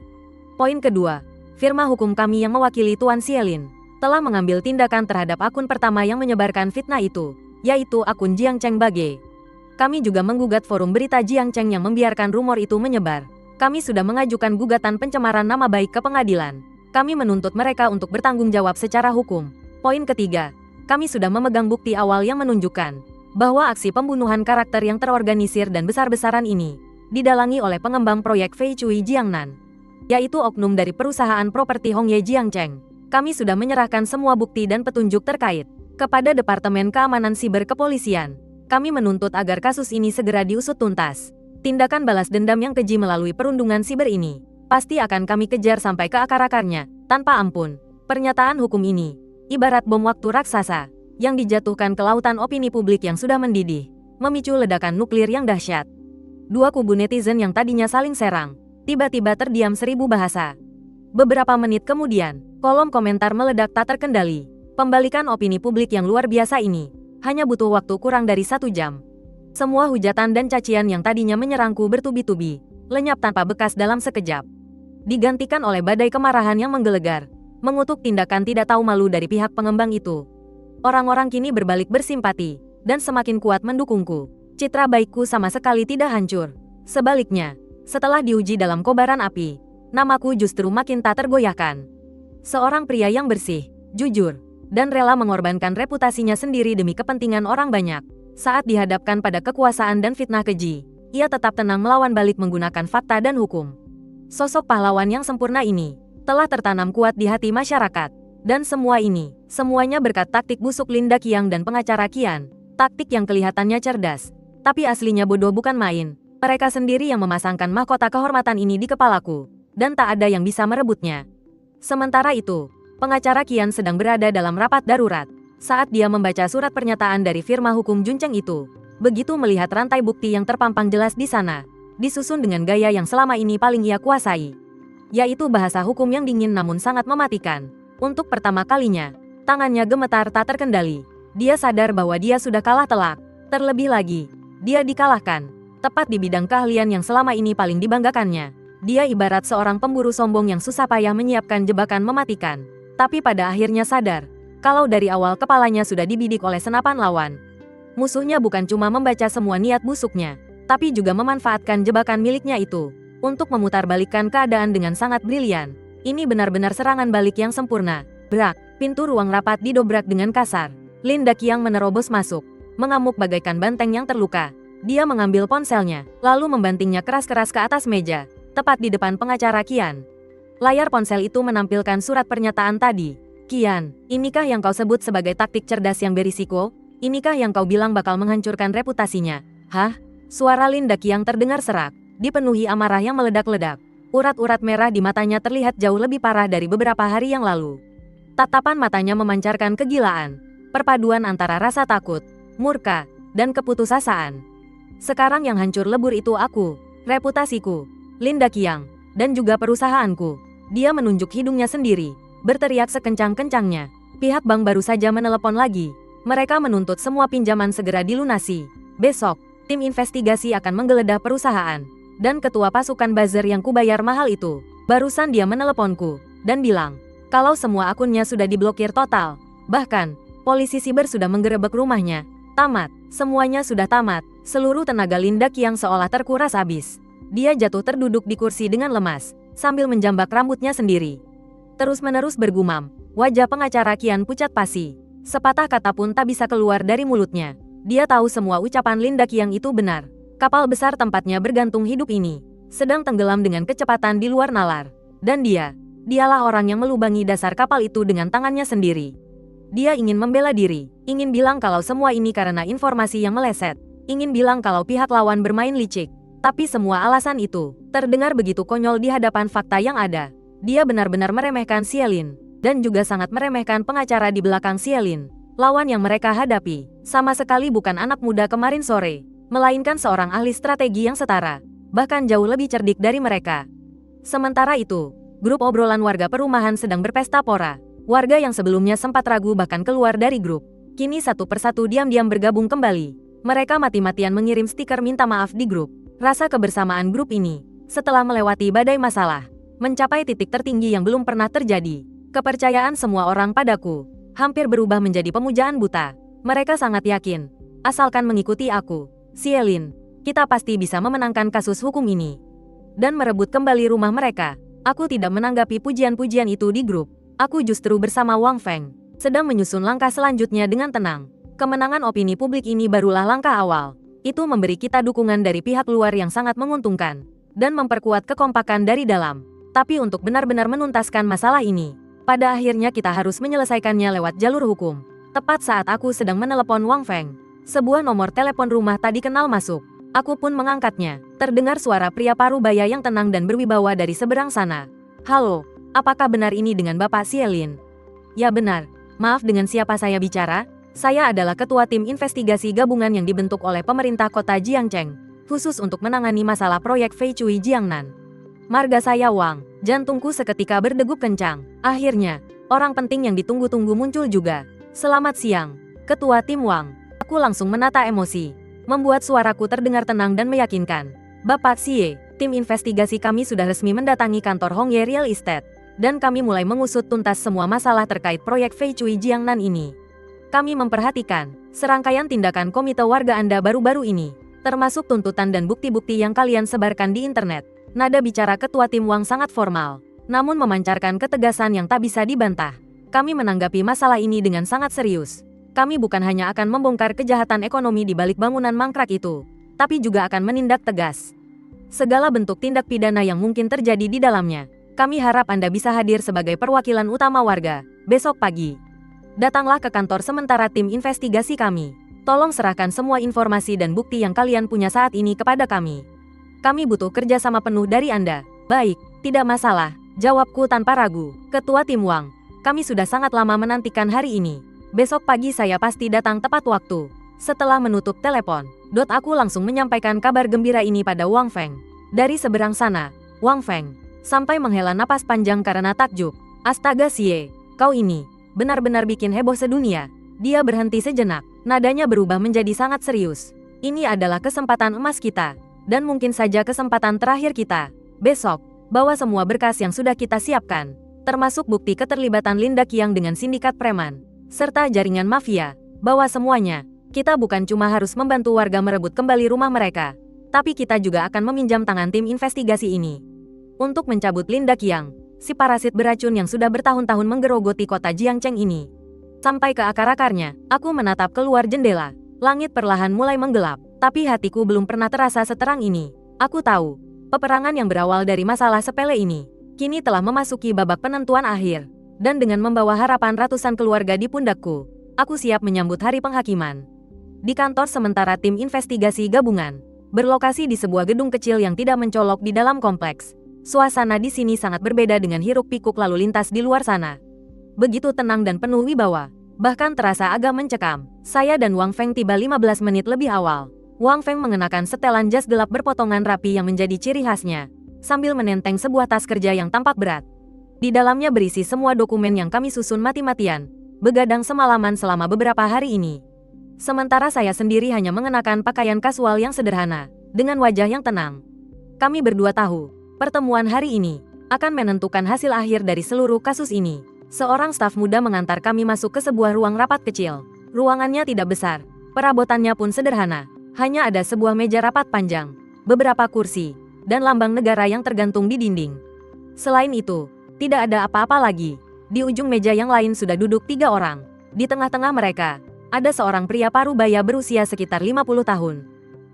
Poin kedua, firma hukum kami yang mewakili Tuan Xielin telah mengambil tindakan terhadap akun pertama yang menyebarkan fitnah itu, yaitu akun Jiang Cheng Bage. Kami juga menggugat forum berita Jiang Cheng yang membiarkan rumor itu menyebar. Kami sudah mengajukan gugatan pencemaran nama baik ke pengadilan. Kami menuntut mereka untuk bertanggung jawab secara hukum. Poin ketiga, kami sudah memegang bukti awal yang menunjukkan bahwa aksi pembunuhan karakter yang terorganisir dan besar-besaran ini didalangi oleh pengembang proyek Fei Chui Jiangnan, yaitu oknum dari perusahaan properti Hongye Jiangcheng. Kami sudah menyerahkan semua bukti dan petunjuk terkait kepada Departemen Keamanan Siber Kepolisian. Kami menuntut agar kasus ini segera diusut tuntas. Tindakan balas dendam yang keji melalui perundungan siber ini pasti akan kami kejar sampai ke akar-akarnya, tanpa ampun. Pernyataan hukum ini ibarat bom waktu raksasa yang dijatuhkan ke lautan opini publik yang sudah mendidih, memicu ledakan nuklir yang dahsyat. Dua kubu netizen yang tadinya saling serang, tiba-tiba terdiam 1000 bahasa. Beberapa menit kemudian, kolom komentar meledak tak terkendali. Pembalikan opini publik yang luar biasa ini hanya butuh waktu kurang dari 1 jam. Semua hujatan dan cacian yang tadinya menyerangku bertubi-tubi, lenyap tanpa bekas dalam sekejap. Digantikan oleh badai kemarahan yang menggelegar, mengutuk tindakan tidak tahu malu dari pihak pengembang itu. Orang-orang kini berbalik bersimpati, dan semakin kuat mendukungku. Citra baikku sama sekali tidak hancur. Sebaliknya, setelah diuji dalam kobaran api, namaku justru makin tak tergoyahkan. Seorang pria yang bersih, jujur, dan rela mengorbankan reputasinya sendiri demi kepentingan orang banyak. Saat dihadapkan pada kekuasaan dan fitnah keji, ia tetap tenang melawan balik menggunakan fakta dan hukum. Sosok pahlawan yang sempurna ini telah tertanam kuat di hati masyarakat. Dan semua ini, semuanya berkat taktik busuk Linda Qiang dan pengacara Qian. Taktik yang kelihatannya cerdas, tapi aslinya bodoh bukan main. Mereka sendiri yang memasangkan mahkota kehormatan ini di kepalaku, dan tak ada yang bisa merebutnya. Sementara itu, pengacara Qian sedang berada dalam rapat darurat. Saat dia membaca surat pernyataan dari firma hukum Juncheng itu, begitu melihat rantai bukti yang terpampang jelas di sana, disusun dengan gaya yang selama ini paling ia kuasai, yaitu bahasa hukum yang dingin namun sangat mematikan. Untuk pertama kalinya, tangannya gemetar tak terkendali. Dia sadar bahwa dia sudah kalah telak. Terlebih lagi, dia dikalahkan, tepat di bidang keahlian yang selama ini paling dibanggakannya. Dia ibarat seorang pemburu sombong yang susah payah menyiapkan jebakan mematikan, tapi pada akhirnya sadar kalau dari awal kepalanya sudah dibidik oleh senapan lawan. Musuhnya bukan cuma membaca semua niat busuknya, tapi juga memanfaatkan jebakan miliknya itu untuk memutarbalikkan keadaan dengan sangat brilian. Ini benar-benar serangan balik yang sempurna. Brak, pintu ruang rapat didobrak dengan kasar. Linda Qiang menerobos masuk, mengamuk bagaikan banteng yang terluka. Dia mengambil ponselnya, lalu membantingnya keras-keras ke atas meja, tepat di depan pengacara Qian. Layar ponsel itu menampilkan surat pernyataan tadi. Qian, inikah yang kau sebut sebagai taktik cerdas yang berisiko? Inikah yang kau bilang bakal menghancurkan reputasinya? Hah? Suara Linda Qiang terdengar serak, dipenuhi amarah yang meledak-ledak. Urat-urat merah di matanya terlihat jauh lebih parah dari beberapa hari yang lalu. Tatapan matanya memancarkan kegilaan, perpaduan antara rasa takut, murka, dan keputusasaan. Sekarang yang hancur lebur itu aku, reputasiku, Linda Qiang, dan juga perusahaanku. Dia menunjuk hidungnya sendiri, berteriak sekencang-kencangnya. Pihak bank baru saja menelepon lagi. Mereka menuntut semua pinjaman segera dilunasi. Besok, tim investigasi akan menggeledah perusahaan. Dan ketua pasukan buzzer yang kubayar mahal itu, barusan dia meneleponku, dan bilang, kalau semua akunnya sudah diblokir total. Bahkan, polisi siber sudah menggerebek rumahnya. Tamat, semuanya sudah tamat. Seluruh tenaga Linda Qiang seolah terkuras habis. Dia jatuh terduduk di kursi dengan lemas, sambil menjambak rambutnya sendiri. Terus-menerus bergumam, wajah pengacara Qian pucat pasi. Sepatah kata pun tak bisa keluar dari mulutnya. Dia tahu semua ucapan Linda Qiang itu benar. Kapal besar tempatnya bergantung hidup ini sedang tenggelam dengan kecepatan di luar nalar. Dan dialah orang yang melubangi dasar kapal itu dengan tangannya sendiri. Dia ingin membela diri, ingin bilang kalau semua ini karena informasi yang meleset, ingin bilang kalau pihak lawan bermain licik. Tapi semua alasan itu terdengar begitu konyol di hadapan fakta yang ada. Dia benar-benar meremehkan Xielin, dan juga sangat meremehkan pengacara di belakang Xielin. Lawan yang mereka hadapi sama sekali bukan anak muda kemarin sore, melainkan seorang ahli strategi yang setara, bahkan jauh lebih cerdik dari mereka. Sementara itu, grup obrolan warga perumahan sedang berpesta pora. Warga yang sebelumnya sempat ragu bahkan keluar dari grup, kini satu persatu diam-diam bergabung kembali. Mereka mati-matian mengirim stiker minta maaf di grup. Rasa kebersamaan grup ini, setelah melewati badai masalah, mencapai titik tertinggi yang belum pernah terjadi. Kepercayaan semua orang padaku hampir berubah menjadi pemujaan buta. Mereka sangat yakin, asalkan mengikuti aku, Xielin, kita pasti bisa memenangkan kasus hukum ini dan merebut kembali rumah mereka. Aku tidak menanggapi pujian-pujian itu di grup. Aku justru bersama Wang Feng sedang menyusun langkah selanjutnya dengan tenang. Kemenangan opini publik ini barulah langkah awal. Itu memberi kita dukungan dari pihak luar yang sangat menguntungkan dan memperkuat kekompakan dari dalam. Tapi untuk benar-benar menuntaskan masalah ini, pada akhirnya kita harus menyelesaikannya lewat jalur hukum. Tepat saat aku sedang menelepon Wang Feng, sebuah nomor telepon rumah tak dikenal masuk. Aku pun mengangkatnya. Terdengar suara pria parubaya yang tenang dan berwibawa dari seberang sana. Halo, apakah benar ini dengan Bapak Xielin? Ya benar. Maaf, dengan siapa saya bicara? Saya adalah ketua tim investigasi gabungan yang dibentuk oleh pemerintah kota Jiangcheng, khusus untuk menangani masalah proyek Fei Chui Jiangnan. Marga saya Wang. Jantungku seketika berdegup kencang. Akhirnya, orang penting yang ditunggu-tunggu muncul juga. Selamat siang, Ketua Tim Wang. Aku langsung menata emosi, membuat suaraku terdengar tenang dan meyakinkan. Bapak Xie, tim investigasi kami sudah resmi mendatangi kantor Hongye Real Estate, dan kami mulai mengusut tuntas semua masalah terkait proyek Fei Chui Jiangnan ini. Kami memperhatikan serangkaian tindakan komite warga Anda baru-baru ini, termasuk tuntutan dan bukti-bukti yang kalian sebarkan di internet. Nada bicara Ketua Tim Wang sangat formal, namun memancarkan ketegasan yang tak bisa dibantah. Kami menanggapi masalah ini dengan sangat serius. Kami bukan hanya akan membongkar kejahatan ekonomi di balik bangunan mangkrak itu, tapi juga akan menindak tegas segala bentuk tindak pidana yang mungkin terjadi di dalamnya. Kami harap Anda bisa hadir sebagai perwakilan utama warga besok pagi. Datanglah ke kantor sementara tim investigasi kami. Tolong serahkan semua informasi dan bukti yang kalian punya saat ini kepada kami. Kami butuh kerjasama penuh dari Anda. Baik, tidak masalah, jawabku tanpa ragu. Ketua Tim Wang, kami sudah sangat lama menantikan hari ini. Besok pagi saya pasti datang tepat waktu. Setelah menutup telepon, aku langsung menyampaikan kabar gembira ini pada Wang Feng. Dari seberang sana, Wang Feng sampai menghela napas panjang karena takjub. Astaga Xie, kau ini benar-benar bikin heboh sedunia. Dia berhenti sejenak, nadanya berubah menjadi sangat serius. Ini adalah kesempatan emas kita, dan mungkin saja kesempatan terakhir kita. Besok, bawa semua berkas yang sudah kita siapkan, termasuk bukti keterlibatan Linda Qiang dengan sindikat preman, serta jaringan mafia. Bawa semuanya. Kita bukan cuma harus membantu warga merebut kembali rumah mereka, tapi kita juga akan meminjam tangan tim investigasi ini untuk mencabut Linda Qiang, si parasit beracun yang sudah bertahun-tahun menggerogoti kota Jiangcheng ini. Sampai ke akar-akarnya, aku menatap keluar jendela. Langit perlahan mulai menggelap, tapi hatiku belum pernah terasa seterang ini. Aku tahu, peperangan yang berawal dari masalah sepele ini, kini telah memasuki babak penentuan akhir. Dan dengan membawa harapan ratusan keluarga di pundakku, aku siap menyambut hari penghakiman. Di kantor sementara tim investigasi gabungan, berlokasi di sebuah gedung kecil yang tidak mencolok di dalam kompleks. Suasana di sini sangat berbeda dengan hiruk-pikuk lalu lintas di luar sana. Begitu tenang dan penuh wibawa, bahkan terasa agak mencekam. Saya dan Wang Feng tiba 15 menit lebih awal. Wang Feng mengenakan setelan jas gelap berpotongan rapi yang menjadi ciri khasnya, sambil menenteng sebuah tas kerja yang tampak berat. Di dalamnya berisi semua dokumen yang kami susun mati-matian, begadang semalaman selama beberapa hari ini. Sementara saya sendiri hanya mengenakan pakaian kasual yang sederhana, dengan wajah yang tenang. Kami berdua tahu, pertemuan hari ini akan menentukan hasil akhir dari seluruh kasus ini. Seorang staf muda mengantar kami masuk ke sebuah ruang rapat kecil. Ruangannya tidak besar, perabotannya pun sederhana. Hanya ada sebuah meja rapat panjang, beberapa kursi, dan lambang negara yang tergantung di dinding. Selain itu, tidak ada apa-apa lagi. Di ujung meja yang lain sudah duduk 3 orang. Di tengah-tengah mereka, ada seorang pria parubaya berusia sekitar 50 tahun.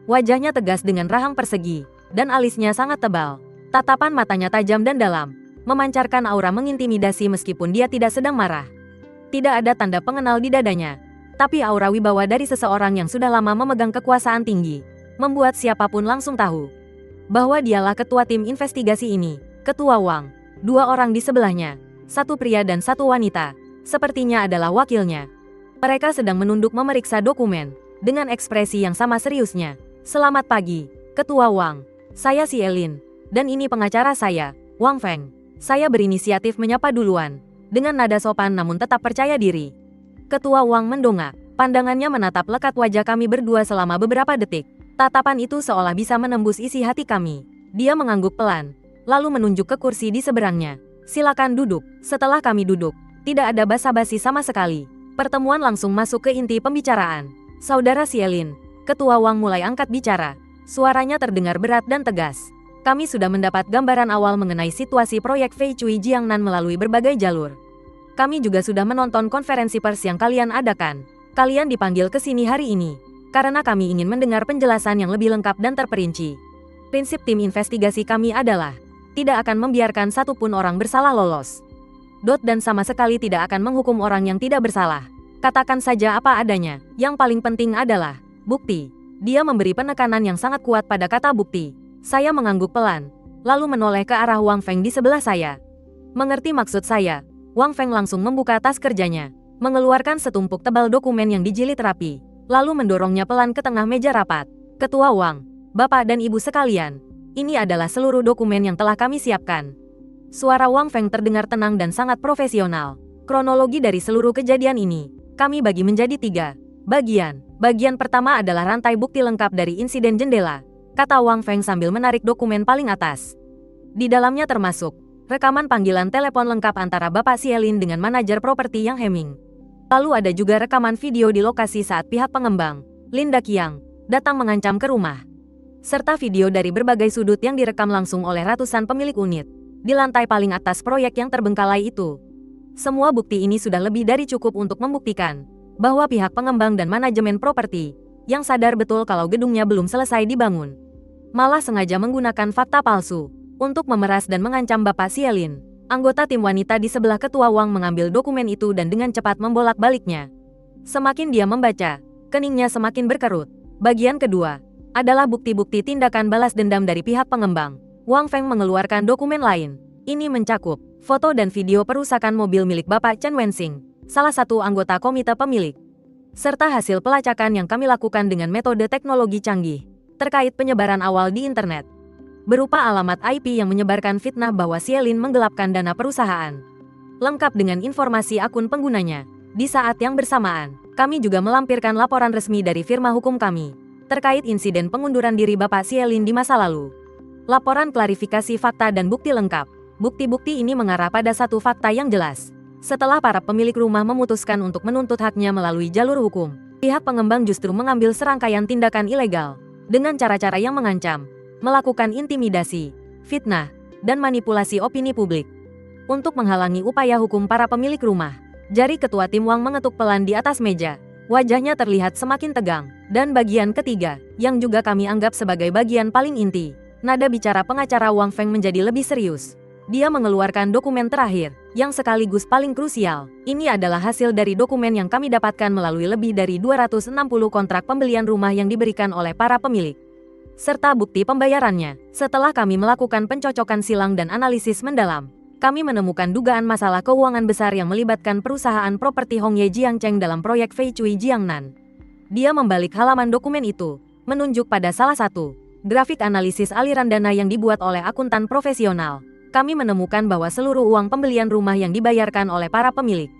Wajahnya tegas dengan rahang persegi, dan alisnya sangat tebal. Tatapan matanya tajam dan dalam, memancarkan aura mengintimidasi meskipun dia tidak sedang marah. Tidak ada tanda pengenal di dadanya, tapi aura wibawa dari seseorang yang sudah lama memegang kekuasaan tinggi, membuat siapapun langsung tahu bahwa dialah ketua tim investigasi ini, Ketua Wang. Dua orang di sebelahnya, satu pria dan satu wanita, sepertinya adalah wakilnya. Mereka sedang menunduk memeriksa dokumen, dengan ekspresi yang sama seriusnya. Selamat pagi, Ketua Wang. Saya si Elin, dan ini pengacara saya, Wang Feng. Saya berinisiatif menyapa duluan, dengan nada sopan namun tetap percaya diri. Ketua Wang mendongak, pandangannya menatap lekat wajah kami berdua selama beberapa detik. Tatapan itu seolah bisa menembus isi hati kami. Dia mengangguk pelan, lalu menunjuk ke kursi di seberangnya. Silakan duduk. Setelah kami duduk, tidak ada basa-basi sama sekali. Pertemuan langsung masuk ke inti pembicaraan. Saudara Sielin, Ketua Wang mulai angkat bicara. Suaranya terdengar berat dan tegas. Kami sudah mendapat gambaran awal mengenai situasi proyek Fei Chui Jiangnan melalui berbagai jalur. Kami juga sudah menonton konferensi pers yang kalian adakan. Kalian dipanggil ke sini hari ini, karena kami ingin mendengar penjelasan yang lebih lengkap dan terperinci. Prinsip tim investigasi kami adalah tidak akan membiarkan satupun orang bersalah lolos. Dan sama sekali tidak akan menghukum orang yang tidak bersalah. Katakan saja apa adanya, yang paling penting adalah bukti. Dia memberi penekanan yang sangat kuat pada kata bukti. Saya mengangguk pelan, lalu menoleh ke arah Wang Feng di sebelah saya. Mengerti maksud saya? Wang Feng langsung membuka tas kerjanya, mengeluarkan setumpuk tebal dokumen yang dijilid rapi, lalu mendorongnya pelan ke tengah meja rapat. Ketua Wang, Bapak dan Ibu sekalian, ini adalah seluruh dokumen yang telah kami siapkan. Suara Wang Feng terdengar tenang dan sangat profesional. Kronologi dari seluruh kejadian ini, kami bagi menjadi 3 bagian. Bagian pertama adalah rantai bukti lengkap dari insiden jendela, kata Wang Feng sambil menarik dokumen paling atas. Di dalamnya termasuk rekaman panggilan telepon lengkap antara Bapak Sielin dengan manajer properti Yang Heming. Lalu ada juga rekaman video di lokasi saat pihak pengembang, Linda Qiang, datang mengancam ke rumah. Serta video dari berbagai sudut yang direkam langsung oleh ratusan pemilik unit di lantai paling atas proyek yang terbengkalai itu. Semua bukti ini sudah lebih dari cukup untuk membuktikan bahwa pihak pengembang dan manajemen properti yang sadar betul kalau gedungnya belum selesai dibangun, malah sengaja menggunakan fakta palsu untuk memeras dan mengancam Bapak Sielin. Anggota tim wanita di sebelah Ketua Wang mengambil dokumen itu dan dengan cepat membolak-baliknya. Semakin dia membaca, keningnya semakin berkerut. Bagian kedua adalah bukti-bukti tindakan balas dendam dari pihak pengembang. Wang Feng mengeluarkan dokumen lain. Ini mencakup foto dan video perusakan mobil milik Bapak Chen Wenxing, salah satu anggota komite pemilik, serta hasil pelacakan yang kami lakukan dengan metode teknologi canggih terkait penyebaran awal di internet, berupa alamat IP yang menyebarkan fitnah bahwa Sielin menggelapkan dana perusahaan, lengkap dengan informasi akun penggunanya. Di saat yang bersamaan, kami juga melampirkan laporan resmi dari firma hukum kami terkait insiden pengunduran diri Bapak Sielin di masa lalu. Laporan klarifikasi fakta dan bukti lengkap. Bukti-bukti ini mengarah pada satu fakta yang jelas. Setelah para pemilik rumah memutuskan untuk menuntut haknya melalui jalur hukum, pihak pengembang justru mengambil serangkaian tindakan ilegal dengan cara-cara yang mengancam, melakukan intimidasi, fitnah, dan manipulasi opini publik untuk menghalangi upaya hukum para pemilik rumah. Jari ketua tim Wang mengetuk pelan di atas meja. Wajahnya terlihat semakin tegang. Dan bagian ketiga, yang juga kami anggap sebagai bagian paling inti, nada bicara pengacara Wang Feng menjadi lebih serius. Dia mengeluarkan dokumen terakhir, yang sekaligus paling krusial. Ini adalah hasil dari dokumen yang kami dapatkan melalui lebih dari 260 kontrak pembelian rumah yang diberikan oleh para pemilik, serta bukti pembayarannya. Setelah kami melakukan pencocokan silang dan analisis mendalam, kami menemukan dugaan masalah keuangan besar yang melibatkan perusahaan properti Hongye Jiangcheng dalam proyek Fei Chui Jiangnan. Dia membalik halaman dokumen itu, menunjuk pada salah satu grafik analisis aliran dana yang dibuat oleh akuntan profesional. Kami menemukan bahwa seluruh uang pembelian rumah yang dibayarkan oleh para pemilik,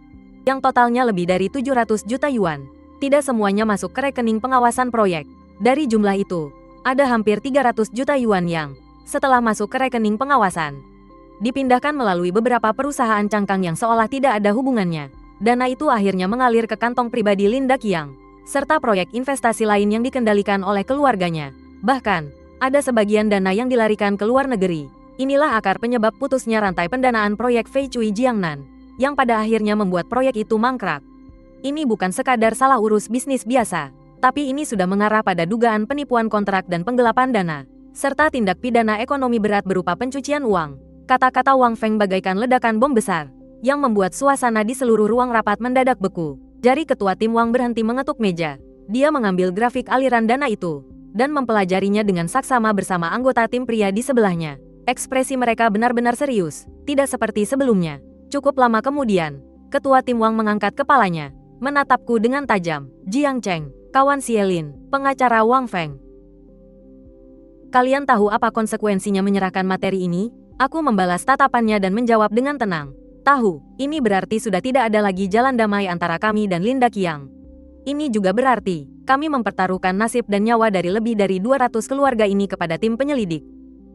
yang totalnya lebih dari 700 juta yuan, tidak semuanya masuk ke rekening pengawasan proyek. Dari jumlah itu, ada hampir 300 juta yuan yang, setelah masuk ke rekening pengawasan, dipindahkan melalui beberapa perusahaan cangkang yang seolah tidak ada hubungannya. Dana itu akhirnya mengalir ke kantong pribadi Linda Qiang, serta proyek investasi lain yang dikendalikan oleh keluarganya. Bahkan, ada sebagian dana yang dilarikan ke luar negeri. Inilah akar penyebab putusnya rantai pendanaan proyek Fei Chui Jiangnan, yang pada akhirnya membuat proyek itu mangkrak. Ini bukan sekadar salah urus bisnis biasa, tapi ini sudah mengarah pada dugaan penipuan kontrak dan penggelapan dana, serta tindak pidana ekonomi berat berupa pencucian uang. Kata-kata Wang Feng bagaikan ledakan bom besar, yang membuat suasana di seluruh ruang rapat mendadak beku. Jari ketua tim Wang berhenti mengetuk meja. Dia mengambil grafik aliran dana itu, dan mempelajarinya dengan saksama bersama anggota tim pria di sebelahnya. Ekspresi mereka benar-benar serius, tidak seperti sebelumnya. Cukup lama kemudian, ketua tim Wang mengangkat kepalanya, menatapku dengan tajam. Jiang Cheng, kawan Xielin, pengacara Wang Feng. Kalian tahu apa konsekuensinya menyerahkan materi ini? Aku membalas tatapannya dan menjawab dengan tenang. Tahu, ini berarti sudah tidak ada lagi jalan damai antara kami dan Linda Qiang. Ini juga berarti, kami mempertaruhkan nasib dan nyawa dari lebih dari 200 keluarga ini kepada tim penyelidik.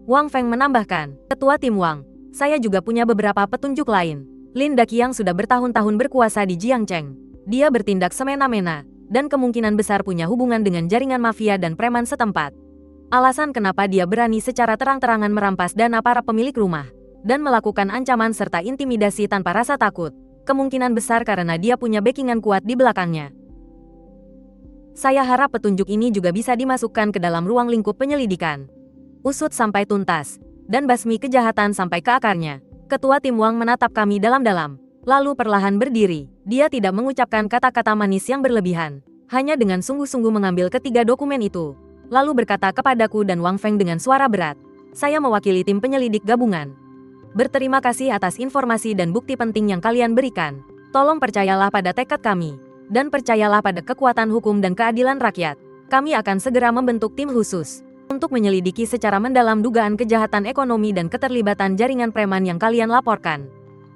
Wang Feng menambahkan, ketua tim Wang, saya juga punya beberapa petunjuk lain. Linda Qiang sudah bertahun-tahun berkuasa di Jiangcheng. Dia bertindak semena-mena, dan kemungkinan besar punya hubungan dengan jaringan mafia dan preman setempat. Alasan kenapa dia berani secara terang-terangan merampas dana para pemilik rumah, dan melakukan ancaman serta intimidasi tanpa rasa takut, kemungkinan besar karena dia punya backingan kuat di belakangnya. Saya harap petunjuk ini juga bisa dimasukkan ke dalam ruang lingkup penyelidikan. Usut sampai tuntas, dan basmi kejahatan sampai ke akarnya. Ketua tim Wang menatap kami dalam-dalam, lalu perlahan berdiri. Dia tidak mengucapkan kata-kata manis yang berlebihan, hanya dengan sungguh-sungguh mengambil ketiga dokumen itu, lalu berkata kepadaku dan Wang Feng dengan suara berat, "Saya mewakili tim penyelidik gabungan. Berterima kasih atas informasi dan bukti penting yang kalian berikan. Tolong percayalah pada tekad kami, dan percayalah pada kekuatan hukum dan keadilan rakyat. Kami akan segera membentuk tim khusus untuk menyelidiki secara mendalam dugaan kejahatan ekonomi dan keterlibatan jaringan preman yang kalian laporkan.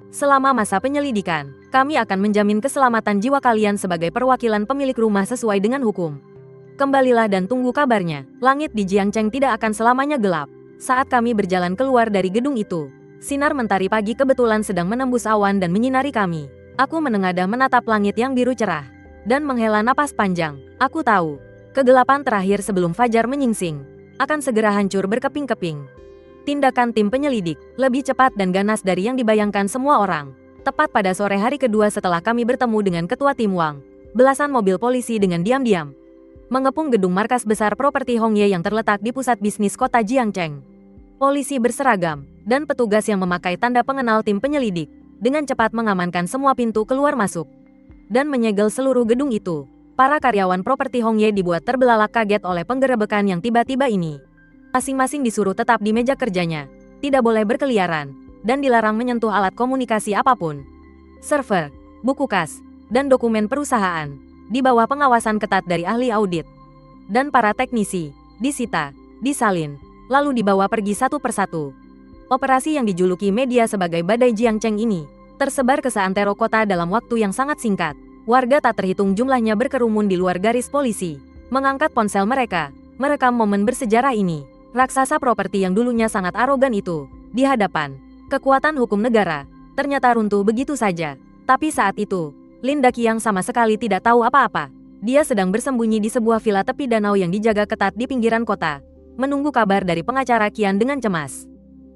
Selama masa penyelidikan, kami akan menjamin keselamatan jiwa kalian sebagai perwakilan pemilik rumah sesuai dengan hukum. Kembalilah dan tunggu kabarnya." Langit di Jiangcheng tidak akan selamanya gelap. Saat kami berjalan keluar dari gedung itu, sinar mentari pagi kebetulan sedang menembus awan dan menyinari kami. Aku menengadah menatap langit yang biru cerah, dan menghela napas panjang. Aku tahu, kegelapan terakhir sebelum fajar menyingsing akan segera hancur berkeping-keping. Tindakan tim penyelidik lebih cepat dan ganas dari yang dibayangkan semua orang. Tepat pada sore hari kedua setelah kami bertemu dengan ketua tim Wang, belasan mobil polisi dengan diam-diam mengepung gedung markas besar properti Hongye yang terletak di pusat bisnis kota Jiangcheng. Polisi berseragam dan petugas yang memakai tanda pengenal tim penyelidik dengan cepat mengamankan semua pintu keluar masuk dan menyegel seluruh gedung itu. Para karyawan properti Hongye dibuat terbelalak kaget oleh penggerebekan yang tiba-tiba ini. Masing-masing disuruh tetap di meja kerjanya, tidak boleh berkeliaran, dan dilarang menyentuh alat komunikasi apapun. Server, buku kas, dan dokumen perusahaan di bawah pengawasan ketat dari ahli audit. Dan para teknisi disita, disalin, lalu dibawa pergi satu persatu. Operasi yang dijuluki media sebagai Badai Jiangcheng ini tersebar ke seantero kota dalam waktu yang sangat singkat. Warga tak terhitung jumlahnya berkerumun di luar garis polisi, mengangkat ponsel mereka, merekam momen bersejarah ini. Raksasa properti yang dulunya sangat arogan itu, di hadapan kekuatan hukum negara, ternyata runtuh begitu saja. Tapi saat itu, Linda Qiang sama sekali tidak tahu apa-apa. Dia sedang bersembunyi di sebuah villa tepi danau yang dijaga ketat di pinggiran kota, menunggu kabar dari pengacara Qian dengan cemas.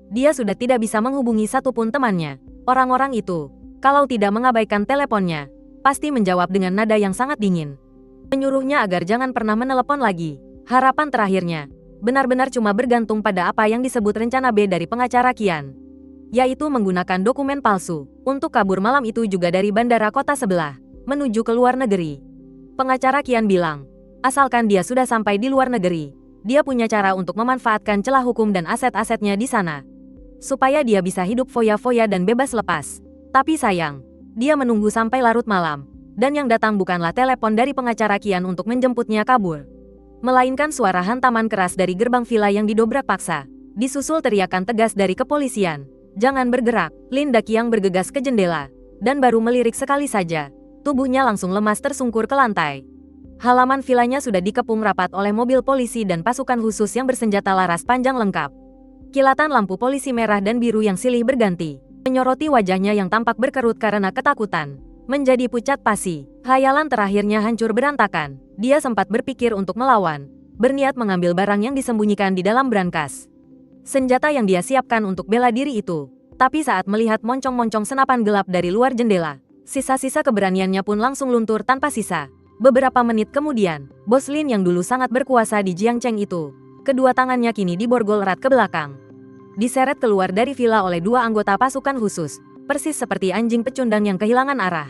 Dia sudah tidak bisa menghubungi satupun temannya. Orang-orang itu, kalau tidak mengabaikan teleponnya, pasti menjawab dengan nada yang sangat dingin. Menyuruhnya agar jangan pernah menelepon lagi. Harapan terakhirnya benar-benar cuma bergantung pada apa yang disebut rencana B dari pengacara Qian, yaitu menggunakan dokumen palsu untuk kabur malam itu juga dari bandara kota sebelah, menuju ke luar negeri. Pengacara Qian bilang, asalkan dia sudah sampai di luar negeri, dia punya cara untuk memanfaatkan celah hukum dan aset-asetnya di sana, supaya dia bisa hidup foya-foya dan bebas lepas. Tapi sayang, dia menunggu sampai larut malam, dan yang datang bukanlah telepon dari pengacara Qian untuk menjemputnya kabur, melainkan suara hantaman keras dari gerbang villa yang didobrak paksa, disusul teriakan tegas dari kepolisian. "Jangan bergerak!" Linda Qiang bergegas ke jendela, dan baru melirik sekali saja, tubuhnya langsung lemas tersungkur ke lantai. Halaman villanya sudah dikepung rapat oleh mobil polisi dan pasukan khusus yang bersenjata laras panjang lengkap. Kilatan lampu polisi merah dan biru yang silih berganti menyoroti wajahnya yang tampak berkerut karena ketakutan, menjadi pucat pasi. Hayalan terakhirnya hancur berantakan. Dia sempat berpikir untuk melawan, berniat mengambil barang yang disembunyikan di dalam brankas, senjata yang dia siapkan untuk bela diri itu. Tapi saat melihat moncong-moncong senapan gelap dari luar jendela, Sisa-sisa keberaniannya pun langsung luntur tanpa sisa. Beberapa menit kemudian, Bos Lin yang dulu sangat berkuasa di Jiangcheng itu, kedua tangannya kini diborgol erat ke belakang. Diseret keluar dari villa oleh dua anggota pasukan khusus, persis seperti anjing pecundang yang kehilangan arah.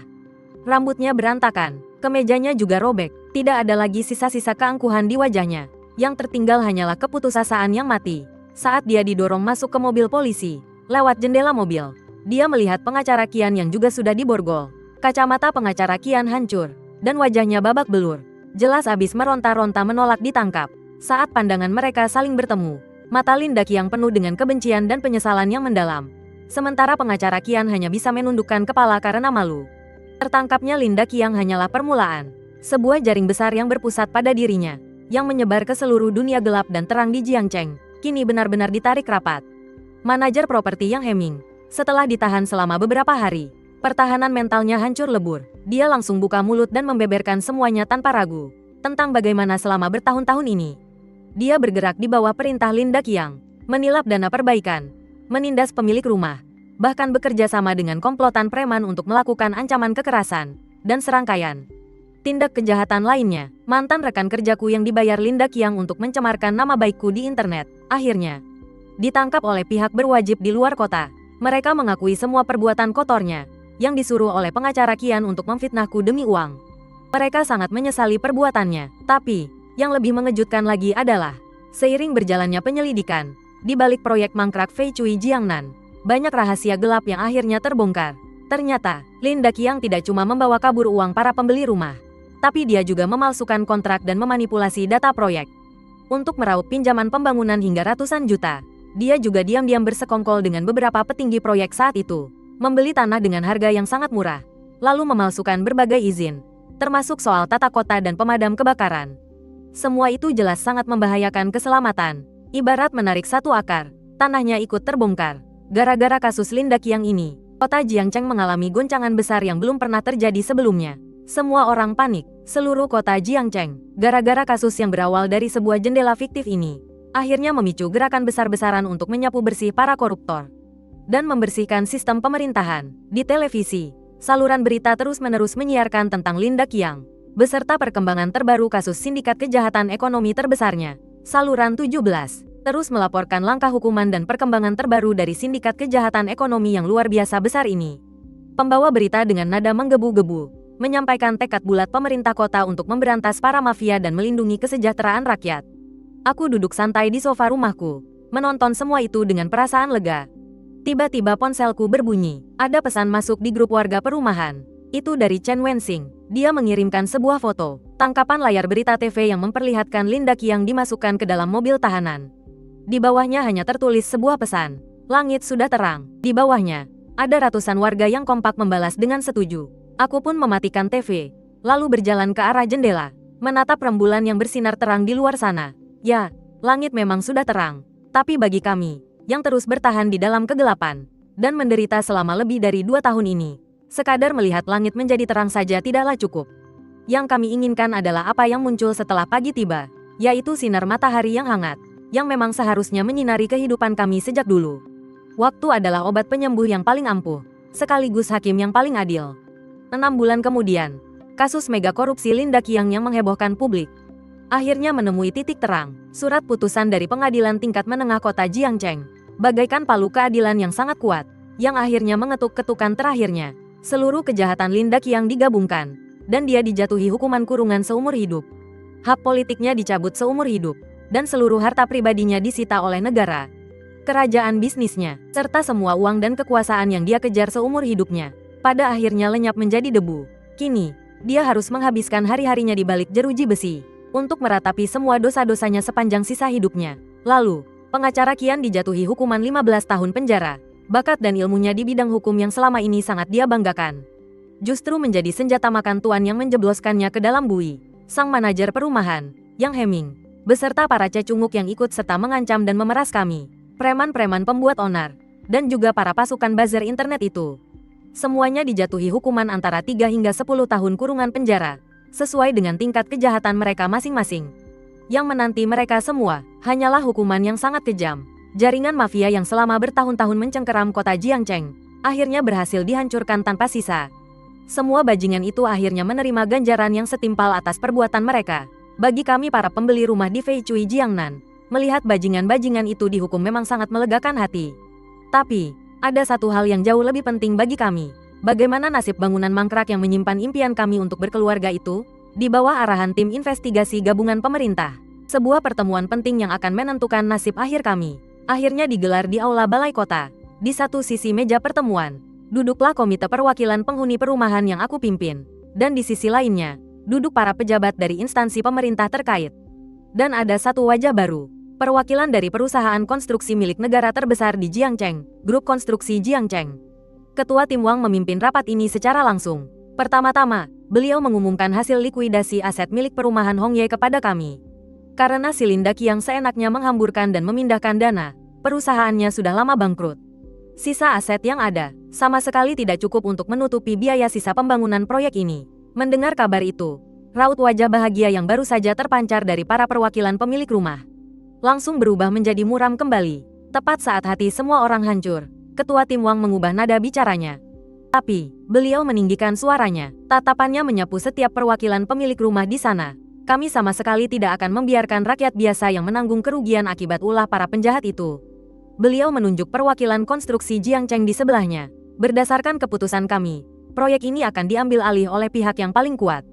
Rambutnya berantakan, kemejanya juga robek, tidak ada lagi sisa-sisa keangkuhan di wajahnya. Yang tertinggal hanyalah keputusasaan yang mati. Saat dia didorong masuk ke mobil polisi, lewat jendela mobil, dia melihat pengacara Qian yang juga sudah diborgol. Kacamata pengacara Qian hancur, dan wajahnya babak belur. Jelas habis meronta-ronta menolak ditangkap. Saat pandangan mereka saling bertemu, mata Linda Qian penuh dengan kebencian dan penyesalan yang mendalam. Sementara pengacara Qian hanya bisa menundukkan kepala karena malu. Tertangkapnya Linda Qian hanyalah permulaan. Sebuah jaring besar yang berpusat pada dirinya, yang menyebar ke seluruh dunia gelap dan terang di Jiangcheng, kini benar-benar ditarik rapat. Manajer properti Yang Heming, setelah ditahan selama beberapa hari, pertahanan mentalnya hancur lebur. Dia langsung buka mulut dan membeberkan semuanya tanpa ragu, tentang bagaimana selama bertahun-tahun ini dia bergerak di bawah perintah Linda Qian, menilap dana perbaikan, menindas pemilik rumah, bahkan bekerja sama dengan komplotan preman untuk melakukan ancaman kekerasan, dan serangkaian tindak kejahatan lainnya. Mantan rekan kerjaku yang dibayar Linda Qian untuk mencemarkan nama baikku di internet, akhirnya ditangkap oleh pihak berwajib di luar kota. Mereka mengakui semua perbuatan kotornya, yang disuruh oleh pengacara Qian untuk memfitnahku demi uang. Mereka sangat menyesali perbuatannya, tapi yang lebih mengejutkan lagi adalah, seiring berjalannya penyelidikan, di balik proyek mangkrak Fei Chui Jiangnan, banyak rahasia gelap yang akhirnya terbongkar. Ternyata, Linda Qian tidak cuma membawa kabur uang para pembeli rumah, tapi dia juga memalsukan kontrak dan memanipulasi data proyek. Untuk meraup pinjaman pembangunan hingga ratusan juta, dia juga diam-diam bersekongkol dengan beberapa petinggi proyek saat itu, membeli tanah dengan harga yang sangat murah, lalu memalsukan berbagai izin, termasuk soal tata kota dan pemadam kebakaran. Semua itu jelas sangat membahayakan keselamatan, ibarat menarik satu akar, tanahnya ikut terbongkar. Gara-gara kasus Linda Qian ini, kota Jiangcheng mengalami goncangan besar yang belum pernah terjadi sebelumnya. Semua orang panik, seluruh kota Jiangcheng, gara-gara kasus yang berawal dari sebuah jendela fiktif ini, akhirnya memicu gerakan besar-besaran untuk menyapu bersih para koruptor dan membersihkan sistem pemerintahan. Di televisi, saluran berita terus-menerus menyiarkan tentang Linda Qian, beserta perkembangan terbaru kasus sindikat kejahatan ekonomi terbesarnya. Saluran 17 terus melaporkan langkah hukuman dan perkembangan terbaru dari sindikat kejahatan ekonomi yang luar biasa besar ini. Pembawa berita dengan nada menggebu-gebu menyampaikan tekad bulat pemerintah kota untuk memberantas para mafia dan melindungi kesejahteraan rakyat. Aku duduk santai di sofa rumahku, menonton semua itu dengan perasaan lega. Tiba-tiba ponselku berbunyi. Ada pesan masuk di grup warga perumahan. Itu dari Chen Wenxing. Dia mengirimkan sebuah foto, tangkapan layar berita TV yang memperlihatkan Linda Qian dimasukkan ke dalam mobil tahanan. Di bawahnya hanya tertulis sebuah pesan. Langit sudah terang. Di bawahnya, ada ratusan warga yang kompak membalas dengan setuju. Aku pun mematikan TV, lalu berjalan ke arah jendela, menatap rembulan yang bersinar terang di luar sana. Ya, langit memang sudah terang. Tapi bagi kami, yang terus bertahan di dalam kegelapan, dan menderita selama lebih dari 2 tahun ini, sekadar melihat langit menjadi terang saja tidaklah cukup. Yang kami inginkan adalah apa yang muncul setelah pagi tiba, yaitu sinar matahari yang hangat, yang memang seharusnya menyinari kehidupan kami sejak dulu. Waktu adalah obat penyembuh yang paling ampuh, sekaligus hakim yang paling adil. 6 bulan kemudian, kasus mega korupsi Linda Qian yang menghebohkan publik akhirnya menemui titik terang. Surat putusan dari pengadilan tingkat menengah kota Jiangcheng, bagaikan palu keadilan yang sangat kuat, yang akhirnya mengetuk ketukan terakhirnya. Seluruh kejahatan Linda Qian digabungkan, dan dia dijatuhi hukuman kurungan seumur hidup. Hak politiknya dicabut seumur hidup, dan seluruh harta pribadinya disita oleh negara, kerajaan bisnisnya, serta semua uang dan kekuasaan yang dia kejar seumur hidupnya, pada akhirnya lenyap menjadi debu. Kini, dia harus menghabiskan hari-harinya di balik jeruji besi, untuk meratapi semua dosa-dosanya sepanjang sisa hidupnya. Lalu, pengacara Qian dijatuhi hukuman 15 tahun penjara. Bakat dan ilmunya di bidang hukum yang selama ini sangat dia banggakan, justru menjadi senjata makan tuan yang menjebloskannya ke dalam bui. Sang manajer perumahan, Yang Heming, beserta para cecunguk yang ikut serta mengancam dan memeras kami, preman-preman pembuat onar, dan juga para pasukan buzzer internet itu. Semuanya dijatuhi hukuman antara 3 hingga 10 tahun kurungan penjara, sesuai dengan tingkat kejahatan mereka masing-masing. Yang menanti mereka semua, hanyalah hukuman yang sangat kejam. Jaringan mafia yang selama bertahun-tahun mencengkeram kota Jiangcheng, akhirnya berhasil dihancurkan tanpa sisa. Semua bajingan itu akhirnya menerima ganjaran yang setimpal atas perbuatan mereka. Bagi kami para pembeli rumah di Feichui Jiangnan, melihat bajingan-bajingan itu dihukum memang sangat melegakan hati. Tapi, ada satu hal yang jauh lebih penting bagi kami. Bagaimana nasib bangunan mangkrak yang menyimpan impian kami untuk berkeluarga itu? Di bawah arahan tim investigasi gabungan pemerintah, sebuah pertemuan penting yang akan menentukan nasib akhir kami akhirnya digelar di Aula Balai Kota. Di satu sisi meja pertemuan, duduklah komite perwakilan penghuni perumahan yang aku pimpin. Dan di sisi lainnya, duduk para pejabat dari instansi pemerintah terkait. Dan ada satu wajah baru, perwakilan dari perusahaan konstruksi milik negara terbesar di Jiangcheng, Grup Konstruksi Jiangcheng. Ketua Tim Wang memimpin rapat ini secara langsung. Pertama-tama, beliau mengumumkan hasil likuidasi aset milik perumahan Hongye kepada kami. Karena si Linda Qiang seenaknya menghamburkan dan memindahkan dana, perusahaannya sudah lama bangkrut. Sisa aset yang ada sama sekali tidak cukup untuk menutupi biaya sisa pembangunan proyek ini. Mendengar kabar itu, raut wajah bahagia yang baru saja terpancar dari para perwakilan pemilik rumah langsung berubah menjadi muram kembali. Tepat saat hati semua orang hancur, Ketua Tim Wang mengubah nada bicaranya. Tapi, beliau meninggikan suaranya. Tatapannya menyapu setiap perwakilan pemilik rumah di sana. Kami sama sekali tidak akan membiarkan rakyat biasa yang menanggung kerugian akibat ulah para penjahat itu. Beliau menunjuk perwakilan konstruksi Jiangcheng di sebelahnya. Berdasarkan keputusan kami, proyek ini akan diambil alih oleh pihak yang paling kuat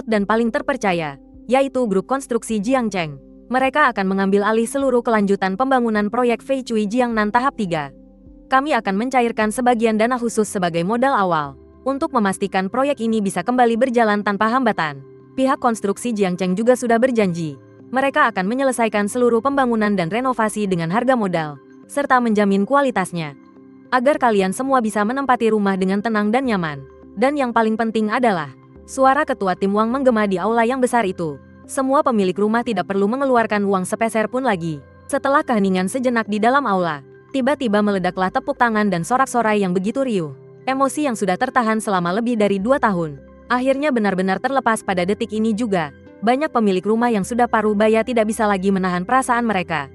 dan paling terpercaya, yaitu Grup Konstruksi Jiangcheng. Mereka akan mengambil alih seluruh kelanjutan pembangunan proyek Feichui Jiangnan tahap 3. Kami akan mencairkan sebagian dana khusus sebagai modal awal, untuk memastikan proyek ini bisa kembali berjalan tanpa hambatan. Pihak konstruksi Jiangcheng juga sudah berjanji, mereka akan menyelesaikan seluruh pembangunan dan renovasi dengan harga modal, serta menjamin kualitasnya. Agar kalian semua bisa menempati rumah dengan tenang dan nyaman. Dan yang paling penting adalah, suara Ketua Tim Wang menggema di aula yang besar itu. Semua pemilik rumah tidak perlu mengeluarkan uang sepeser pun lagi. Setelah keheningan sejenak di dalam aula, tiba-tiba meledaklah tepuk tangan dan sorak-sorai yang begitu riuh. Emosi yang sudah tertahan selama lebih dari 2 tahun, akhirnya benar-benar terlepas pada detik ini juga. Banyak pemilik rumah yang sudah paruh baya tidak bisa lagi menahan perasaan mereka.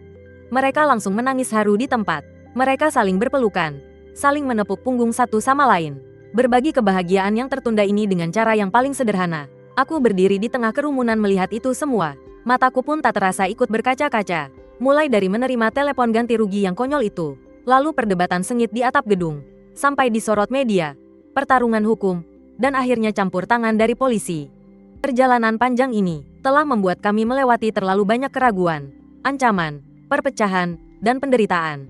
Mereka langsung menangis haru di tempat. Mereka saling berpelukan, saling menepuk punggung satu sama lain. Berbagi kebahagiaan yang tertunda ini dengan cara yang paling sederhana. Aku berdiri di tengah kerumunan melihat itu semua. Mataku pun tak terasa ikut berkaca-kaca. Mulai dari menerima telepon ganti rugi yang konyol itu, lalu perdebatan sengit di atap gedung, sampai disorot media, pertarungan hukum, dan akhirnya campur tangan dari polisi. Perjalanan panjang ini telah membuat kami melewati terlalu banyak keraguan, ancaman, perpecahan, dan penderitaan.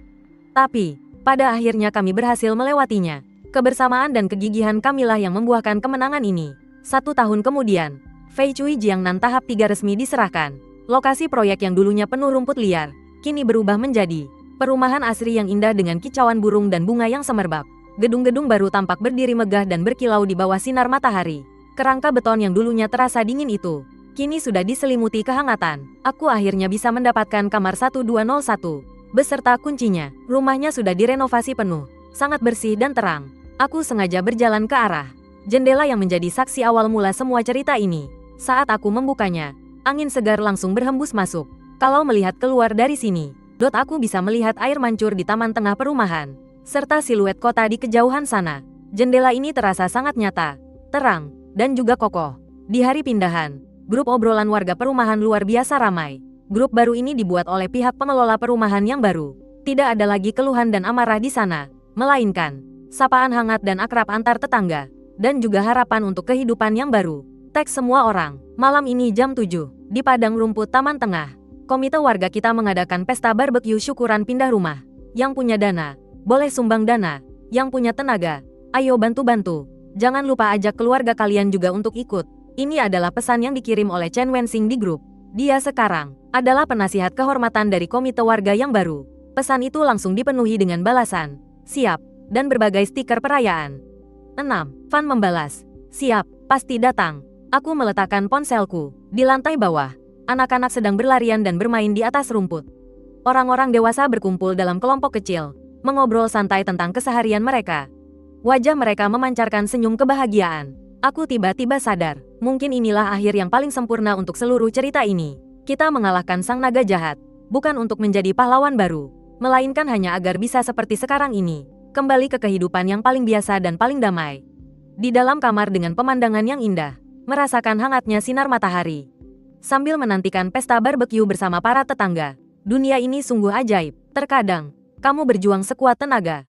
Tapi, pada akhirnya kami berhasil melewatinya. Kebersamaan dan kegigihan kamilah yang membuahkan kemenangan ini. 1 tahun kemudian, Feichui Jiangnan tahap 3 resmi diserahkan. Lokasi proyek yang dulunya penuh rumput liar, kini berubah menjadi perumahan asri yang indah dengan kicauan burung dan bunga yang semerbak. Gedung-gedung baru tampak berdiri megah dan berkilau di bawah sinar matahari. Kerangka beton yang dulunya terasa dingin itu, kini sudah diselimuti kehangatan. Aku akhirnya bisa mendapatkan kamar 1201, beserta kuncinya. Rumahnya sudah direnovasi penuh, sangat bersih dan terang. Aku sengaja berjalan ke arah jendela yang menjadi saksi awal mula semua cerita ini. Saat aku membukanya, angin segar langsung berhembus masuk. Kalau melihat keluar dari sini, aku bisa melihat air mancur di taman tengah perumahan, serta siluet kota di kejauhan sana. Jendela ini terasa sangat nyata, terang, dan juga kokoh. Di hari pindahan, grup obrolan warga perumahan luar biasa ramai. Grup baru ini dibuat oleh pihak pengelola perumahan yang baru. Tidak ada lagi keluhan dan amarah di sana, melainkan sapaan hangat dan akrab antar tetangga, dan juga harapan untuk kehidupan yang baru. Teks semua orang, malam ini jam 7, di padang rumput Taman Tengah. Komite warga kita mengadakan pesta barbeque syukuran pindah rumah. Yang punya dana, boleh sumbang dana. Yang punya tenaga, ayo bantu-bantu. Jangan lupa ajak keluarga kalian juga untuk ikut. Ini adalah pesan yang dikirim oleh Chen Wensing di grup. Dia sekarang adalah penasihat kehormatan dari komite warga yang baru. Pesan itu langsung dipenuhi dengan balasan, siap, dan berbagai stiker perayaan. 6. Fan membalas, siap, pasti datang. Aku meletakkan ponselku di lantai bawah. Anak-anak sedang berlarian dan bermain di atas rumput. Orang-orang dewasa berkumpul dalam kelompok kecil, mengobrol santai tentang keseharian mereka. Wajah mereka memancarkan senyum kebahagiaan. Aku tiba-tiba sadar, mungkin inilah akhir yang paling sempurna untuk seluruh cerita ini. Kita mengalahkan sang naga jahat, bukan untuk menjadi pahlawan baru, melainkan hanya agar bisa seperti sekarang ini, kembali ke kehidupan yang paling biasa dan paling damai. Di dalam kamar dengan pemandangan yang indah, merasakan hangatnya sinar matahari. Sambil menantikan pesta barbeque bersama para tetangga, dunia ini sungguh ajaib. Terkadang, kamu berjuang sekuat tenaga,